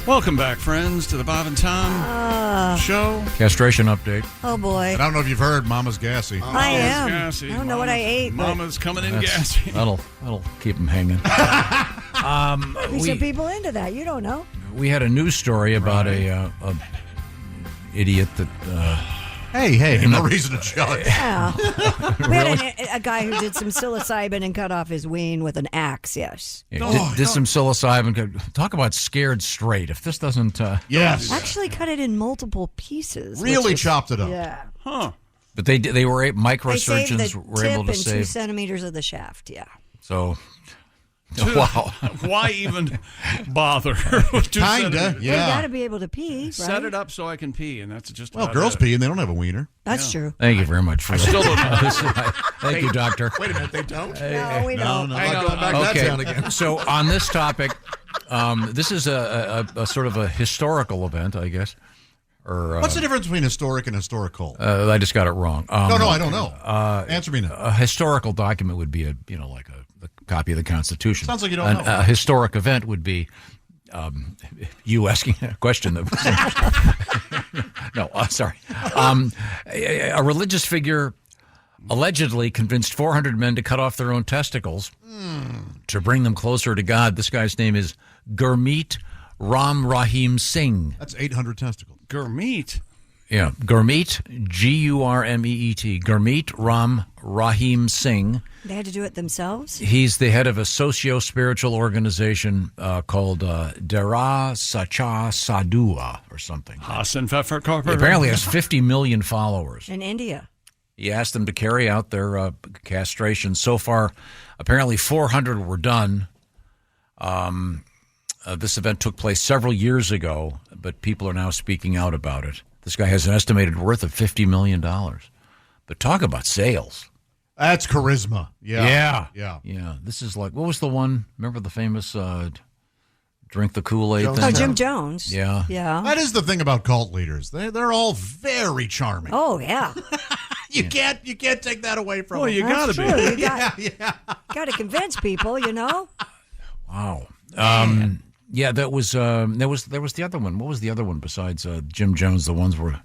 Welcome back, friends, to the Bob and Tom Show. Castration update. Oh, boy. I don't know if you've heard, Mama's gassy. I am. Gassy. I don't know what I ate. Mama's coming in gassy. That'll keep them hanging. Some people into that. You don't know. We had a news story about a idiot that... Hey, no reason to judge. Yeah. We had a guy who did some psilocybin and cut off his ween with an axe, yes. Yeah, did some psilocybin. Talk about scared straight. If this doesn't... yes. Actually cut it in multiple pieces. Really chopped it up. Yeah. Huh. But they were They microsurgeons saved the were able to tip and 2 save... centimeters of the shaft, yeah. So... Dude, wow. Why even bother? Kinda, You got to be able to pee, right? Set it up so I can pee, and that's just Well, about girls it. pee and they don't have a wiener. That's true. Thank you very much for I still don't know. Thank you, doctor. Wait a minute, they don't? No, we don't. No, I'm not going back that town again. So on this topic, this is a sort of a historical event, I guess. Or what's the difference between historic and historical? I just got it wrong. No, I don't know. Answer me now. A historical document would be a copy of the Constitution. Sounds like you don't know. A historic event would be you asking a question that was no, sorry. A religious figure allegedly convinced 400 men to cut off their own testicles to bring them closer to God. This guy's name is Gurmeet Ram Rahim Singh. That's 800 testicles. Gurmeet? Yeah, Gurmeet, G-U-R-M-E-E-T. Gurmeet Ram Rahim Singh. They had to do it themselves? He's the head of a socio-spiritual organization called Dera Sacha Sadhua or something. He apparently has 50 million followers. In India. He asked them to carry out their castration. So far, apparently 400 were done. This event took place several years ago, but people are now speaking out about it. This guy has an estimated worth of $50 million. But talk about sales. That's charisma. Yeah. This is like, what was the one? Remember the famous drink the Kool-Aid thing? Oh, Jim Jones. Yeah. That is the thing about cult leaders. They're all very charming. Oh, yeah. You can't take that away from Well, them. you got to be. Got to convince people, Wow. That was there was the other one. What was the other one besides Jim Jones? The ones were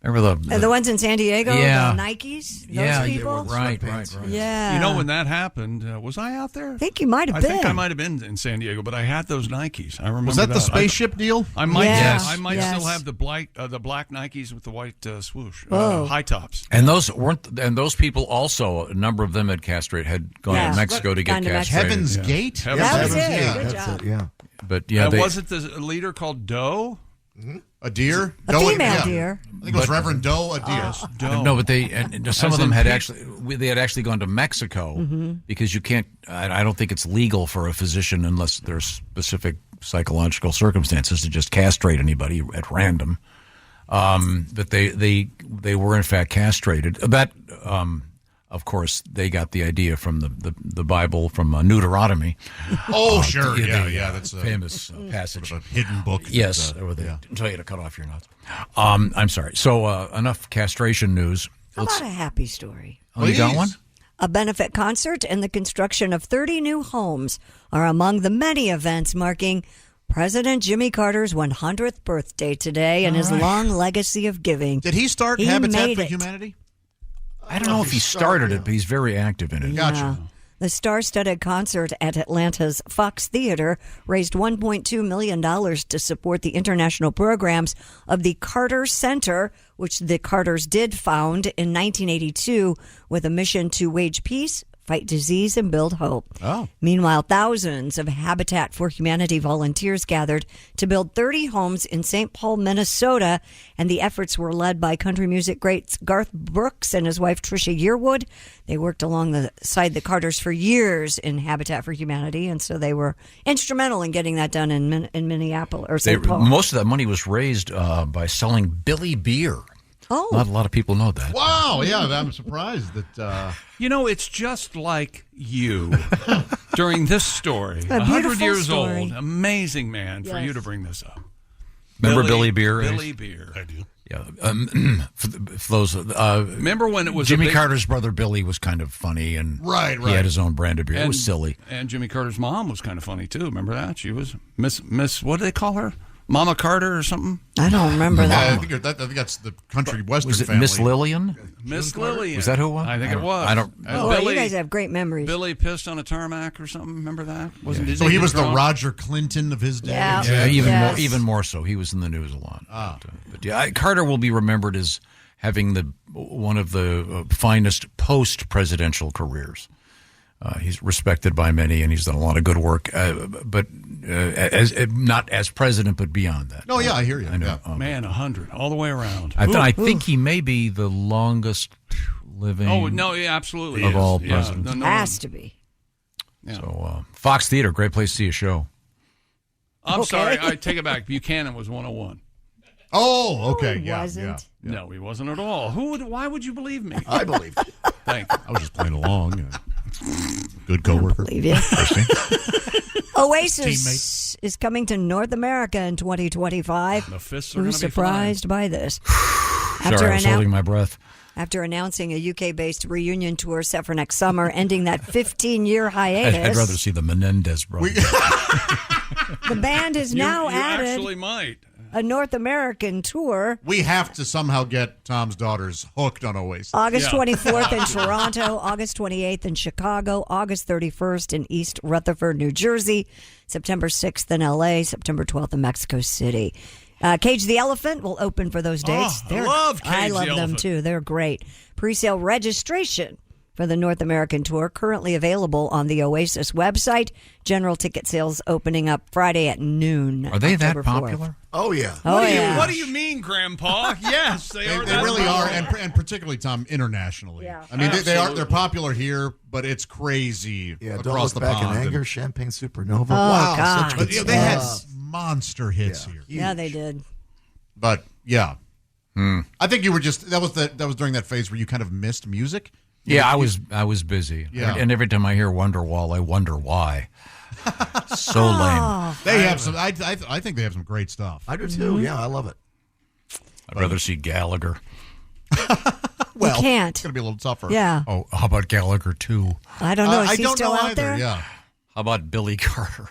remember the ones in San Diego, yeah. the Nikes, those people. Right. Yeah. You know when that happened? Was I out there? I think you might have been. I think I might have been in San Diego, but I had those Nikes. I remember. Was that the spaceship deal? I might. Yes. I might still have the black Nikes with the white swoosh, Oh. high tops. And those people also, a number of them had gone to Mexico to get castrated. Heaven's Gate. That was it. Good job. Yeah. But was it the leader called Doe? Mm-hmm. A deer? A female deer. I think it was Reverend Doe, a deer. No, but some of them had actually gone to Mexico because you can't. I don't think it's legal for a physician unless there's specific psychological circumstances to just castrate anybody at random. But they were in fact castrated. That of course they got the idea from the Bible from Deuteronomy. Oh sure, yeah, that's a famous passage, sort of a hidden book. Yes, where they tell you to cut off your nuts. I'm sorry. So enough castration news. How about a happy story? Oh, you got one? A benefit concert and the construction of 30 new homes are among the many events marking President Jimmy Carter's 100th birthday today and his long legacy of giving. Did he start Habitat for Humanity? I don't know if he started it, but he's very active in it. Gotcha. The star-studded concert at Atlanta's Fox Theater raised $1.2 million to support the international programs of the Carter Center, which the Carters did found in 1982 with a mission to wage peace, fight disease, and build hope. Oh. Meanwhile, thousands of Habitat for Humanity volunteers gathered to build 30 homes in St. Paul, Minnesota, and the efforts were led by country music greats Garth Brooks and his wife Trisha Yearwood. They worked alongside the Carters for years in Habitat for Humanity, and so they were instrumental in getting that done in Minneapolis or St. Paul. Most of that money was raised by selling Billy beer. Oh. Not a lot of people know that. Wow, yeah, I'm surprised that... it's just like you during this story. 100 years story. old. Amazing man for Yes. you to bring this up. Remember Billy Beer? Billy Beer. I do. Yeah. For those, remember when it was Jimmy Carter's brother Billy was kind of funny, and right. He had his own brand of beer. It was silly. And Jimmy Carter's mom was kind of funny too. Remember that? She was Miss. What do they call her? Mama Carter or something? I don't remember that. I think that's the country western Was it family. Miss Lillian? Miss Lillian. Was that who it was? I think it was. I don't. You guys have great memories. Billy pissed on a tarmac or something. Remember that? Wasn't So he was the Roger Clinton of his day. Yeah. Even more so. He was in the news a lot. But Carter will be remembered as having one of the finest post-presidential careers. He's respected by many, and he's done a lot of good work. But not as president, but beyond that. Oh yeah, I hear you. I know. Man, 100 all the way around. I think he may be the longest living. Oh no, yeah, absolutely of all Yeah, presidents. no Has to be. Yeah. So Fox Theater, great place to see a show. I'm sorry, I take it back. Buchanan was 101. Oh, okay, He wasn't. No, he wasn't at all. Why would you believe me? I believe it. Thank you. I was just playing along. Good coworker. Believe you. Oasis is coming to North America in 2025. The fists are Who's gonna be surprised by this? Sorry, I was holding my breath. After announcing a UK-based reunion tour set for next summer, ending that 15-year hiatus, I'd rather see the Menendez brothers. the band has now you added actually might. a North American tour. We have to somehow get Tom's daughters hooked on Oasis. August 24th in Toronto, August 28th in Chicago, August 31st in East Rutherford, New Jersey, September 6th in LA, September 12th in Mexico City. Cage the Elephant will open for those dates. I love Cage I love the them Elephant. too. They're great. Presale registration for the North American tour, currently available on the Oasis website. General ticket sales opening up Friday at noon. Are they that October 4th. popular? Oh, yeah. What do you mean, Grandpa? Yes, they are. They really are, and particularly, Tom, internationally. Yeah. I mean, they're popular here, but it's crazy Yeah, Don't across Look the Back pond. in Anger, Champagne Supernova. Oh, Wow. God. Such good But, they had stuff. monster hits here. Yeah, they did. But, yeah. I think you were just, that was during that phase where you kind of missed music. Yeah, I was busy. Yeah. And every time I hear Wonderwall, I wonder why. So lame. They have some, I think they have some great stuff. I do too. Yeah, I love it. I'd rather see Gallagher. Well, you can't. It's going to be a little tougher. Yeah. Oh, how about Gallagher 2? I don't know. Is I he don't still know out either. there? Yeah. How about Billy Carter?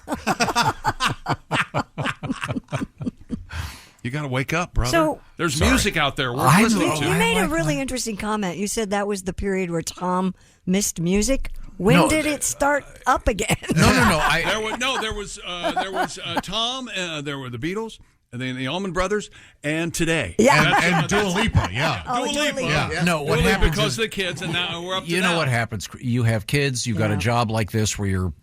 You got to wake up, brother. So- There's Sorry. music out there. We're I listening know. to. You made a really interesting comment. You said that was the period where Tom missed music. When No, did it start up again? No. There was Tom. There were the Beatles, and then the Allman Brothers, and today. Yeah. And Dua Lipa, yeah. Oh, Dua Lipa. Yeah. No, what Dua Lipa happens because is, of the kids, and now we're up to you know now. what happens? You have kids. You've got a Yeah. job like this where you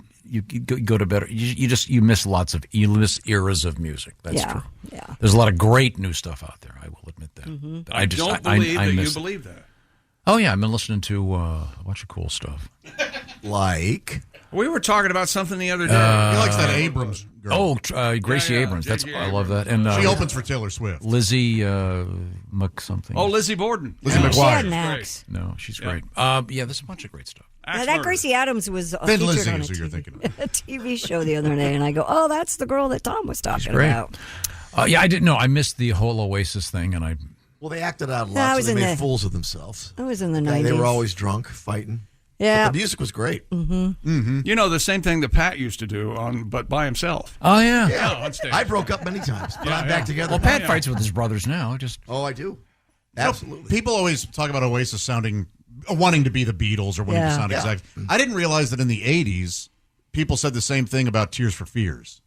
go to bed. You miss you miss eras of music. That's Yeah, true. yeah. There's a lot of great new stuff out there. I will admit that. Mm-hmm. But I don't believe that you miss- believe that. Oh yeah, I've been listening to a bunch of cool stuff. Like? We were talking about something the other day. He likes that Abrams girl. Oh, Gracie Yeah, yeah, Abrams. J.J. I love that. And She opens for Taylor Swift. Lizzie Mc something. Oh, Lizzie Borden. Lizzie She McGuire. had an axe. No, she's Yeah. great. Yeah, there's a bunch of great stuff. Axe That murder. Gracie Adams was Thin featured Lizzy on is who you're thinking of. a TV show the other day, and I go, "Oh, that's the girl that Tom was talking great. about." Yeah, I didn't know. I missed the whole Oasis thing, and I. Well, they acted out a No, I lot, was so they in made the- fools of themselves. It was in the Yeah, 90s. they were always drunk, fighting. Yeah. But the music was great. You know, the same thing that Pat used to do, but by himself. Oh yeah. Yeah, on stage. I broke up many times, but Yeah, I'm yeah. back together. Well, now. Pat fights with his brothers now. Just Oh, I do. Absolutely. People always talk about Oasis wanting to be the Beatles or wanting to Yeah. sound Yeah. exact. I didn't realize that in the 80s, people said the same thing about Tears for Fears.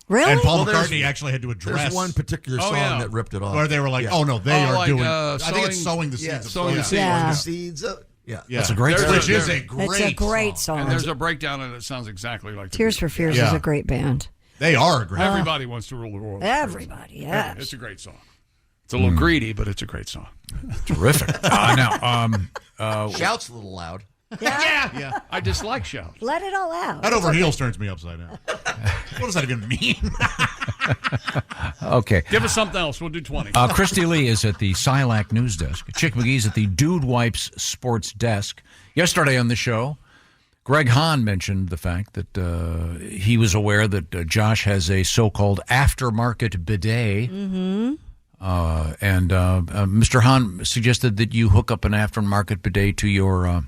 Really? And Paul Well, there's- McCartney actually had to address There's one particular Oh, song yeah. that ripped it off. where they were like, Yeah. "Oh no, they Oh, are like, doing." I think it's sowing- sowing the seeds. Yeah, of sowing the Soul. seeds. Yeah. The seeds. Yeah. Yeah. That's a great There's song. Which is there- a great. It's a great song. And there's a breakdown, and it sounds exactly like the Tears Beatles. for Fears Yeah. is a great band. They are a great. Everybody wants to rule the world. Everybody, yes. It's a great song. It's a little greedy, but it's a great song. terrific. Now, Shouts a little loud. Yeah. I dislike shouts. Let it all out. Head over heels turns me upside down. What does that even mean? okay. Give us something else. We'll do 20. Christy Lee is at the Silac news desk. Chick McGee's at the Dude Wipes sports desk. Yesterday on the show, Greg Hahn mentioned the fact that he was aware that Josh has a so-called aftermarket bidet. Mm-hmm. And Mr. Hahn suggested that you hook up an aftermarket bidet to your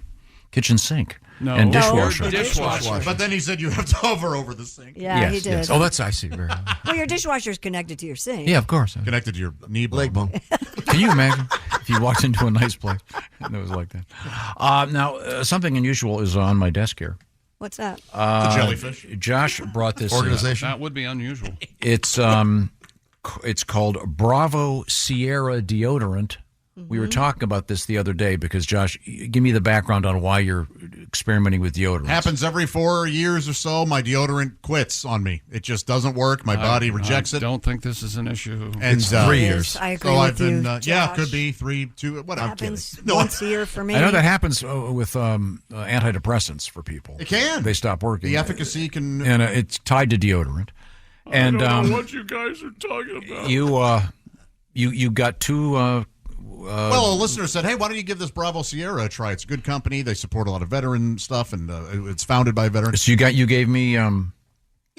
kitchen sink and dishwasher. The dishwasher. But then he said you have to hover over the sink. Yeah, yes, he did. yes. Oh, that's I see. Very well. Well, your dishwasher's connected to your sink. Yeah, of course. Connected to your knee bone. Leg bone. Can you imagine if you walked into a nice place and it was like that? Now, something unusual is on my desk here. What's that? The jellyfish. Josh brought this Organization. That would be unusual. It's called Bravo Sierra deodorant. We were talking about this the other day because, Josh, give me the background on why you're experimenting with deodorant. Happens every 4 years or so. My deodorant quits on me. It just doesn't work. My body rejects I it. don't think this is an issue. And It's 3 Yes, years. I agree So with I've been, you, yeah, Josh. could be 3, 2, whatever. Happens No, once a year for me. I know that happens with antidepressants for people. It can. They stop working. The efficacy can. And it's tied to deodorant. And I don't know what you guys are talking about. you got two. Well, a listener said, "Hey, why don't you give this Bravo Sierra a try? It's a good company. They support a lot of veteran stuff, and it's founded by veterans." So you gave me Yeah,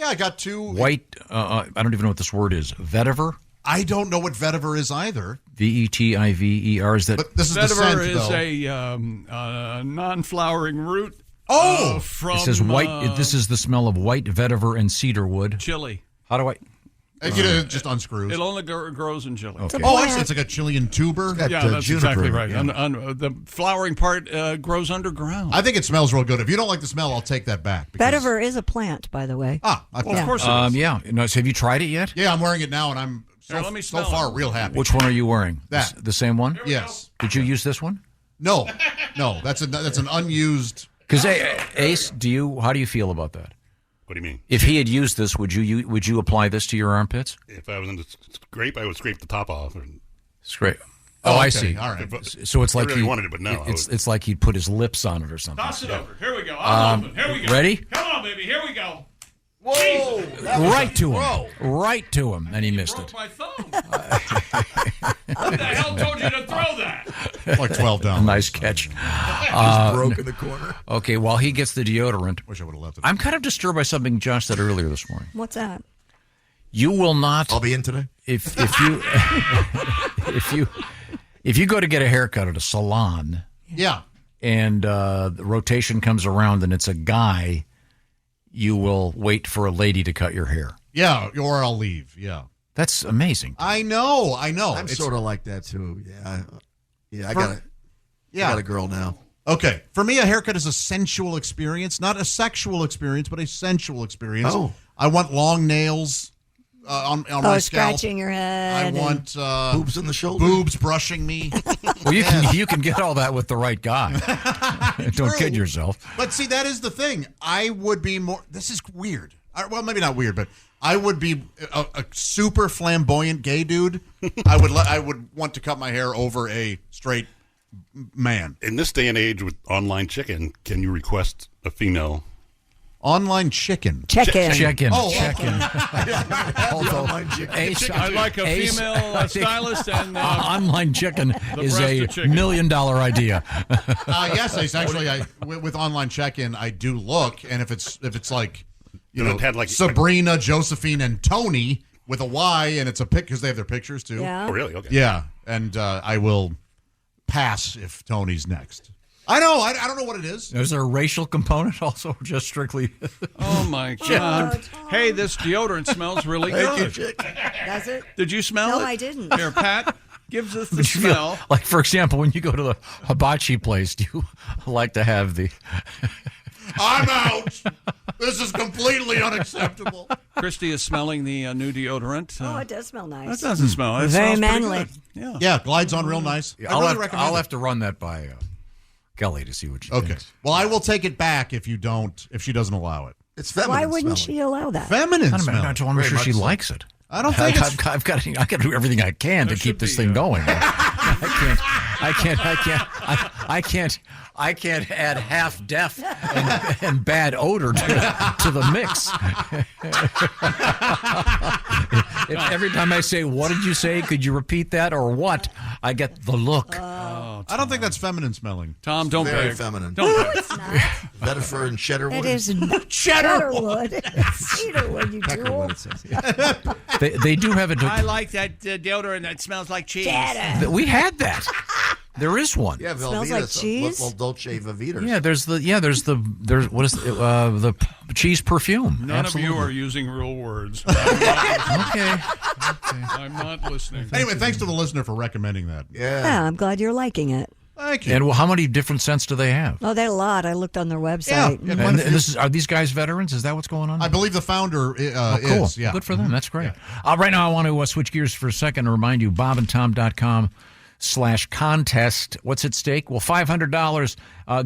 I got 2 white. I don't even know what this word is. Vetiver. I don't know what vetiver is either. Vetiver. Is that? But this is the Vetiver scent, is though. a non-flowering root. Oh! From It says white. This is the smell of white vetiver and cedar wood. chili. How do I? It just unscrews. It only grows in chili. Okay. Oh, actually, it's like a Chilean tuber. Yeah, that's juniper, exactly right. yeah. The flowering part grows underground. I think it smells real good. If you don't like the smell, I'll take that back. because- Vetiver is a plant, by the way. Well, Of course it is. Yeah. No, so have you tried it yet? Yeah, I'm wearing it now, and I'm Here, let me so smell far it. real happy. Which one are you wearing? That. The same one? Yes. Did you use this one? No. No, that's an unused. Because Ace, how do you feel about that? What do you mean? If he had used this, would you apply this to your armpits? If I was in the scrape, I would scrape the top off. Scrape. Oh, I okay. see. All right. So it's like I really wanted it, but no. It's like he'd put his lips on it or something. Toss it over. Here we go. I'm open. Here we go. Ready? Come on, baby. Here we go. Whoa! Right to him. Right to him, and he missed Broke it. my thumb. Who the hell told you to throw that? Like 12 down. Nice catch. Just broke in the corner. Okay, while he gets the deodorant, Wish I would have left it. I'm kind of disturbed by something Josh said earlier this morning. What's that? You will not. I'll be in today. If you go to get a haircut at a salon, Yeah. and the rotation comes around and it's a guy, you will wait for a lady to cut your hair. Yeah, or I'll leave. Yeah. That's amazing. I know. I'm sort of like that too. Yeah. I got a girl now. Okay. For me, a haircut is a sensual experience, not a sexual experience, but a sensual experience. Oh. I want long nails on my scalp. Scratching your head. I want Boobs in the shoulder. boobs brushing me. Well, you can get all that with the right guy. Don't kid yourself. But see, that is the thing. I would be more. This is weird. Well, maybe not weird, but I would be a super flamboyant gay dude. I would want to cut my hair over a straight man. In this day and age with online chicken, can you request a female? Online chicken. Check-in. Check-in. Oh, check-in. I'd like a female stylist and online chicken is breasted a chicken. $1 million idea. Yes, Ace, actually, with online check-in, I do look, and if it's like, Sabrina, Josephine, and Tony with a Y, and it's a pic because they have their pictures too. Yeah. Oh, really? Okay. Yeah, and I will pass if Tony's next. I know. I don't know what it is. Is there a racial component also, or just strictly? Oh my God! Hey, this deodorant smells really good. Does it? Did you smell it? No, I didn't. Here, Pat, gives us the smell. Like, for example, when you go to the hibachi place, do you like to have the? I'm out. This is completely unacceptable. Christy is smelling the new deodorant. Oh, it does smell nice. That doesn't smell. It Very smells pretty manly. good. Yeah, glides on real nice. I'll recommend have it. to run that by Kelly to see what she Okay. thinks. Well, I will take it back if she doesn't allow it. It's feminine. Why wouldn't smelling. she allow that? Feminine I'm smell. not sure she likes it. I don't think it's... I've got to do everything I can to keep this thing going. I can't add half deaf and bad odor to the mix. If every time I say, "What did you say? Could you repeat that?" or "What?" I get the look. I don't think that's feminine smelling. Tom, don't Very beg. feminine. Don't beg. Vetiver and cheddarwood. It is Cheddarwood. Cedarwood, you Peckerwood, it says. They do have a. I like that deodorant that smells like cheese. We had that. There is one. Yeah, Smells Velveeta. like cheese? Little Dolce Vita. Yeah, there's what is the cheese perfume? None Absolutely. of you are using real words. Okay. I'm not listening. Anyway, thanks to the listener for recommending that. Yeah, I'm glad you're liking it. Thank you. And how many different scents do they have? Oh, there are a lot. I looked on their website. Yeah, And are these guys veterans? Is that what's going on? I believe the founder cool. is. Yeah. Good for them. That's great. Right now, I want to switch gears for a second and remind you, bobandtom.com/contest. What's at stake? Well, $500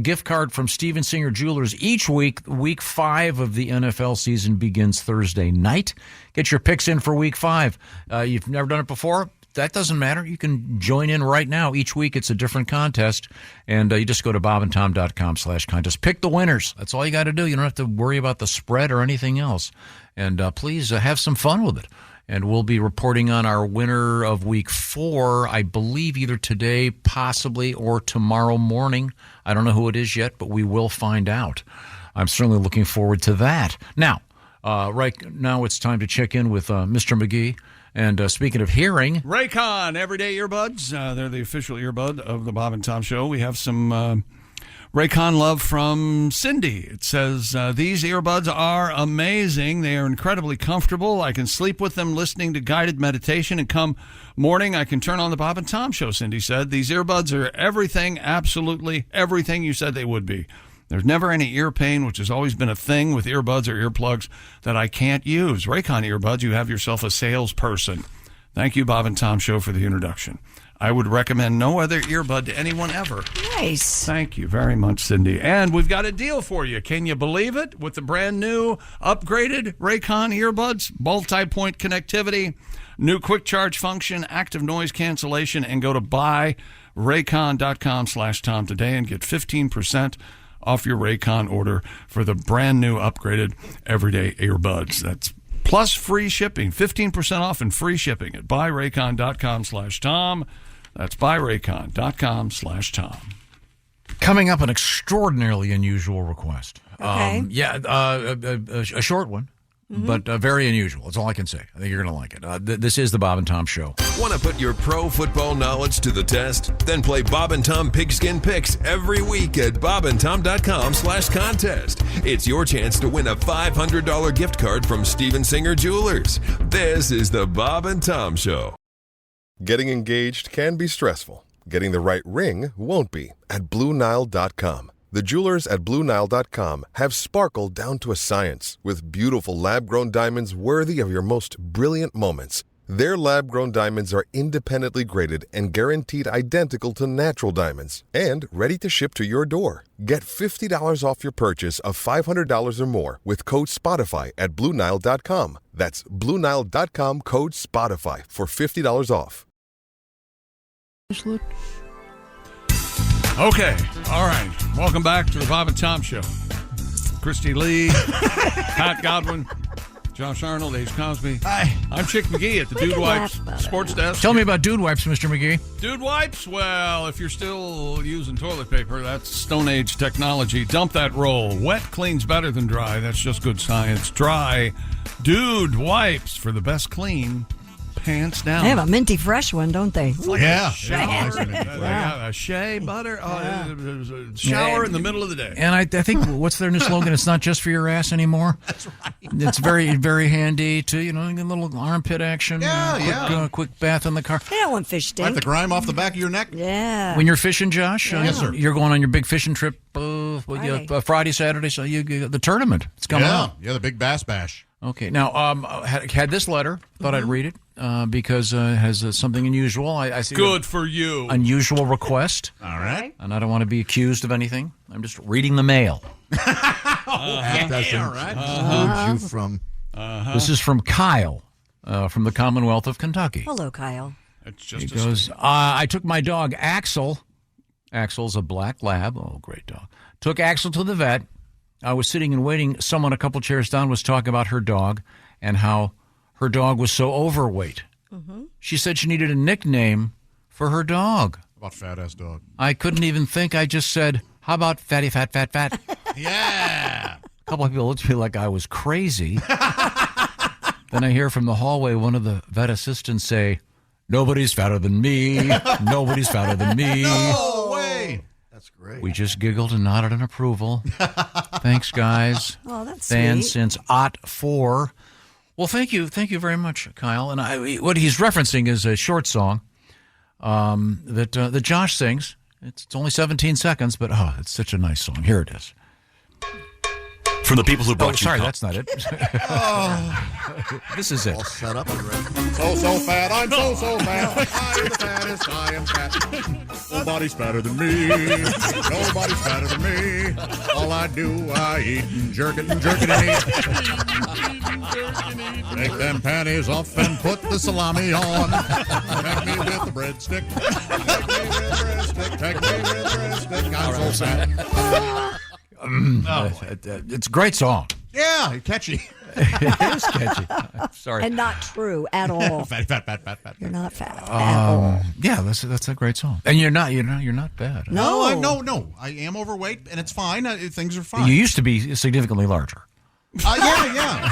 gift card from Steven Singer Jewelers each week. Week 5 of the NFL season begins Thursday night. Get your picks in for week 5. You've never done it before? That doesn't matter. You can join in right now. Each week it's a different contest, and you just go to bobandtom.com/contest. Pick the winners. That's all you got to do. You don't have to worry about the spread or anything else. And please have some fun with it. And we'll be reporting on our winner of week 4, I believe, either today, possibly, or tomorrow morning. I don't know who it is yet, but we will find out. I'm certainly looking forward to that. Now, right now it's time to check in with Mr. McGee. And speaking of hearing... Raycon Everyday Earbuds. They're the official earbud of the Bob and Tom Show. We have some Raycon love from Cindy. It says, these earbuds are amazing. They are incredibly comfortable. I can sleep with them listening to guided meditation, and come morning I can turn on the Bob and Tom Show, Cindy said. These earbuds are everything, absolutely everything you said they would be. There's never any ear pain, which has always been a thing with earbuds or earplugs that I can't use. Raycon earbuds, you have yourself a salesperson. Thank you, Bob and Tom Show, for the introduction. I would recommend no other earbud to anyone ever. Nice. Thank you very much, Cindy. And we've got a deal for you. Can you believe it? With the brand new upgraded Raycon earbuds, multi-point connectivity, new quick charge function, active noise cancellation, and go to buyraycon.com/Tom today and get 15% off your Raycon order for the brand new upgraded everyday earbuds. That's plus free shipping, 15% off and free shipping at buyraycon.com/Tom. That's buyraycon.com/Tom. Coming up, an extraordinarily unusual request. Okay. A short one, but very unusual. That's all I can say. I think you're going to like it. This is the Bob and Tom Show. Want to put your pro football knowledge to the test? Then play Bob and Tom Pigskin Picks every week at bobandtom.com/contest. It's your chance to win a $500 gift card from Steven Singer Jewelers. This is the Bob and Tom Show. Getting engaged can be stressful. Getting the right ring won't be at BlueNile.com. The jewelers at BlueNile.com have sparkle down to a science with beautiful lab-grown diamonds worthy of your most brilliant moments. Their lab-grown diamonds are independently graded and guaranteed identical to natural diamonds and ready to ship to your door. Get $50 off your purchase of $500 or more with code SPOTIFY at BlueNile.com. That's BlueNile.com, code SPOTIFY for $50 off. Okay, all right. Welcome back to the Bob and Tom Show. Christy Lee, Pat Godwin, Josh Arnold, Ace Cosby. Hi. I'm Chick McGee at the Dude Wipes Sports Desk. Tell me about Dude Wipes, Mr. McGee. Dude Wipes? Well, if you're still using toilet paper, that's Stone Age technology. Dump that roll. Wet cleans better than dry. That's just good science. Dry. Dude Wipes for the best clean. Pants down. They have a minty fresh one, don't they? Like a shea butter, shower in the middle of the day. And I think, what's their new slogan? It's not just for your ass anymore. That's right. It's very, very handy to, get a little armpit action. Quick bath in the car. They don't want fish stink. Wipe the grime off the back of your neck. Yeah. When you're fishing, Josh, Yes, sir. You're going on your big fishing trip Friday, Saturday, so the tournament. It's coming up. Yeah, the big bass bash. Okay. Now, had this letter. Thought I'd read it because it has something unusual. I see. Good for you. Unusual request. All right. And I don't want to be accused of anything. I'm just reading the mail. That doesn't you from. This is from Kyle from the Commonwealth of Kentucky. Hello, Kyle. He goes, I took my dog, Axel. Axel's a black lab. Oh, great dog. Took Axel to the vet. I was sitting and waiting. Someone a couple chairs down was talking about her dog and how her dog was so overweight. Mm-hmm. She said she needed a nickname for her dog. How about fat-ass dog? I couldn't even think. I just said, how about fatty, fat, fat, fat? Yeah. A couple of people looked at me like I was crazy. Then I hear from the hallway one of the vet assistants say, nobody's fatter than me. Nobody's fatter than me. No way. That's great. We just giggled and nodded in approval. Thanks, guys. Oh, that's Fans sweet. since '04. Well, thank you very much, Kyle. And what he's referencing is a short song that Josh sings. It's only 17 seconds, but it's such a nice song. Here it is. From the people who brought you. Sorry, that's not it. This is it. All set up already. So fat, I'm so fat. I'm the fattest, I am fat. Nobody's fatter than me. Nobody's fatter than me. All I do, I eat and jerk it and eat. Take them panties off and put the salami on. Take me with the breadstick. Take me with the breadstick. I'm so fat. It's a great song. Yeah, catchy. It is catchy. Sorry. And not true at all. Fat. You're not fat at all. Yeah, that's a great song. And you're not bad. No. I am overweight, and it's fine. Things are fine. You used to be significantly larger. Yeah.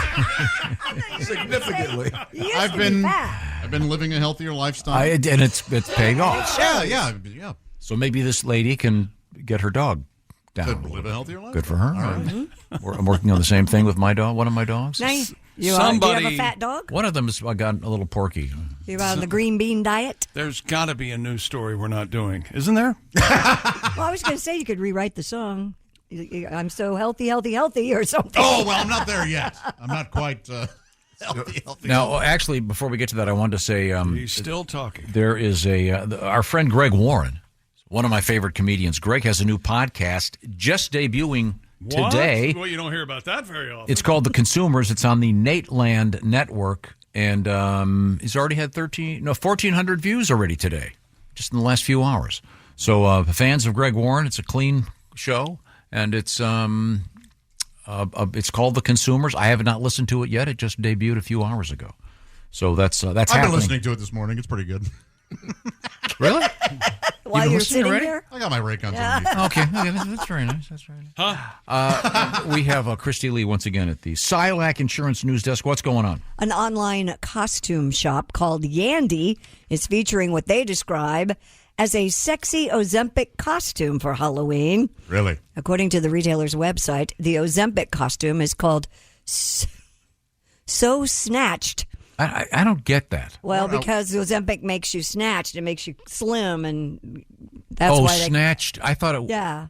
Significantly. I've been living a healthier lifestyle. And it's paying off. Yeah. So maybe this lady can get her dog down. To live a healthier life. Good for her. Right. I'm working on the same thing with my dog. One of my dogs. Nice. Do you have a fat dog? One of them has got a little porky. You're on the green bean diet? There's got to be a new story we're not doing, isn't there? Well, I was going to say you could rewrite the song. I'm so healthy, or something. Oh, well, I'm not there yet. I'm not quite. Now, actually, before we get to that, I wanted to say he's still talking. There is our friend Greg Warren, one of my favorite comedians. Greg has a new podcast just debuting today. Well, you don't hear about that very often. It's called The Consumers. It's on the Nateland Network, and he's already had 1,400 views already today, just in the last few hours. So, fans of Greg Warren, it's a clean show, and it's called The Consumers. I have not listened to it yet. It just debuted a few hours ago. So that's I've happening. been listening to it this morning. It's pretty good. Really? While you're sitting here? I got my Raycons Yeah. Okay, that's very nice. That's very nice. We have Christy Lee once again at the Silac Insurance News Desk. What's going on? An online costume shop called Yandy is featuring what they describe as a sexy Ozempic costume for Halloween. Really? According to the retailer's website, the Ozempic costume is called So Snatched. I don't get that. Well, because Ozempic makes you snatched. It makes you slim, and that's why they... snatched. I thought it... Yeah.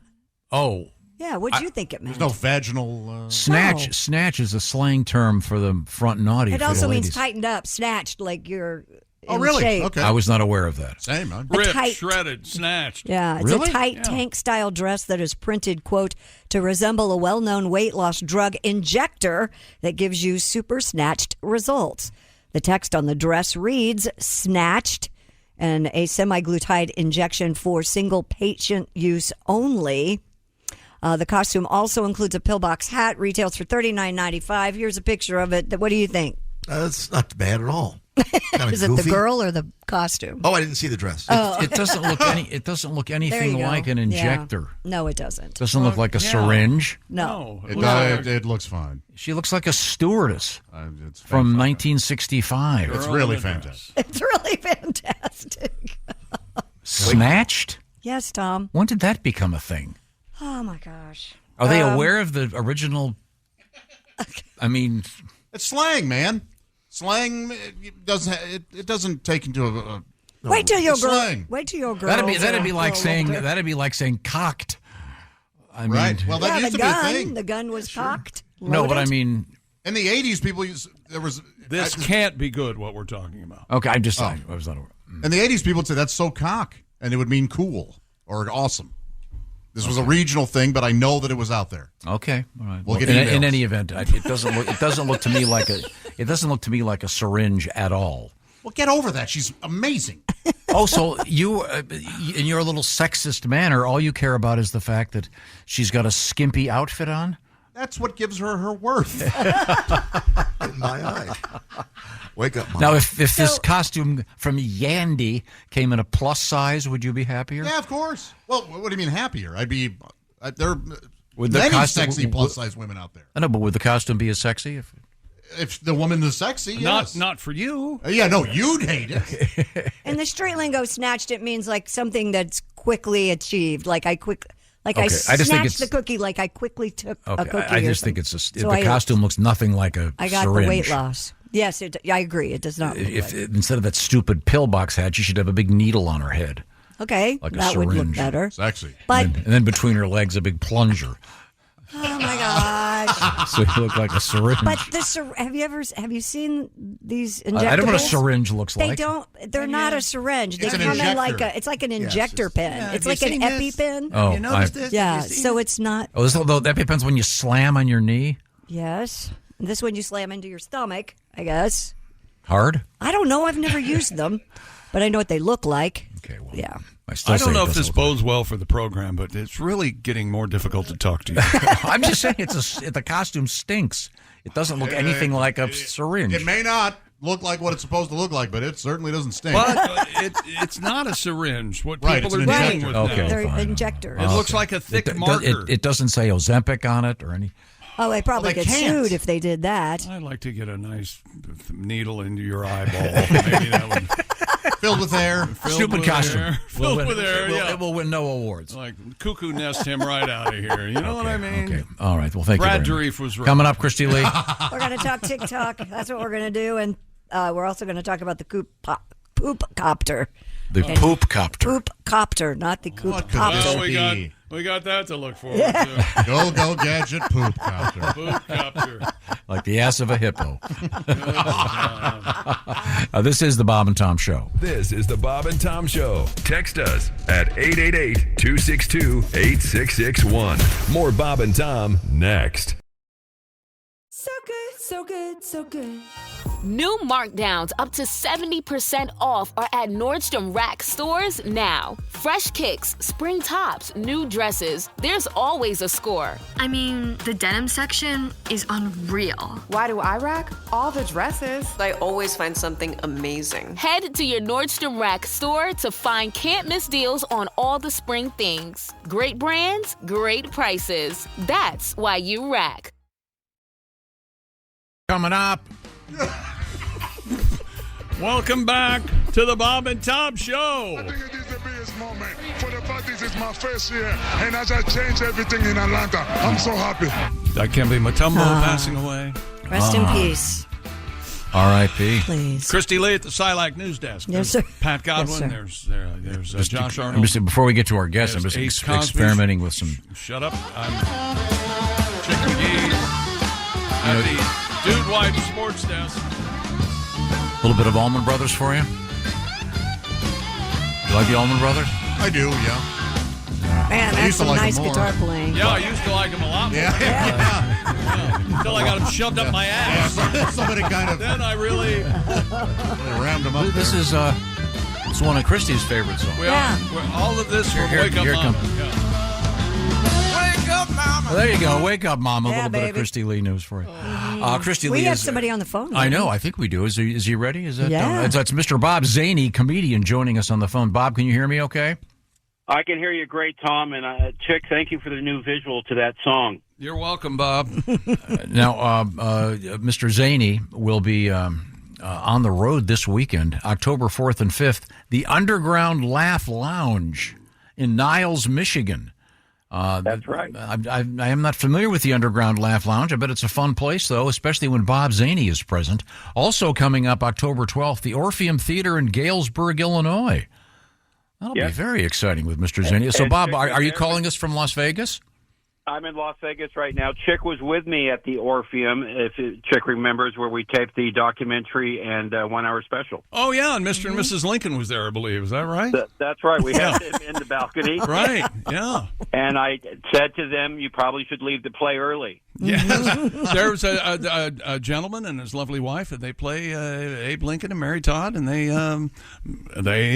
Oh. Yeah, what do you think it meant? There's no vaginal... Snatch. No. Snatch is a slang term for the front naughty. It for also the means ladies. tightened up, snatched, like you're Oh, in really? shape. Okay. I was not aware of that. Same, huh? Ripped, tight- shredded, snatched. Yeah, it's Really? a tight tank-style dress that is printed, quote, to resemble a well-known weight loss drug injector that gives you super snatched results. The text on the dress reads, snatched, and a semaglutide injection for single patient use only. The costume also includes a pillbox hat, retails for $39.95. Here's a picture of it. What do you think? It's not bad at all. Is it the girl or the costume? Oh, I didn't see the dress. It doesn't look It doesn't look There you anything go. like an Yeah. injector. No, it doesn't. Doesn't look like a syringe. No. It looks fine. She looks like a stewardess It's from 1965. It's really fantastic. It's really fantastic. Snatched? Yes, Tom. When did that become a thing? Oh, my gosh. Are they aware of the original? I mean, it's slang, man. Slang it doesn't take into a Wait till your girl. slang. Wait till your girl. that'd be like saying cocked. I mean, Right. Well, that used the to be a gun. thing. The gun was cocked. no, but I loaded. mean, In the 80s, people This can't be good, what we're talking about. okay, I'm just saying. I was not aware. In the 80s, people would say that's so cock, and it would mean cool or awesome. This was a regional thing, but I know that it was out there. Okay, all right. We'll get in emails. any event, it doesn't look. It doesn't look to me like a. It doesn't look to me like a syringe at all. Well, get over that. She's amazing. Oh, so you, in your little sexist manner, all you care about is the fact that she's got a skimpy outfit on? That's what gives her worth. In my eye. Wake up, Mom. Now, if this costume from Yandy came in a plus size, would you be happier? Yeah, of course. Well, what do you mean happier? I'd be. There are Would the many costume- sexy plus size women out there. I know, but would the costume be as sexy? If the woman is sexy, yes. Not for you. Yeah, no, you'd hate it. In the street lingo, snatched, it means like something that's quickly achieved. Like I Okay, I snatched just think it's- the cookie. Like I quickly took a Okay, cookie. I just or think it's something. the So I- costume looks nothing like a I got syringe. the weight loss. Yes, I agree. It does not. Look If like. instead of that stupid pillbox hat, she should have a big needle on her head, Okay, like a that would look syringe. better. Sexy. But and then between her legs, a big plunger, oh my gosh! so you look like a syringe. But have you seen these injectables? I don't know what a syringe looks They like. don't. They're not a syringe. They It's an come in like injector. it's like an injector pen. It's like an EpiPen. Oh, Yeah, so it's not. Oh, that depends when you slam on your knee. Yes, and this one you slam into your stomach. I guess. Hard. I don't know. I've never used them, but I know what they look like. Okay. Well, yeah. I I don't know if this bodes well for the program, but it's really getting more difficult to talk to you. I'm just saying the costume stinks. It doesn't look anything like a syringe. It may not look like what it's supposed to look like, but it certainly doesn't stink. But it's not a syringe. What Right, people it's are an doing injector. with Okay, now. They're fine. injectors. It looks like a thick marker. It doesn't say Ozempic on it or any. Oh, they probably Well, they get can't. sued if they did that. I'd like to get a nice needle into your eyeball. Maybe that would Filled with air. Stupid costume. Air. Filled with air. Yeah. It will win no awards. Like cuckoo nest him right out of here. You know what I mean? Okay. All right. Well, thank Brad you. very much. Dourif was right. Coming up, Christy Lee. We're going to talk TikTok. That's what we're going to do. And we're also going to talk about the poop copter. The poop copter. Poop copter, not the coop copter. Well, we got that to look forward to. Go gadget poop copter. Poop copter. Like the ass of a hippo. This is the Bob and Tom Show. This is the Bob and Tom Show. Text us at 888-262-8661. More Bob and Tom next. So good, so good, so good. New markdowns up to 70% off are at Nordstrom Rack stores now. Fresh kicks, spring tops, new dresses. There's always a score. I mean, the denim section is unreal. Why do I rack? All the dresses. I always find something amazing. Head to your Nordstrom Rack store to find can't-miss deals on all the spring things. Great brands, great prices. That's why you rack. Coming up. Welcome back to the Bob and Tom Show. I think it is the biggest moment. For the fact this is my first year, and as I change everything in Atlanta, I'm so happy. I can't believe Matumbo passing away. Rest in peace. R.I.P. Please. Christy Lee at the Silac News Desk. Yes, sir. Pat Godwin. Yes, There's Josh I'm Arnold. just, before we get to our guests, I'm There's just Ace Cosby. experimenting with some. Shut up. I'm Chick McGee at the Dude White Sports Desk. A little bit of Allman Brothers for you. You like the Allman Brothers? I do, yeah. Man, that's some nice guitar playing. Yeah, I used to like him a lot more. Yeah. Until I got him shoved up my ass. Somebody kind of. Then I really rammed him up. This is it's one of Christy's favorite songs. All of this will Here- wake up here Mama. come- Yeah. Wake up, Mama. Well, there you go. Wake up, Mama. A Yeah, little bit of baby. Christy Lee news for you. Christy We Lee have is. somebody on the phone. I know. I think we do. Is he ready? Is that? Yeah. That's Mr. Bob Zany, comedian, joining us on the phone. Bob, can you hear me? Okay. I can hear you great, Tom. And Chick, thank you for the new visual to that song. You're welcome, Bob. Now, Mr. Zany will be on the road this weekend, October 4th and 5th, the Underground Laugh Lounge in Niles, Michigan. That's right. I am not familiar with the Underground Laugh Lounge. I bet it's a fun place, though, especially when Bob Zany is present. Also coming up October 12th, the Orpheum Theater in Galesburg, Illinois. That'll be very exciting with Mr. Zany. So, Bob, are you calling us from Las Vegas? I'm in Las Vegas right now. Chick was with me at the Orpheum, if Chick remembers, where we taped the documentary and 1 hour special. Oh, yeah, and Mr. and Mrs. Lincoln was there, I believe. Is that right? That's right. We had him in the balcony. Right, yeah. And I said to them, you probably should leave the play early. Yes. There was a gentleman and his lovely wife, and they play Abe Lincoln and Mary Todd, and they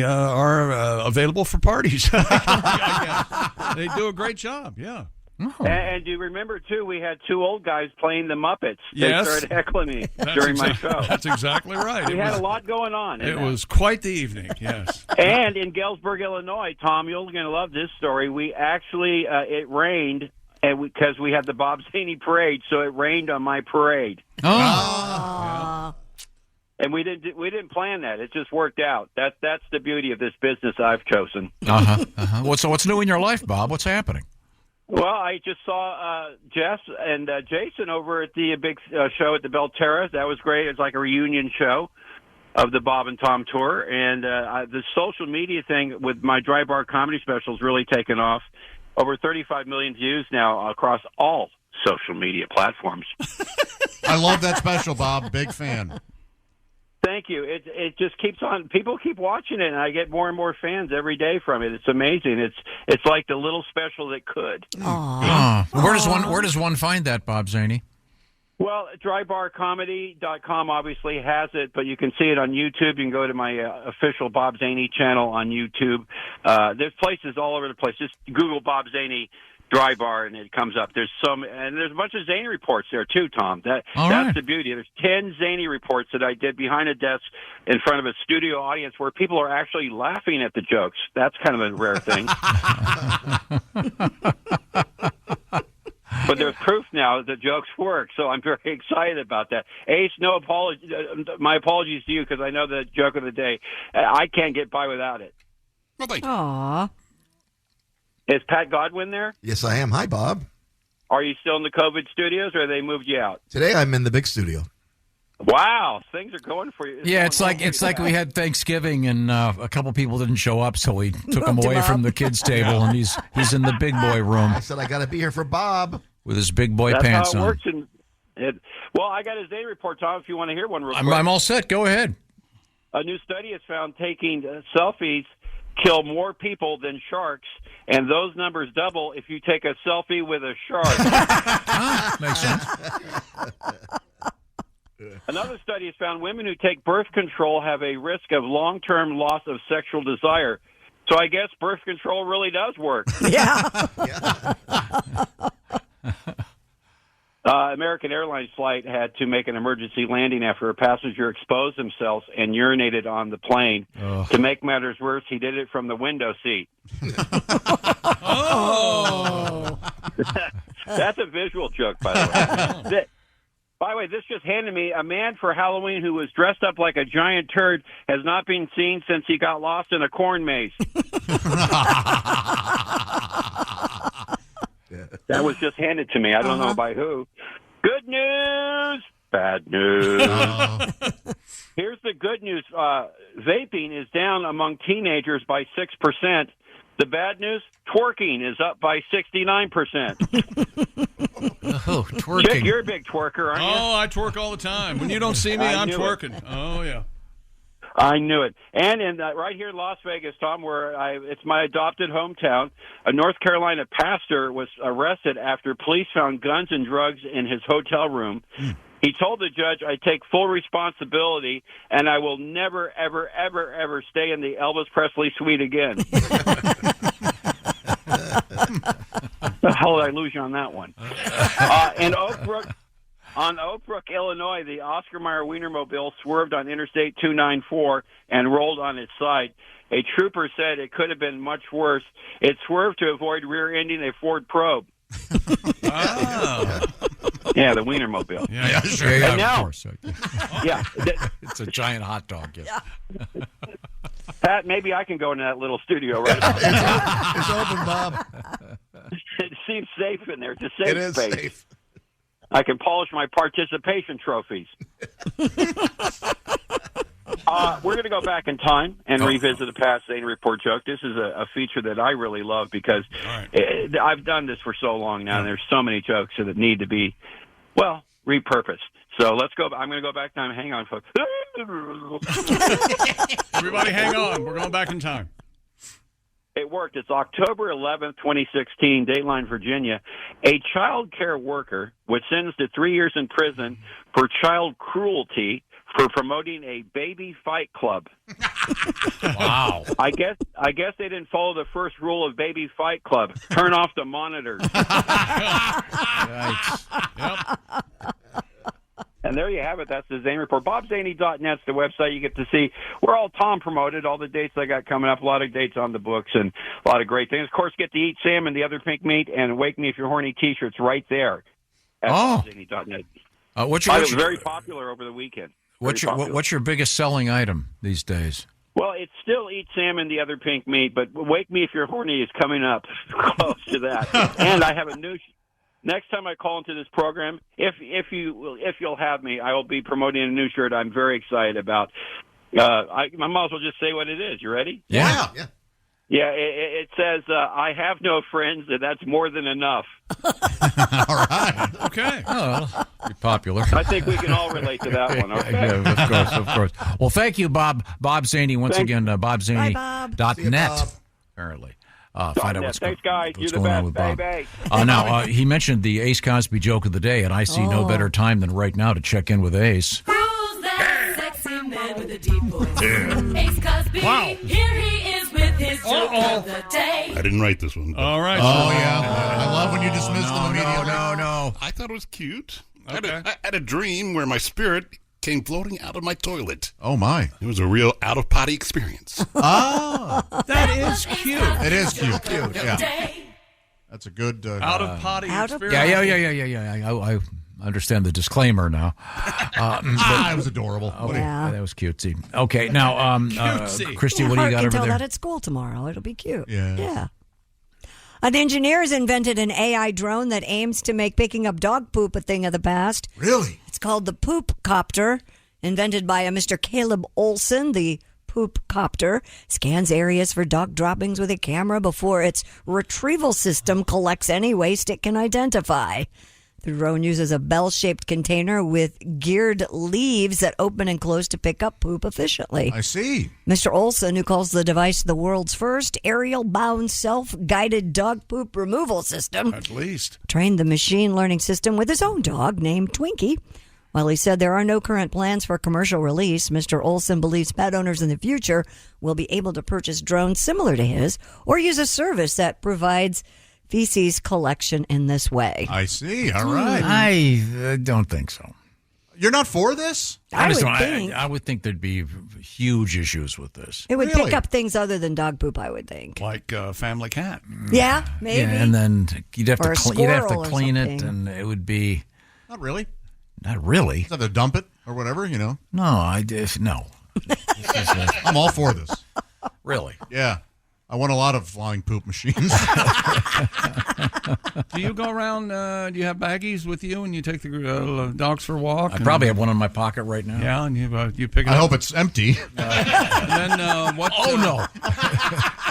are available for parties. They do a great job, yeah. Oh. And do you remember, too, we had two old guys playing the Muppets. Yes. They started heckling me during my show. That's exactly right. We had a lot going on. It was quite the evening, yes. And in Galesburg, Illinois, Tom, you're going to love this story. We actually, it rained because we had the Bob Zany parade, so it rained on my parade. Oh. And we didn't plan that. It just worked out. That's the beauty of this business I've chosen. What's new in your life, Bob? What's happening? Well, I just saw Jess and Jason over at the big show at the Belterra. That was great. It was like a reunion show of the Bob and Tom tour. And the social media thing with my dry bar comedy special has really taken off. Over 35 million views now across all social media platforms. I love that special, Bob. Big fan. Thank you. It just keeps on. People keep watching it, and I get more and more fans every day from it. It's amazing. It's like the little special that could. Where does one find that, Bob Zany? Well, drybarcomedy.com obviously has it, but you can see it on YouTube. You can go to my official Bob Zany channel on YouTube. There's places all over the place. Just Google Bob Zany Dry Bar, and it comes up. There's a bunch of Zany reports there too, Tom. That's the beauty. There's 10 Zany reports that I did behind a desk in front of a studio audience where people are actually laughing at the jokes. That's kind of a rare thing. But there's proof now that the jokes work, so I'm very excited about that. Ace, no apology. My apologies to you because I know the joke of the day. I can't get by without it. Aww. Is Pat Godwin there? Yes, I am. Hi, Bob. Are you still in the COVID studios, or have they moved you out? Today I'm in the big studio. Wow, things are going for you. Yeah, it's like we had Thanksgiving and a couple people didn't show up, so we took him Moved him away from up. the kids' table, and he's in the big boy room I said I got to be here for Bob with his big boy That's pants how it on. works. Well, I got his day report, Tom, if you want to hear one real quick. I'm all set. Go ahead. A new study has found taking selfies kill more people than sharks, and those numbers double if you take a selfie with a shark. Makes sense. Another study has found women who take birth control have a risk of long-term loss of sexual desire. So I guess birth control really does work. Yeah. American Airlines flight had to make an emergency landing after a passenger exposed themselves and urinated on the plane. Ugh. To make matters worse, he did it from the window seat. Oh. That's a visual joke, by the way. By the way, this just handed me a man for Halloween who was dressed up like a giant turd has not been seen since he got lost in a corn maze. That was just handed to me. I don't know by who. Good news, bad news. Here's the good news. Vaping is down among teenagers by 6%. The bad news, twerking is up by 69%. Oh, twerking. Chick, you're a big twerker, aren't you? Oh, I twerk all the time. When you don't see me, I'm knew twerking. Oh, yeah. I knew it. And in right here in Las Vegas, Tom, where it's my adopted hometown, a North Carolina pastor was arrested after police found guns and drugs in his hotel room. He told the judge, I take full responsibility, and I will never, ever, ever, ever stay in the Elvis Presley suite again. The hell did I lose you on that one? In Oak Brook, Illinois, the Oscar Mayer Wienermobile swerved on Interstate 294 and rolled on its side. A trooper said it could have been much worse. It swerved to avoid rear-ending a Ford Probe. Oh. Yeah, the Wienermobile. Yeah, sure. And Yeah, now, of course. yeah, It's a giant hot dog. Yes. Pat, maybe I can go into that little studio right now. It's open, Bob. It seems safe in there. It's a safe It is space. safe. I can polish my participation trophies. We're going to go back in time and revisit a past Zany Report joke. This is a feature that I really love because I've done this for so long now, and there's so many jokes that need to be, well, repurposed. So let's go. I'm going to go back in time. Hang on, folks. Everybody hang on. We're going back in time. It worked. It's October 11th, 2016, Dateline, Virginia. A child care worker was sentenced to 3 years in prison for child cruelty for promoting a baby fight club. Wow. I guess they didn't follow the first rule of baby fight club. Turn off the monitors. Yikes. Yep. And there you have it. That's the Zany Report. BobZany.net's the website. You get to see where all Tom promoted, all the dates I got coming up, a lot of dates on the books, and a lot of great things. Of course, get to eat Sam and the other pink meat and Wake Me If You're Horny T-shirts right there at BobZany.net. What's It your was very popular over the weekend. what's your biggest selling item these days? Well, it's still Eat Sam and the Other Pink Meat, but Wake Me If You're Horny is coming up close to that. And I have a new... Next time I call into this program, if you'll have me, I will be promoting a new shirt I'm very excited about. I might as well just say what it is. You ready? Yeah. Yeah, it says, I have no friends, and that's more than enough. All right. Okay. Oh, pretty popular. I think we can all relate to that one. Okay? Yeah, of course. Well, thank you, Bob Zany. Once again, BobZany.net, Bob. apparently. Find out what's Thanks, guys. what's You're the going on best. with Bob. Bye. Now, he mentioned the Ace Cosby joke of the day, and I see no better time than right now to check in with Ace. Who's that sexy man with a deep voice? Yeah. Ace Cosby. Wow. Here he is with his joke of the day. I didn't write this one. All right. Oh, yeah. I love when you dismiss them immediately. No. I thought it was cute. Okay. I had a dream where my spirit came floating out of my toilet. Oh, my. It was a real out-of-potty experience. Oh. That is cute. It is cute. Yeah. That's a good... Out-of-potty experience. Yeah. I understand the disclaimer now. it was adorable. Okay, Yeah. that was cutesy. Okay, now, Cutesy. Christy, what do you got can over tell there? that at school tomorrow. It'll be cute. Yes. Yeah. An engineer has invented an AI drone that aims to make picking up dog poop a thing of the past. Really? It's called the Poop Copter, invented by a Mr. Caleb Olson. The Poop Copter scans areas for dog droppings with a camera before its retrieval system collects any waste it can identify. The drone uses a bell-shaped container with geared leaves that open and close to pick up poop efficiently. I see. Mr. Olson, who calls the device the world's first aerial-bound self-guided dog poop removal system, at least, trained the machine learning system with his own dog named Twinkie. While he said there are no current plans for commercial release, Mr. Olson believes pet owners in the future will be able to purchase drones similar to his or use a service that provides feces collection in this way. I see. All right. I don't think so. You're not for this? I would think there'd be huge issues with this. It would pick up things other than dog poop, I would think. Like family cat. Yeah, maybe. Yeah, and then you'd have Or a to squirrel or clean it, something. and it would be Not really. not really. Just have to dump it or whatever, you know. No, no. I'm all for this. Really? Yeah. I want a lot of flying poop machines. Do you go around, do you have baggies with you and you take the dogs for a walk? I probably have one in my pocket right now. Yeah, and you pick it I up. hope it's empty. And then what? Oh, no.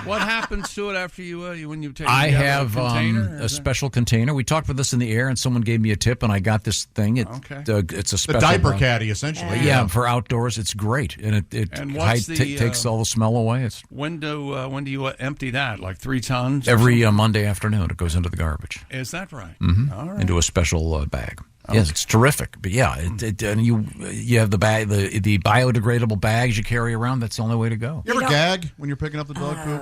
What happens to it after you when you take? I you have a container. a special container. We talked about this in the air, and someone gave me a tip, and I got this thing. It's a special diaper caddy, essentially. Yeah, for outdoors, it's great, and it And what's takes all the smell away. It's When do you empty that? Like 3 tons? every Monday afternoon. It goes into the garbage. Is that right? Mm-hmm. All right. Into a special bag. Yes, it's terrific. But yeah, and you have the bag, the biodegradable bags you carry around. That's the only way to go. You ever gag when you're picking up the dog poop?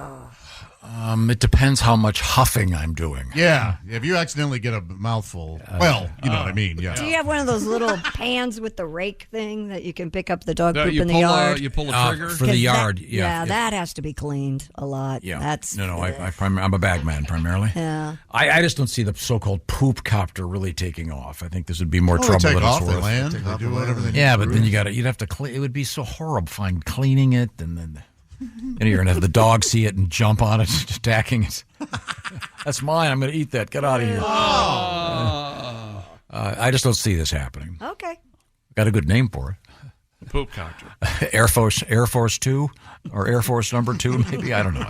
It depends how much huffing I'm doing. Yeah. If you accidentally get a mouthful, well, you know what I mean. Yeah. Do you have one of those little pans with the rake thing that you can pick up the dog poop you in the pull yard? you pull a trigger? For the 'Cause yard. Yeah, that has to be cleaned a lot. Yeah. That's I'm a bag man primarily. Yeah. I just don't see the so-called poop copter really taking off. I think this would be more They trouble take than off, it's they worth. land, they do whatever they need Yeah, to but do. then you'd have to clean. It would be so horrifying cleaning it, and then you're gonna have the dog see it and jump on it, attacking it. That's mine. I'm gonna eat that. Get out of here. I just don't see this happening. Okay. Got a good name for it. Poop copter. Air Force 2 or Air Force number 2, maybe. I don't know.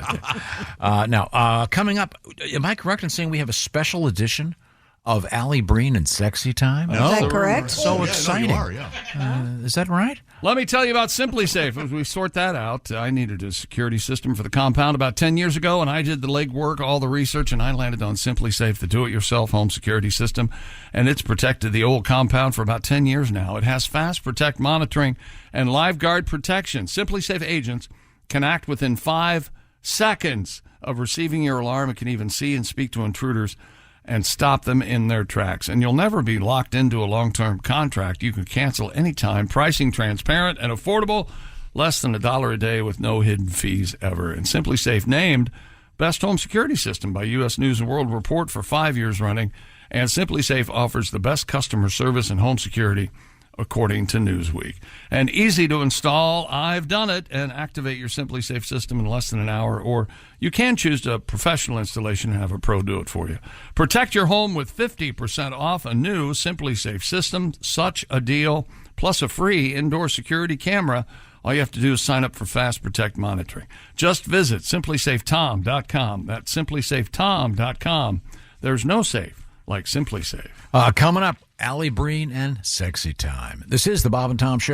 Now, coming up, am I correct in saying we have a special edition of Alli Breen and Sexy Time? Is that correct? So exciting. No, you are, yeah. Is that right? Let me tell you about Simply Safe. As we sort that out, I needed a security system for the compound about 10 years ago, and I did the legwork, all the research, and I landed on Simply Safe, the do-it-yourself home security system, and it's protected the old compound for about 10 years now. It has fast protect monitoring and live guard protection. Simply Safe agents can act within 5 seconds of receiving your alarm. It can even see and speak to intruders and stop them in their tracks. And you'll never be locked into a long-term contract. You can cancel anytime. Pricing transparent and affordable, less than $1 a day with no hidden fees ever. And Simply Safe named Best Home Security System by U.S. News & World Report for 5 years running. And Simply Safe offers the best customer service in home security, according to Newsweek. And easy to install. I've done it. And activate your Simply Safe system in less than an hour. Or you can choose a professional installation and have a pro do it for you. Protect your home with 50% off a new Simply Safe system. Such a deal. Plus a free indoor security camera. All you have to do is sign up for Fast Protect monitoring. Just visit simplysafetom.com. That's simplysafetom.com. There's no safe like Simply Safe. Coming up, Alli Breen and Sexy Time. This is the Bob and Tom Show.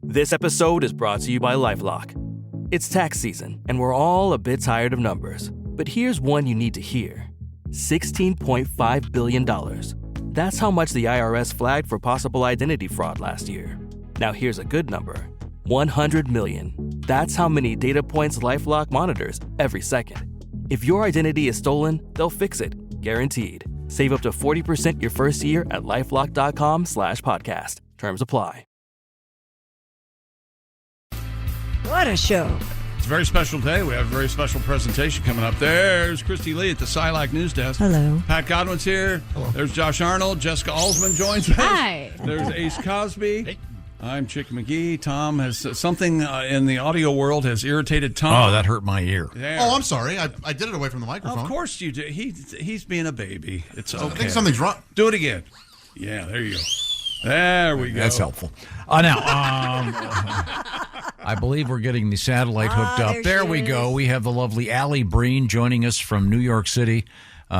This episode is brought to you by LifeLock. It's tax season, and we're all a bit tired of numbers. But here's one you need to hear. $16.5 billion. That's how much the IRS flagged for possible identity fraud last year. Now here's a good number. 100 million. That's how many data points LifeLock monitors every second. If your identity is stolen, they'll fix it. Guaranteed. Save up to 40% your first year at LifeLock.com/podcast. Terms apply. What a show. It's a very special day. We have a very special presentation coming up. There's Christy Lee at the SciLac News Desk. Hello. Pat Godwin's here. Hello. There's Josh Arnold. Jessica Alsman joins us. Hi. There's Ace Cosby. Hey. I'm Chick McGee. Tom has something in the audio world has irritated Tom. Oh, that hurt my ear. There. Oh, I'm sorry. I did it away from the microphone. Of course you do. He's being a baby. It's okay. I think something's wrong. Do it again. Yeah, there you go. There we go. That's helpful. Now, I believe we're getting the satellite hooked up. There we go. We have the lovely Alli Breen joining us from New York City.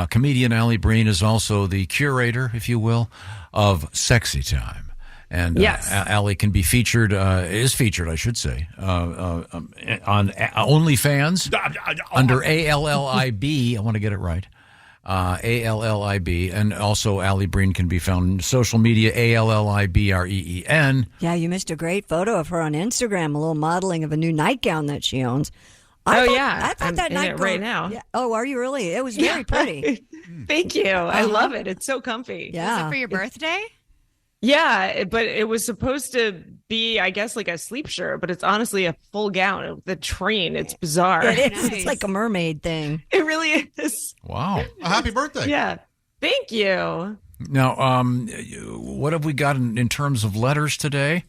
Comedian Alli Breen is also the curator, if you will, of Sexy Time. And yes. Alli can be featured, is featured, I should say, on OnlyFans under ALLIB. I want to get it right. ALLIB. And also Alli Breen can be found on social media, ALLIBREEN. Yeah, you missed a great photo of her on Instagram, a little modeling of a new nightgown that she owns. I thought I'm that in it nightgown right now. Yeah. Oh, are you really? It was very pretty. Thank you. I love it. It's so comfy. Yeah. Was it for your birthday? Yeah, but it was supposed to be, I guess, like a sleep shirt, but it's honestly a full gown. The train, it's bizarre. It is. It's like a mermaid thing. It really is. Wow. Happy birthday. Yeah. Thank you. Now, what have we got in terms of letters today?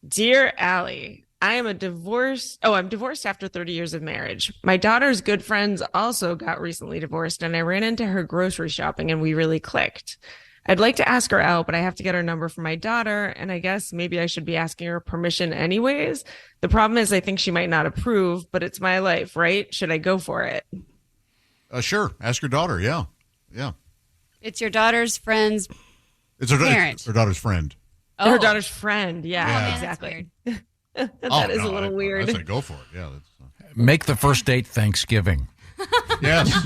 Dear Alli, I'm divorced after 30 years of marriage. My daughter's good friends also got recently divorced, and I ran into her grocery shopping and we really clicked. I'd like to ask her out, but I have to get her number for my daughter, and I guess maybe I should be asking her permission anyways. The problem is I think she might not approve, but it's my life, right? Should I go for it? Sure. Ask your daughter. Yeah. Yeah. It's your daughter's friend's It's her parent. her daughter's friend. Oh. Her daughter's friend. Yeah, Yeah. exactly. That's That is a little weird. I say go for it. Yeah. Make the first date Thanksgiving. Yes.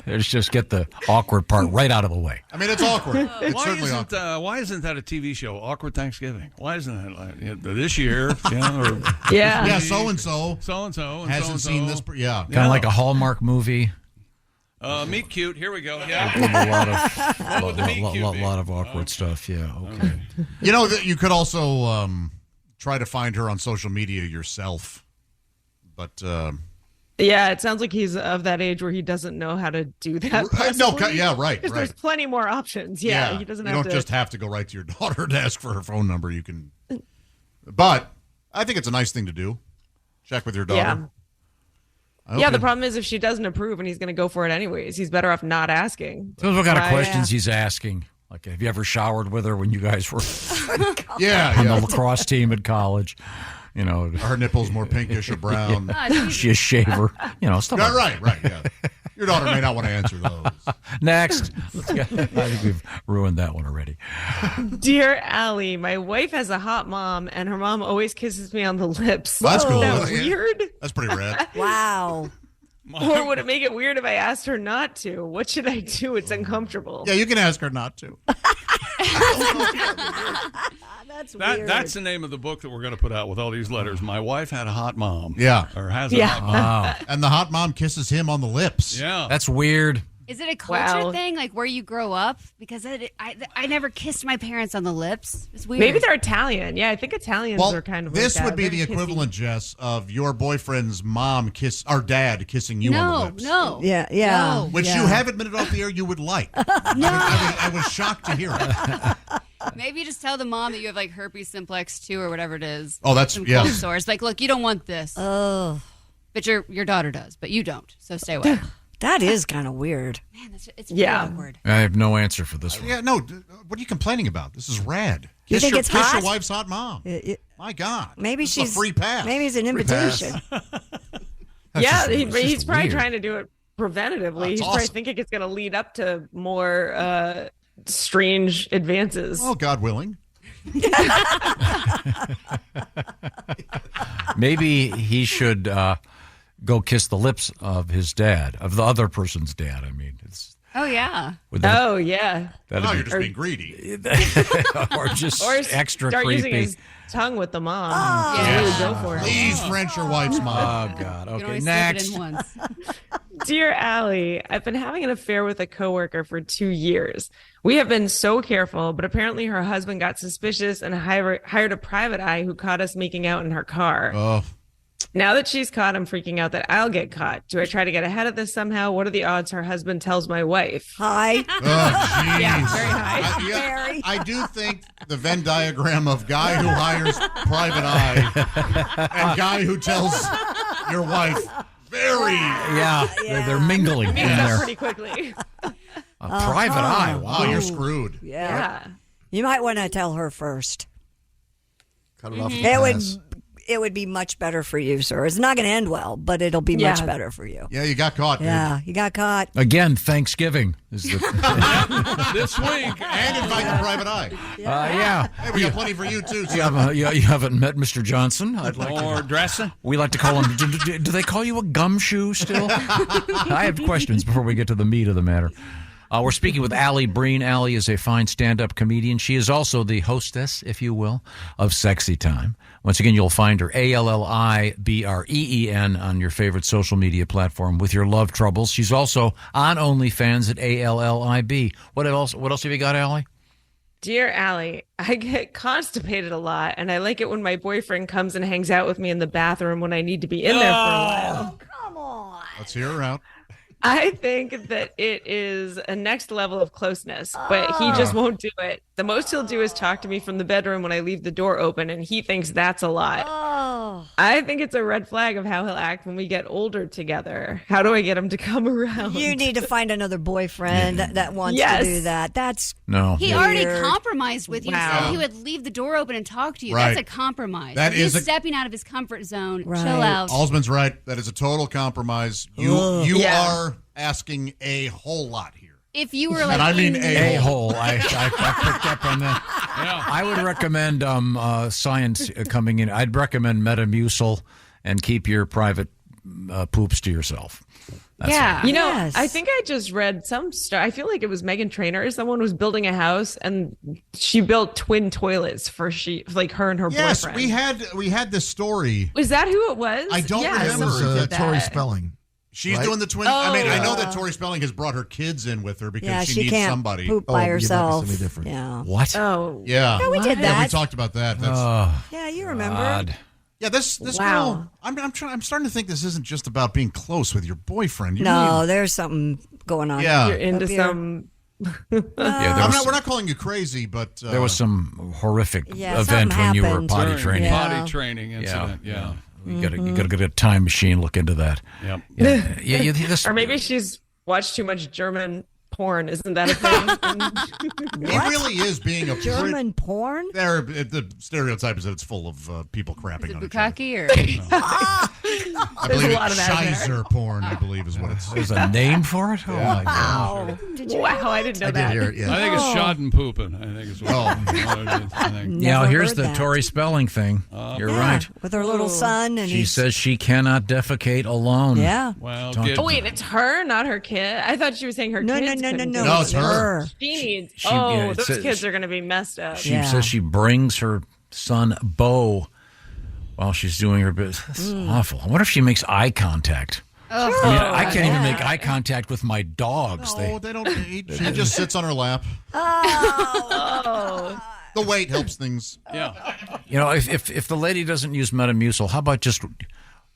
Let's just get the awkward part right out of the way. I mean, it's awkward. It's certainly awkward. Why isn't that a TV show? Awkward Thanksgiving. Why isn't that like, this year? Yeah. Or, yeah. So and so hasn't seen this. Yeah. Kind of like a Hallmark movie. Meet cute. Here we go. Yeah. A lot of awkward stuff. Yeah. Okay. You know, you could also try to find her on social media yourself, but. Yeah, it sounds like he's of that age where he doesn't know how to do that. No, yeah, right. Because there's plenty more options. Yeah, he doesn't. You don't just have to go right to your daughter to ask for her phone number. You can, but I think it's a nice thing to do. Check with your daughter. Yeah. Okay. Yeah, the problem is if she doesn't approve and he's going to go for it anyways, he's better off not asking. So what kind of questions he's asking? Like, have you ever showered with her when you guys were on the lacrosse team at college? You know, are her nipples more pinkish or brown? Is she a shaver? You know, stuff. Right. Yeah. Your daughter may not want to answer those. Next. I think we've ruined that one already. Dear Alli, my wife has a hot mom, and her mom always kisses me on the lips. That's cool. Is that weird? That's pretty rad. Wow. Or would it make it weird if I asked her not to? What should I do? It's uncomfortable. Yeah, you can ask her not to. That's weird. That's the name of the book that we're going to put out with all these letters. My wife had a hot mom. Yeah. Or has a hot mom. Wow. And the hot mom kisses him on the lips. Yeah. That's weird. Is it a culture thing, like where you grow up? Because I never kissed my parents on the lips. It's weird. Maybe they're Italian. Yeah, I think Italians are kind of this like would be the Very equivalent, Jess, of your boyfriend's mom dad kissing you on the lips. No. Yeah. No. Which you have admitted off the air you would like. No. I was shocked to hear it. Maybe just tell the mom that you have like herpes simplex 2 or whatever it is. Oh, that's some cold sores. Like, look, you don't want this. Oh. But your daughter does, but you don't. So stay away. That is kind of weird. Man, it's really awkward. I have no answer for this one. Yeah, no. What are you complaining about? This is rad. You think it's hot? Kiss your wife's hot mom. My God. Maybe this she's is a free pass. Maybe it's an invitation. Yeah, he's probably trying to do it preventatively. He's probably thinking it's going to lead up to more strange advances. Oh, God willing. Maybe he should go kiss the lips of his dad, of the other person's dad. I mean, it's. Oh yeah. Yeah. You're just being greedy, or just or extra start creepy. using his tongue with the mom. Yeah. Go for it. Please French your wife's mom. Oh God. You can Okay. only Next. slip it in once. Dear Alli, I've been having an affair with a coworker for 2 years. We have been so careful, but apparently her husband got suspicious and hired a private eye who caught us making out in her car. Oh. Now that she's caught, I'm freaking out that I'll get caught. Do I try to get ahead of this somehow? What are the odds her husband tells my wife? Hi. Oh, jeez. Yeah, very high. Very. I do think the Venn diagram of guy who hires private eye and guy who tells your wife very. Yeah, they're mingling in Mix up there. pretty quickly. A private eye. Wow, you're screwed. Yeah. You might want to tell her first. Cut it off. It would be much better for you, sir. It's not going to end well, but it'll be much better for you. Yeah, you got caught, dude. Yeah, you got caught. Again, Thanksgiving is the. This week. And invite the private eye. Yeah. Hey, we got plenty for you, too. You haven't met Mr. Johnson? I'd like Or dressing. We like to call him. Do they call you a gumshoe still? I have questions before we get to the meat of the matter. We're speaking with Alli Breen. Alli is a fine stand-up comedian. She is also the hostess, if you will, of Sexy Time. Once again, you'll find her ALLIBREEN on your favorite social media platform with your love troubles. She's also on OnlyFans at ALLIB. What else have you got, Alli? Dear Allie, I get constipated a lot, and I like it when my boyfriend comes and hangs out with me in the bathroom when I need to be in there for a while. Come on. Let's hear her out. I think that it is a next level of closeness, but he just won't do it. The most he'll do is talk to me from the bedroom when I leave the door open, and he thinks that's a lot. I think it's a red flag of how he'll act when we get older together. How do I get him to come around? You need to find another boyfriend that wants to do that. That's He already compromised with you, Wow. so he would leave the door open and talk to you. Right. That's a compromise. That He's is stepping out of his comfort zone. Right. Chill out. Alsman's right. That is a total compromise. You are asking a whole lot here. If you were like, And I mean A-hole. I picked up on that. Yeah. I would recommend science coming in. I'd recommend Metamucil and keep your private poops to yourself. That's all. You know, I think I just read some stuff. I feel like it was Meghan Trainor. Someone was building a house and she built twin toilets for her and her Yes, boyfriend. we had this story. Was that who it was? I don't remember. It was Tori Spelling. She's right? doing the twin. I mean, I know that Tori Spelling has brought her kids in with her because she needs can't somebody. poop by herself. Different. Yeah. What? Oh. Yeah. No, we did Yeah, we that. talked about that. Yeah, you remember. God. Yeah, this girl. I'm starting to think this isn't just about being close with your boyfriend. There's something going on. Yeah. You're into Up here. some. We're not calling you crazy, but there was some horrific Yeah, event when you were happened. potty training. Potty training incident. Yeah. You got to get a time machine. Look into that. Yep. Yeah. Or maybe she's watched too much German porn. Isn't that a thing? It really is being a German porn? The stereotype is that it's full of people crapping on each other. Bukkake or I There's believe a lot of that in there. Scheiser porn, I believe, is what it's. There's a name for it? Oh, my Wow. God. Did you? Wow, I didn't know I that. did hear it, yeah. I think it's shot and pooping. I think it's what I think. Now, here's heard the that. Tori Spelling thing. You're right. With her little son. And She says she cannot defecate alone. Yeah. Well, Don't- get, Oh, wait, it's her, not her kid? I thought she was saying her No, kids. no, couldn't no. do No, it. it's her. She needs. yeah, it Those says- kids are going to be messed up. She Yeah. says she brings her son, Bo, while she's doing her business. This is awful. I wonder if she makes eye contact. I mean, I can't even make eye contact with my dogs. No, they don't eat. She just sits on her lap. Oh. The weight helps things. yeah. You know, if the lady doesn't use Metamucil, how about just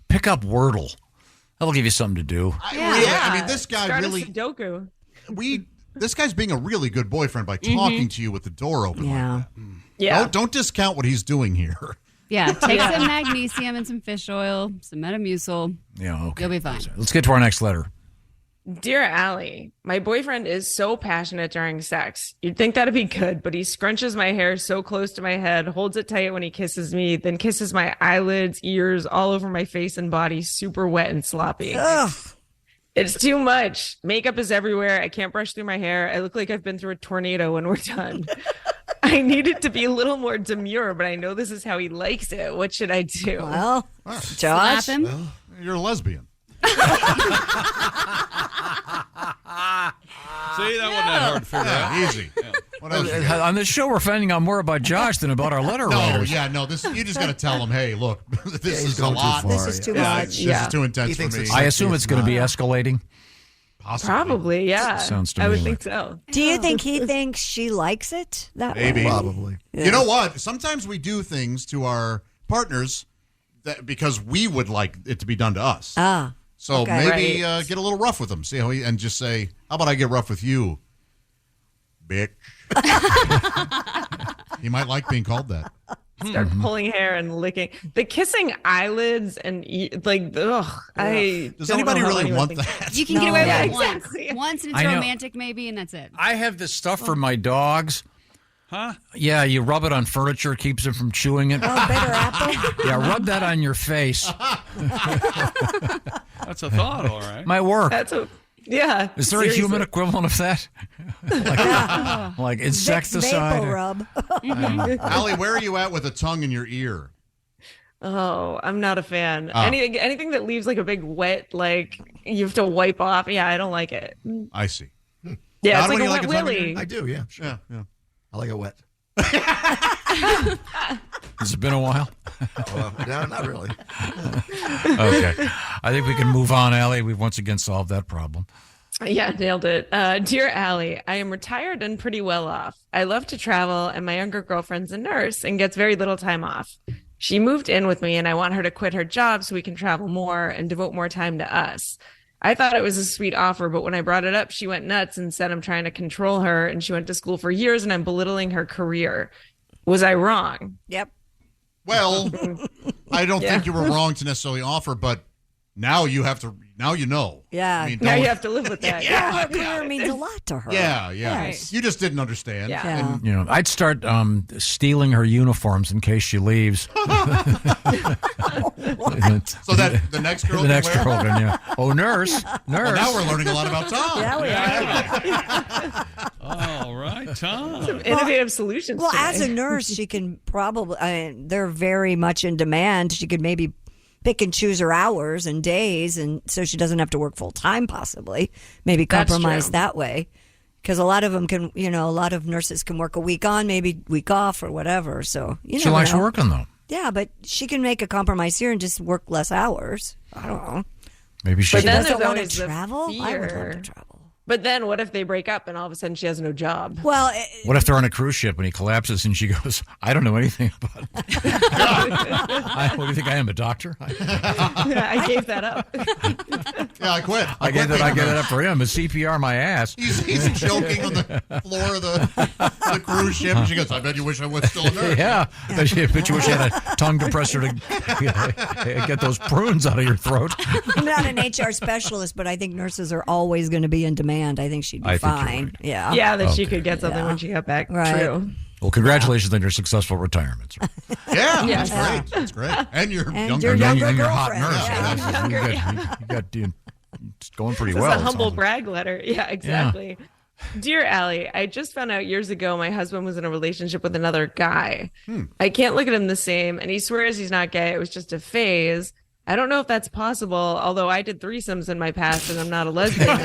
pick up Wordle? That'll give you something to do. I mean, this guy Start really. a Sudoku. This guy's being a really good boyfriend by talking to you with the door open. Yeah. Like that. Yeah. Don't discount what he's doing here. yeah, take some magnesium and some fish oil, some Metamucil. Yeah, okay. You'll be fine. Let's get to our next letter. Dear Allie, my boyfriend is so passionate during sex. You'd think that'd be good, but he scrunches my hair so close to my head, holds it tight when he kisses me, then kisses my eyelids, ears, all over my face and body, super wet and sloppy. Ugh. It's too much. Makeup is everywhere. I can't brush through my hair. I look like I've been through a tornado when we're done. I need it to be a little more demure, but I know this is how he likes it. What should I do? Well, Slap Josh. him. You're a lesbian. See, that wasn't that hard to figure out. Easy. What else you got? On this show, we're finding out more about Josh than about our letter writers. You just got to tell him, hey, look, this he's is a going too lot. far. This is too much. This is too intense He for thinks me. it's I assume it's going to be not. escalating. Possibly. Probably, yeah. Sounds to I me would like- think so. Do you think he thinks she likes it that Maybe. way? Probably. You know what? Sometimes we do things to our partners because we would like it to be done to us. So okay. maybe get a little rough with him. See how and just say, "How about I get rough with you, bitch?" He might like being called that. Start pulling hair and licking. The kissing eyelids and Does anybody really want that? You can get away with it exactly. once, and it's romantic maybe, and that's it. I have this stuff for my dogs. Huh? Yeah, you rub it on furniture, keeps it from chewing it. Oh, bitter apple? Yeah, rub that on your face. That's a thought, all right. Might work. Is there a human equivalent of that? like insecticide? Vapor rub. Allie, where are you at with a tongue in your ear? Oh, I'm not a fan. Anything that leaves like a big wet, like you have to wipe off. Yeah, I don't like it. I see. Yeah, Not it's like when a you wet willy. I do, yeah. Sure. Yeah. I like it wet. Has it been a while? No, not really. Okay. I think we can move on, Allie. We've once again solved that problem. Yeah, nailed it. Dear Allie, I am retired and pretty well off. I love to travel, and my younger girlfriend's a nurse and gets very little time off. She moved in with me, and I want her to quit her job so we can travel more and devote more time to us. I thought it was a sweet offer, but when I brought it up, she went nuts and said I'm trying to control her, and she went to school for years, and I'm belittling her career. Was I wrong? Yep. Well, I don't think you were wrong to necessarily offer, but now you have to. Now you know. Yeah. I mean, now you have to live with that. Her career means a lot to her. Yeah. Yes. You just didn't understand. Yeah. And, I'd start stealing her uniforms in case she leaves. so that the next girl. The next girl can, yeah. Oh, nurse. Well, now we're learning a lot about Tom. Yeah, we are. All right, Tom. Some innovative solutions. Well, today. as a nurse, she can probably, they're very much in demand. She could maybe pick and choose her hours and days, and so she doesn't have to work full time, possibly. Maybe compromise that way. Because a lot of them can, a lot of nurses can work a week on, maybe week off or whatever. So, she likes working, though. Yeah, but she can make a compromise here and just work less hours. I don't know. Maybe she doesn't want to travel. I would love to travel. But then what if they break up and all of a sudden she has no job? Well, what if they're on a cruise ship and he collapses and she goes, I don't know anything about it. What do you think I am, a doctor? I gave that up. Yeah, I quit. I gave that up for him. A CPR my ass. He's choking on the floor of the cruise ship. And she goes, I bet you wish I was still a nurse. Yeah. Bet you wish you had a tongue compressor to get those prunes out of your throat. I'm not an HR specialist, but I think nurses are always going to be in demand. I think she'd be fine. Right. Yeah. Yeah, that she could get something when she got back. Right. True. Well, congratulations on your successful retirement. Yeah, Yes. That's great. And your younger and your girlfriend. hot nurse. Yeah. You got it's going pretty This well. is a humble brag letter. Yeah, exactly. Dear Allie, I just found out years ago my husband was in a relationship with another guy. I can't look at him the same, and he swears he's not gay. It was just a phase. I don't know if that's possible, although I did threesomes in my past and I'm not a lesbian.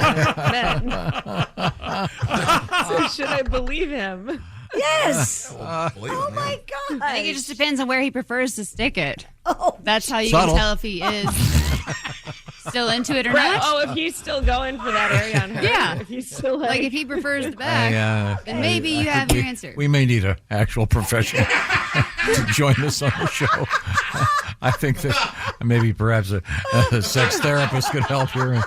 So should I believe him? Yes. Oh my God. I think it just depends on where he prefers to stick it. Oh, that's how you subtle. can tell if he is still into it or Right. not. Oh, if he's still going for that area on her. Yeah. If he's still Like if he prefers the back, then maybe you have your answer. We may need an actual professional to join us on the show. I think that maybe perhaps a sex therapist could help here.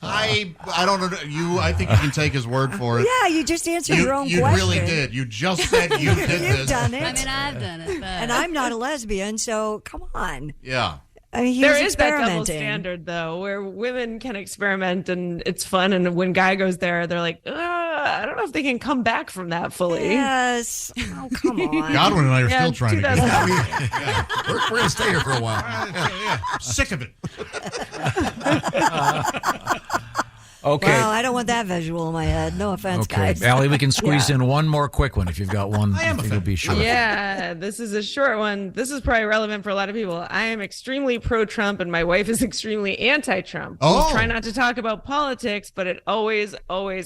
I don't know. I think you can take his word for it. Yeah, you just answered your own you question. really did. You just said you did You've this. done it. I mean, I've done it. But... And I'm not a lesbian, so come on. Yeah. I mean, he there was is that double experimenting. standard, though, where women can experiment and it's fun. And when guy goes there, they're like, I don't know if they can come back from that fully. Yes. Oh, come on. Godwin and I are Yeah, still trying to get Yeah. We're going to stay here for a while. Sick of it. Okay. Well, I don't want that visual in my head. No offense, Okay, guys. Allie, we can squeeze in one more quick one if you've got one. It'll be short. Yeah, this is a short one. This is probably relevant for a lot of people. I am extremely pro-Trump and my wife is extremely anti-Trump. Oh. We try not to talk about politics, but it always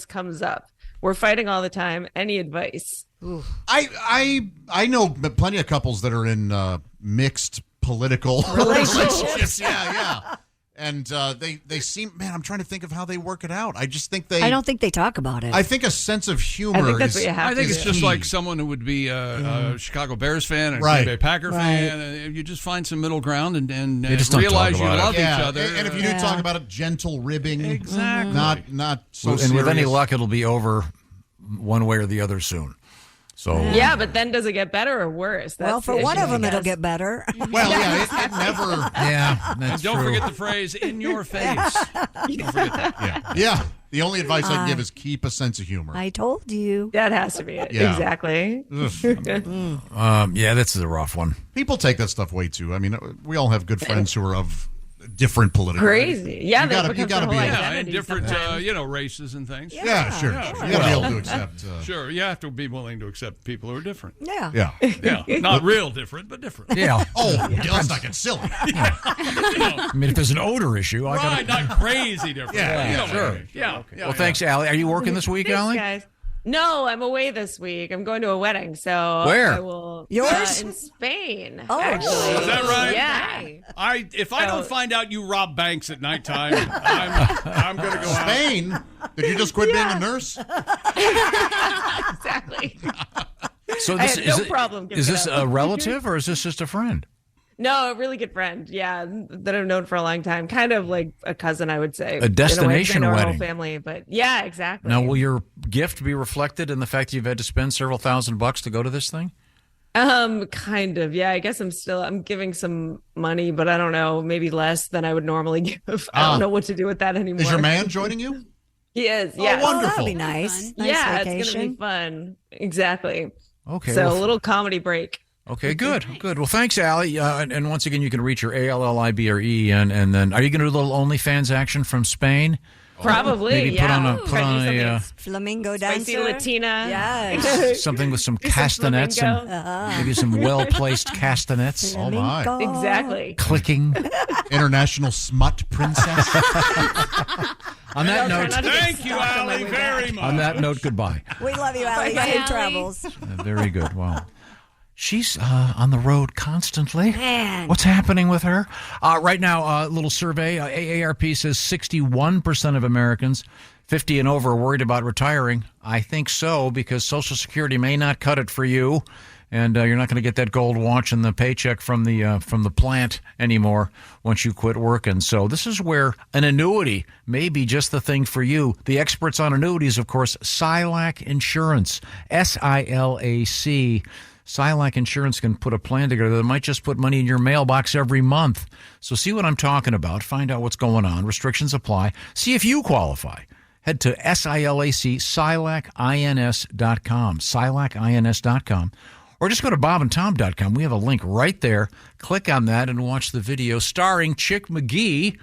comes up. We're fighting all the time. Any advice? I know plenty of couples that are in mixed political relationships. Yeah. And they seem, man, I'm trying to think of how they work it out. I just think I don't think they talk about it. I think a sense of humor. I think that's what you have I think to it's do. just like someone who would be a Chicago Bears fan and a Right. Green Bay Packer Right. fan. And you just find some middle ground and They just don't realize talk you about it. love Yeah, each other. and if you do talk about it, gentle ribbing. Exactly. Not so and with any serious. luck, it'll be over one way or the other soon. So Yeah, but then does it get better or worse? That's Well, for the one issue, of them, I it'll guess. get better. Well, yeah, it never. yeah, And that's don't true. forget the phrase "in your face." Don't forget that. Yeah. The only advice I can give is keep a sense of humor. I told you. That has to be it. Yeah. Exactly. Yeah, this is a rough one. People take that stuff way too. I mean, we all have good friends who are of different political. Crazy. Yeah, you that gotta, becomes you gotta the be. whole able- Yeah, and identity different, sometimes. races and things. Yeah, sure. You gotta be able to accept. Sure, you have to be willing to accept people who are different. Yeah. Yeah. Yeah, not real different, but different. Yeah. Oh, let's not get silly. I mean, if there's an odor issue, I Right, gotta. not crazy different. Yeah, You know sure. what I mean. Yeah. Well, thanks, Allie. Are you working this week, Thanks, Allie? guys. No, I'm away this week. I'm going to a wedding, so Where? I will Yours? in Spain. Oh. actually. Is that right? Yeah. If I don't find out you rob banks at nighttime, I'm going to go out. Spain? Did you just quit being a nurse? Exactly. So I this have is no problem giving Is it this up. a relative or is this just a friend? No, a really good friend. Yeah, that I've known for a long time. Kind of like a cousin, I would say. A destination in a way, 'cause I know our wedding. whole family, but yeah, exactly. Now, will your gift be reflected in the fact that you've had to spend several $1,000s to go to this thing? Kind of. Yeah, I guess I'm giving some money, but I don't know, maybe less than I would normally give. I don't know what to do with that anymore. Is your man joining you? He is. Oh, Yeah. wonderful. That'll be nice. Nice Yeah, vacation. it's gonna be fun. Exactly. Okay. So well, a little comedy break. okay, good. Well, thanks, Allie. And once again, you can reach her ALLIBRE. And then, are you going to do a little OnlyFans action from Spain? Probably. Maybe yeah. put on a Flamingo Spicy dancer. Latina. Yes. something with some Do some castanets and flamenco. maybe some well-placed castanets. Oh, my. Exactly. Clicking. International smut princess. On that note, Thank you, Allie, very much. on that note, goodbye. We love you, Allie. Bye, Safe Allie. travels. Very good. Wow. She's on the road constantly. Man. What's happening with her? Right now, a little survey. AARP says 61% of Americans 50 and over are worried about retiring. I think so, because Social Security may not cut it for you, and you're not going to get that gold watch and the paycheck from the plant anymore once you quit working. So this is where an annuity may be just the thing for you. The experts on annuities, of course, SILAC Insurance, SILAC. SILAC Insurance can put a plan together that might just put money in your mailbox every month. So see what I'm talking about. Find out what's going on. Restrictions apply. See if you qualify. Head to SILAC.com, SILACINS.com, or just go to bobandtom.com. We have a link right there. Click on that and watch the video starring Chick McGee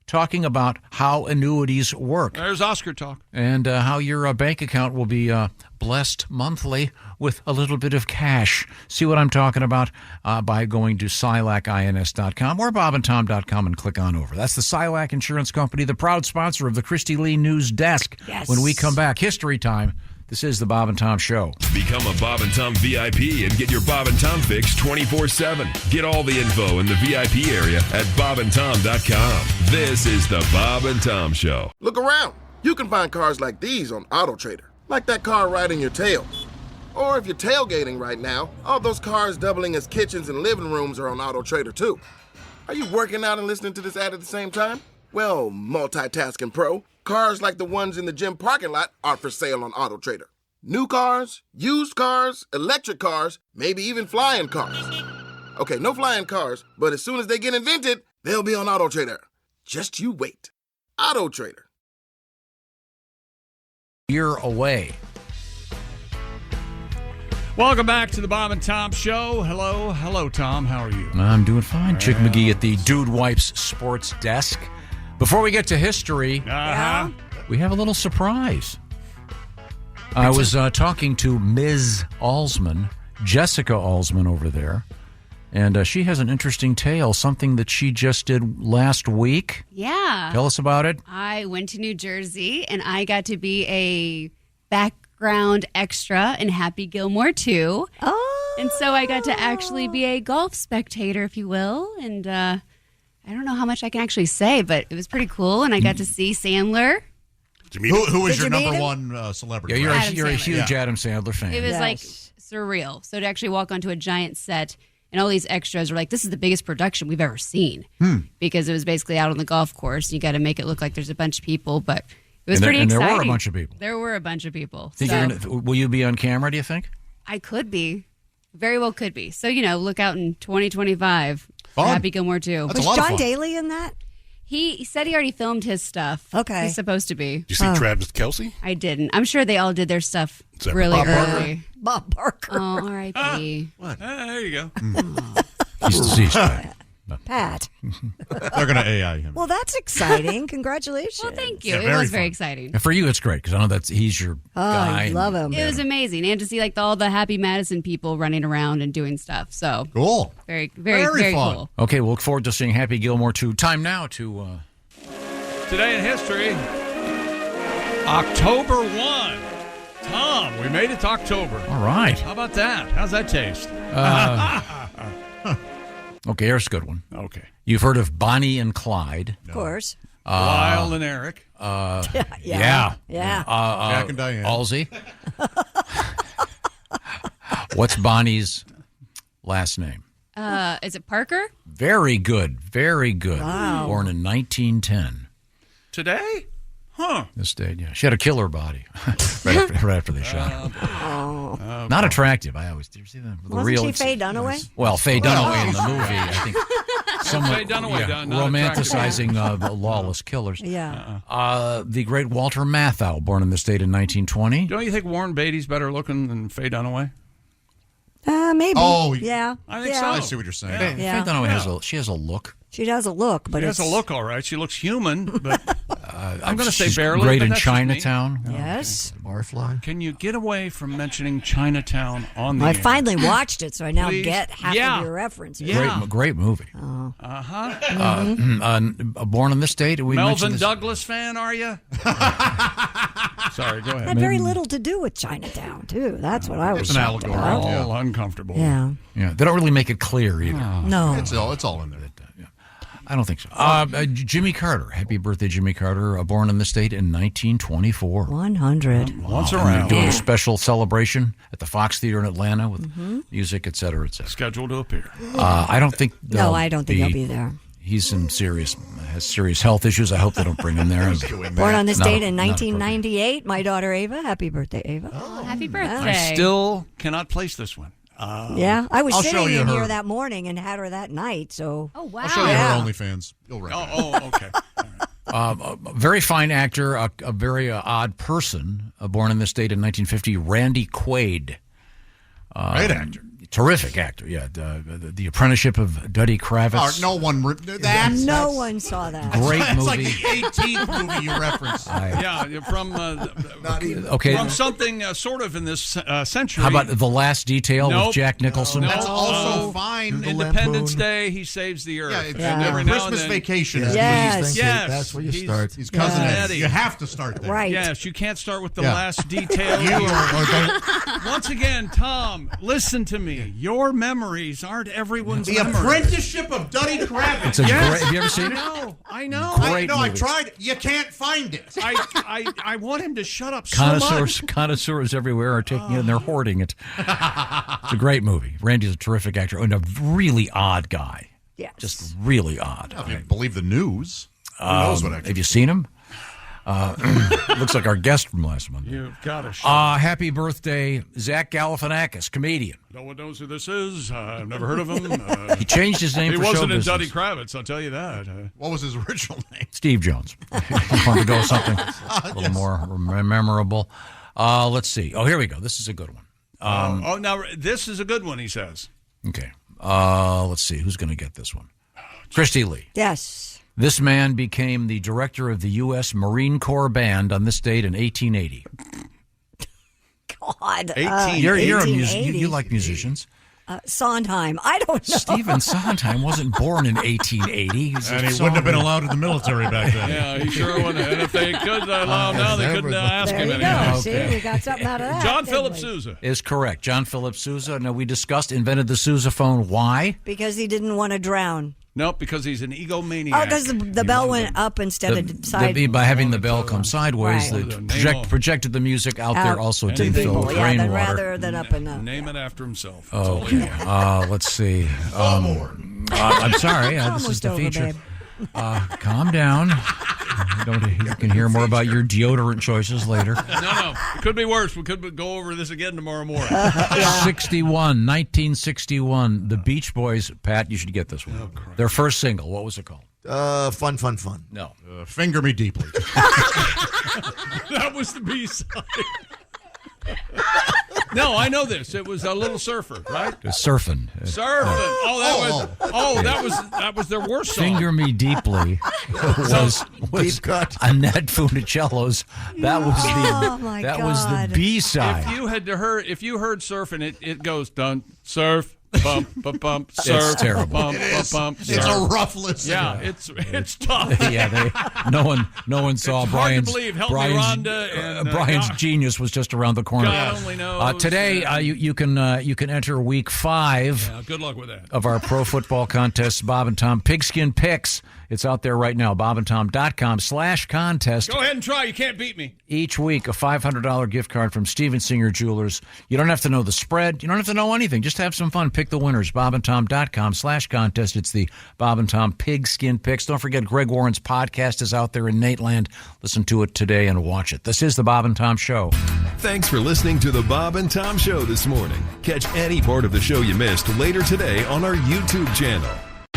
talking about how annuities work. There's Oscar talk. And how your bank account will be blessed monthly with a little bit of cash. See what I'm talking about by going to SILACINS.com or bobandtom.com and click on over. That's the SILAC Insurance Company, the proud sponsor of the Christy Lee News Desk. Yes. When we come back, history time. This is the Bob and Tom Show. Become a Bob and Tom VIP and get your Bob and Tom fix 24/7. Get all the info in the VIP area at bobandtom.com. This is the Bob and Tom Show. Look around. You can find cars like these on AutoTrader, like that car riding your tail. Or if you're tailgating right now, all those cars doubling as kitchens and living rooms are on AutoTrader too. Are you working out and listening to this ad at the same time? Well, multitasking pro, cars like the ones in the gym parking lot are for sale on AutoTrader. New cars, used cars, electric cars, maybe even flying cars. Okay, no flying cars, but as soon as they get invented, they'll be on AutoTrader. Just you wait. AutoTrader. Year away. Welcome back to the Bob and Tom Show. Hello, Tom. How are you? I'm doing fine. Chick McGee at the Dude Wipes Sports Desk. Before we get to history, we have a little surprise. I was talking to Ms. Alsman, Jessica Alsman over there, and she has an interesting tale, something that she just did last week. Yeah. Tell us about it. I went to New Jersey, and I got to be a background extra in Happy Gilmore 2. Oh. And so I got to actually be a golf spectator, if you will, and I don't know how much I can actually say, but it was pretty cool, and I got to see Sandler. Who was Did your you meet number him? one celebrity? Yeah, Adam you're a Sandler. huge Adam Sandler fan. It was like surreal. So to actually walk onto a giant set and all these extras were like, this is the biggest production we've ever seen. Because it was basically out on the golf course. You got to make it look like there's a bunch of people, but it was pretty exciting. And there were a bunch of people. There were a bunch of people. Will you be on camera, do you think? I could be. Very well could be. So, look out in 2025 for Happy Gilmore 2. Was John Daly in that? He said he already filmed his stuff. Okay. He's supposed to be. Did you see Travis Kelce? I didn't. I'm sure they all did their stuff really Bob early. Barker? Bob Barker. Oh, R.I.P. What? There you go. He's deceased. Pat. They're going to AI him. Well, that's exciting. Congratulations. Well, thank you. Yeah, it very was very fun. exciting. And for you, it's great because I know he's your guy. I love him. It was amazing. And to see all the Happy Madison people running around and doing stuff. So cool. Very, very, very fun. cool. Okay, we'll look forward to seeing Happy Gilmore 2. Time now to... Today in history, October 1. Tom, we made it to October. All right. How about that? How's that taste? Okay, here's a good one. Okay. You've heard of Bonnie and Clyde. Of course. Lyle and Eric. Yeah. Jack and Diane. Halsey. What's Bonnie's last name? Is it Parker? Very good. Very good. Wow. Born in 1910. Today? Huh. This date, yeah. She had a killer body right after they shot her. Not attractive. I always did you see that? Wasn't she Faye Dunaway? Well, Faye Dunaway in the movie, I think. Faye Dunaway, not romanticizing the lawless killers. Yeah. The great Walter Matthau, born in the state in 1920. Don't you think Warren Beatty's better looking than Faye Dunaway? Maybe. Oh, yeah. I think yeah. so. I see what you're saying. Yeah. Faye Dunaway has a look. She does a look, but She has it's a look, all right. She looks human, but I'm going to say She's barely. great but in that's just me. Chinatown. Yes. Barfly. Can you get away from mentioning Chinatown on the I air? finally watched it, so I now Please? get half Yeah. of your references. Yeah. Great movie. Born in this state. We mentioned Melvin this. Douglas fan, are you? Sorry, go ahead. Had very little to do with Chinatown, too. That's what I was It's an shocked allegory. about. All uncomfortable. Yeah. Yeah, they don't really make it clear either. No. It's all in there. I don't think so. Jimmy Carter. Happy birthday, Jimmy Carter. Born in the state in 1924. 100. Once We're around. doing a special celebration at the Fox Theater in Atlanta with music, et cetera, et cetera. Scheduled to appear. I don't think. No, I don't think he'll be there. He's has serious health issues. I hope they don't bring him there. Born on this Not- date in not 1998. My daughter Ava. Happy birthday, Ava. Oh, happy birthday. I still cannot place this one. Yeah, I was I'll show sitting you in her. here that morning and had her that night. So, Oh, wow. I'll show you Yeah. her OnlyFans. You'll recognize. Oh, okay. A very fine actor, a very odd person. Born in this state in 1950, Randy Quaid. Great actor. Terrific actor, yeah. The Apprenticeship of Duddy Kravitz. No one no one saw that. Great It's movie. like the 18th movie you referenced. Yeah, from Okay. from something sort of in this century. How about The Last Detail Nope. with Jack Nicholson? No. That's also fine. Independence Day, he saves the earth. Yeah, it's And every now and Christmas then- Vacation. Yes. Yes. That's where you He's- start. He's cousin Yes. Eddie. You have to start there. Right. Yes, you can't start with the Yeah. last detail. Once again, Tom, listen to me. Your memories aren't everyone's The memories. Apprenticeship of Duddy Kravitz. It's a great, have you ever seen it? I know. Great I movie. tried. You can't find it. I want him to shut up so much. Connoisseurs everywhere are taking it and they're hoarding it. It's a great movie. Randy's a terrific actor and a really odd guy. Yes. Just really odd. If you believe the news, who knows what Have you seen him? Looks like our guest from last month. You've got to shut Happy birthday, Zach Galifianakis, comedian. No one knows who this is. I've never heard of him. He changed his name He for show wasn't in business. Duddy Kravitz, I'll tell you that. What was his original name? Steve Jones. He wanted to go with something a little more memorable. Let's see. Oh, here we go. This is a good one. Now this is a good one, he says. Okay. Let's see. Who's going to get this one? Christy Lee. Yes. This man became the director of the U.S. Marine Corps Band on this date in 1880. God. 18. You're a 1880. you like musicians. Sondheim. I don't know. Stephen Sondheim wasn't born in 1880. And he wouldn't have been allowed in the military back then. Yeah, he sure wouldn't. And if they could allow him now, they couldn't ask There him you anyhow. go. See, we got something out of that. John didn't Philip we? Sousa. Is correct. John Philip Sousa. Now, we discussed, invented the Sousa phone. Why? Because he didn't want to drown. Nope, because he's an egomaniac. Oh, because the bell went up instead of sideways. By having the bell come sideways, Right. they projected the music out there also to people, fill yeah, then rainwater. rather than up and up. Name it after himself. Okay. Let's see. I'm sorry. This is Almost the over, feature. babe. Calm down. You can hear more about your deodorant choices later. No. It could be worse. We could go over this again tomorrow morning. 1961, the Beach Boys. Pat, you should get this one. Their first single. What was it called? Fun. No. Finger Me Deeply. That was the B-side. No, I know this. It was a Little Surfer, right? Surfing. That was their worst song. Finger Me Deeply was Deep cut. Annette Funicello's. That was God. was the B-side. If you heard Surfing, it goes done surf. Bump, bump, bump, surf. It's terrible. Bump, bump, bump, It's a rough listen. Yeah, it's tough. No one saw It's hard to Brian's believe. Help me, Rhonda, and, Brian's God. genius was just around the corner. God only knows. Today, you can enter week 5. Yeah, good luck with that. Of our pro football contest, Bob and Tom Pigskin Picks. It's out there right now, bobandtom.com/contest. Go ahead and try. You can't beat me. Each week, a $500 gift card from Steven Singer Jewelers. You don't have to know the spread. You don't have to know anything. Just have some fun. Pick the winners. bobandtom.com/contest. It's the Bob and Tom Pigskin Picks. Don't forget, Greg Warren's podcast is out there in Nateland. Listen to it today and watch it. This is the Bob and Tom Show. Thanks for listening to the Bob and Tom Show this morning. Catch any part of the show you missed later today on our YouTube channel.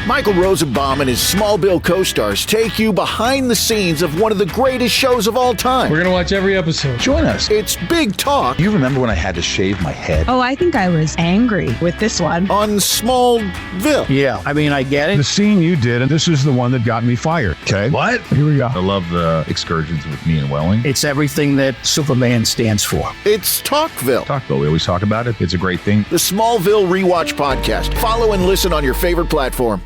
Michael Rosenbaum and his Smallville co-stars take you behind the scenes of one of the greatest shows of all time. We're going to watch every episode. Join us. It's Big Talk. You remember when I had to shave my head? Oh, I think I was angry with this one. On Smallville. Yeah, I mean, I get it. The scene you did, and this is the one that got me fired. Okay. What? Here we go. I love the excursions with me and Welling. It's everything that Superman stands for. It's Talkville. Talkville, we always talk about it. It's a great thing. The Smallville Rewatch Podcast. Follow and listen on your favorite platform.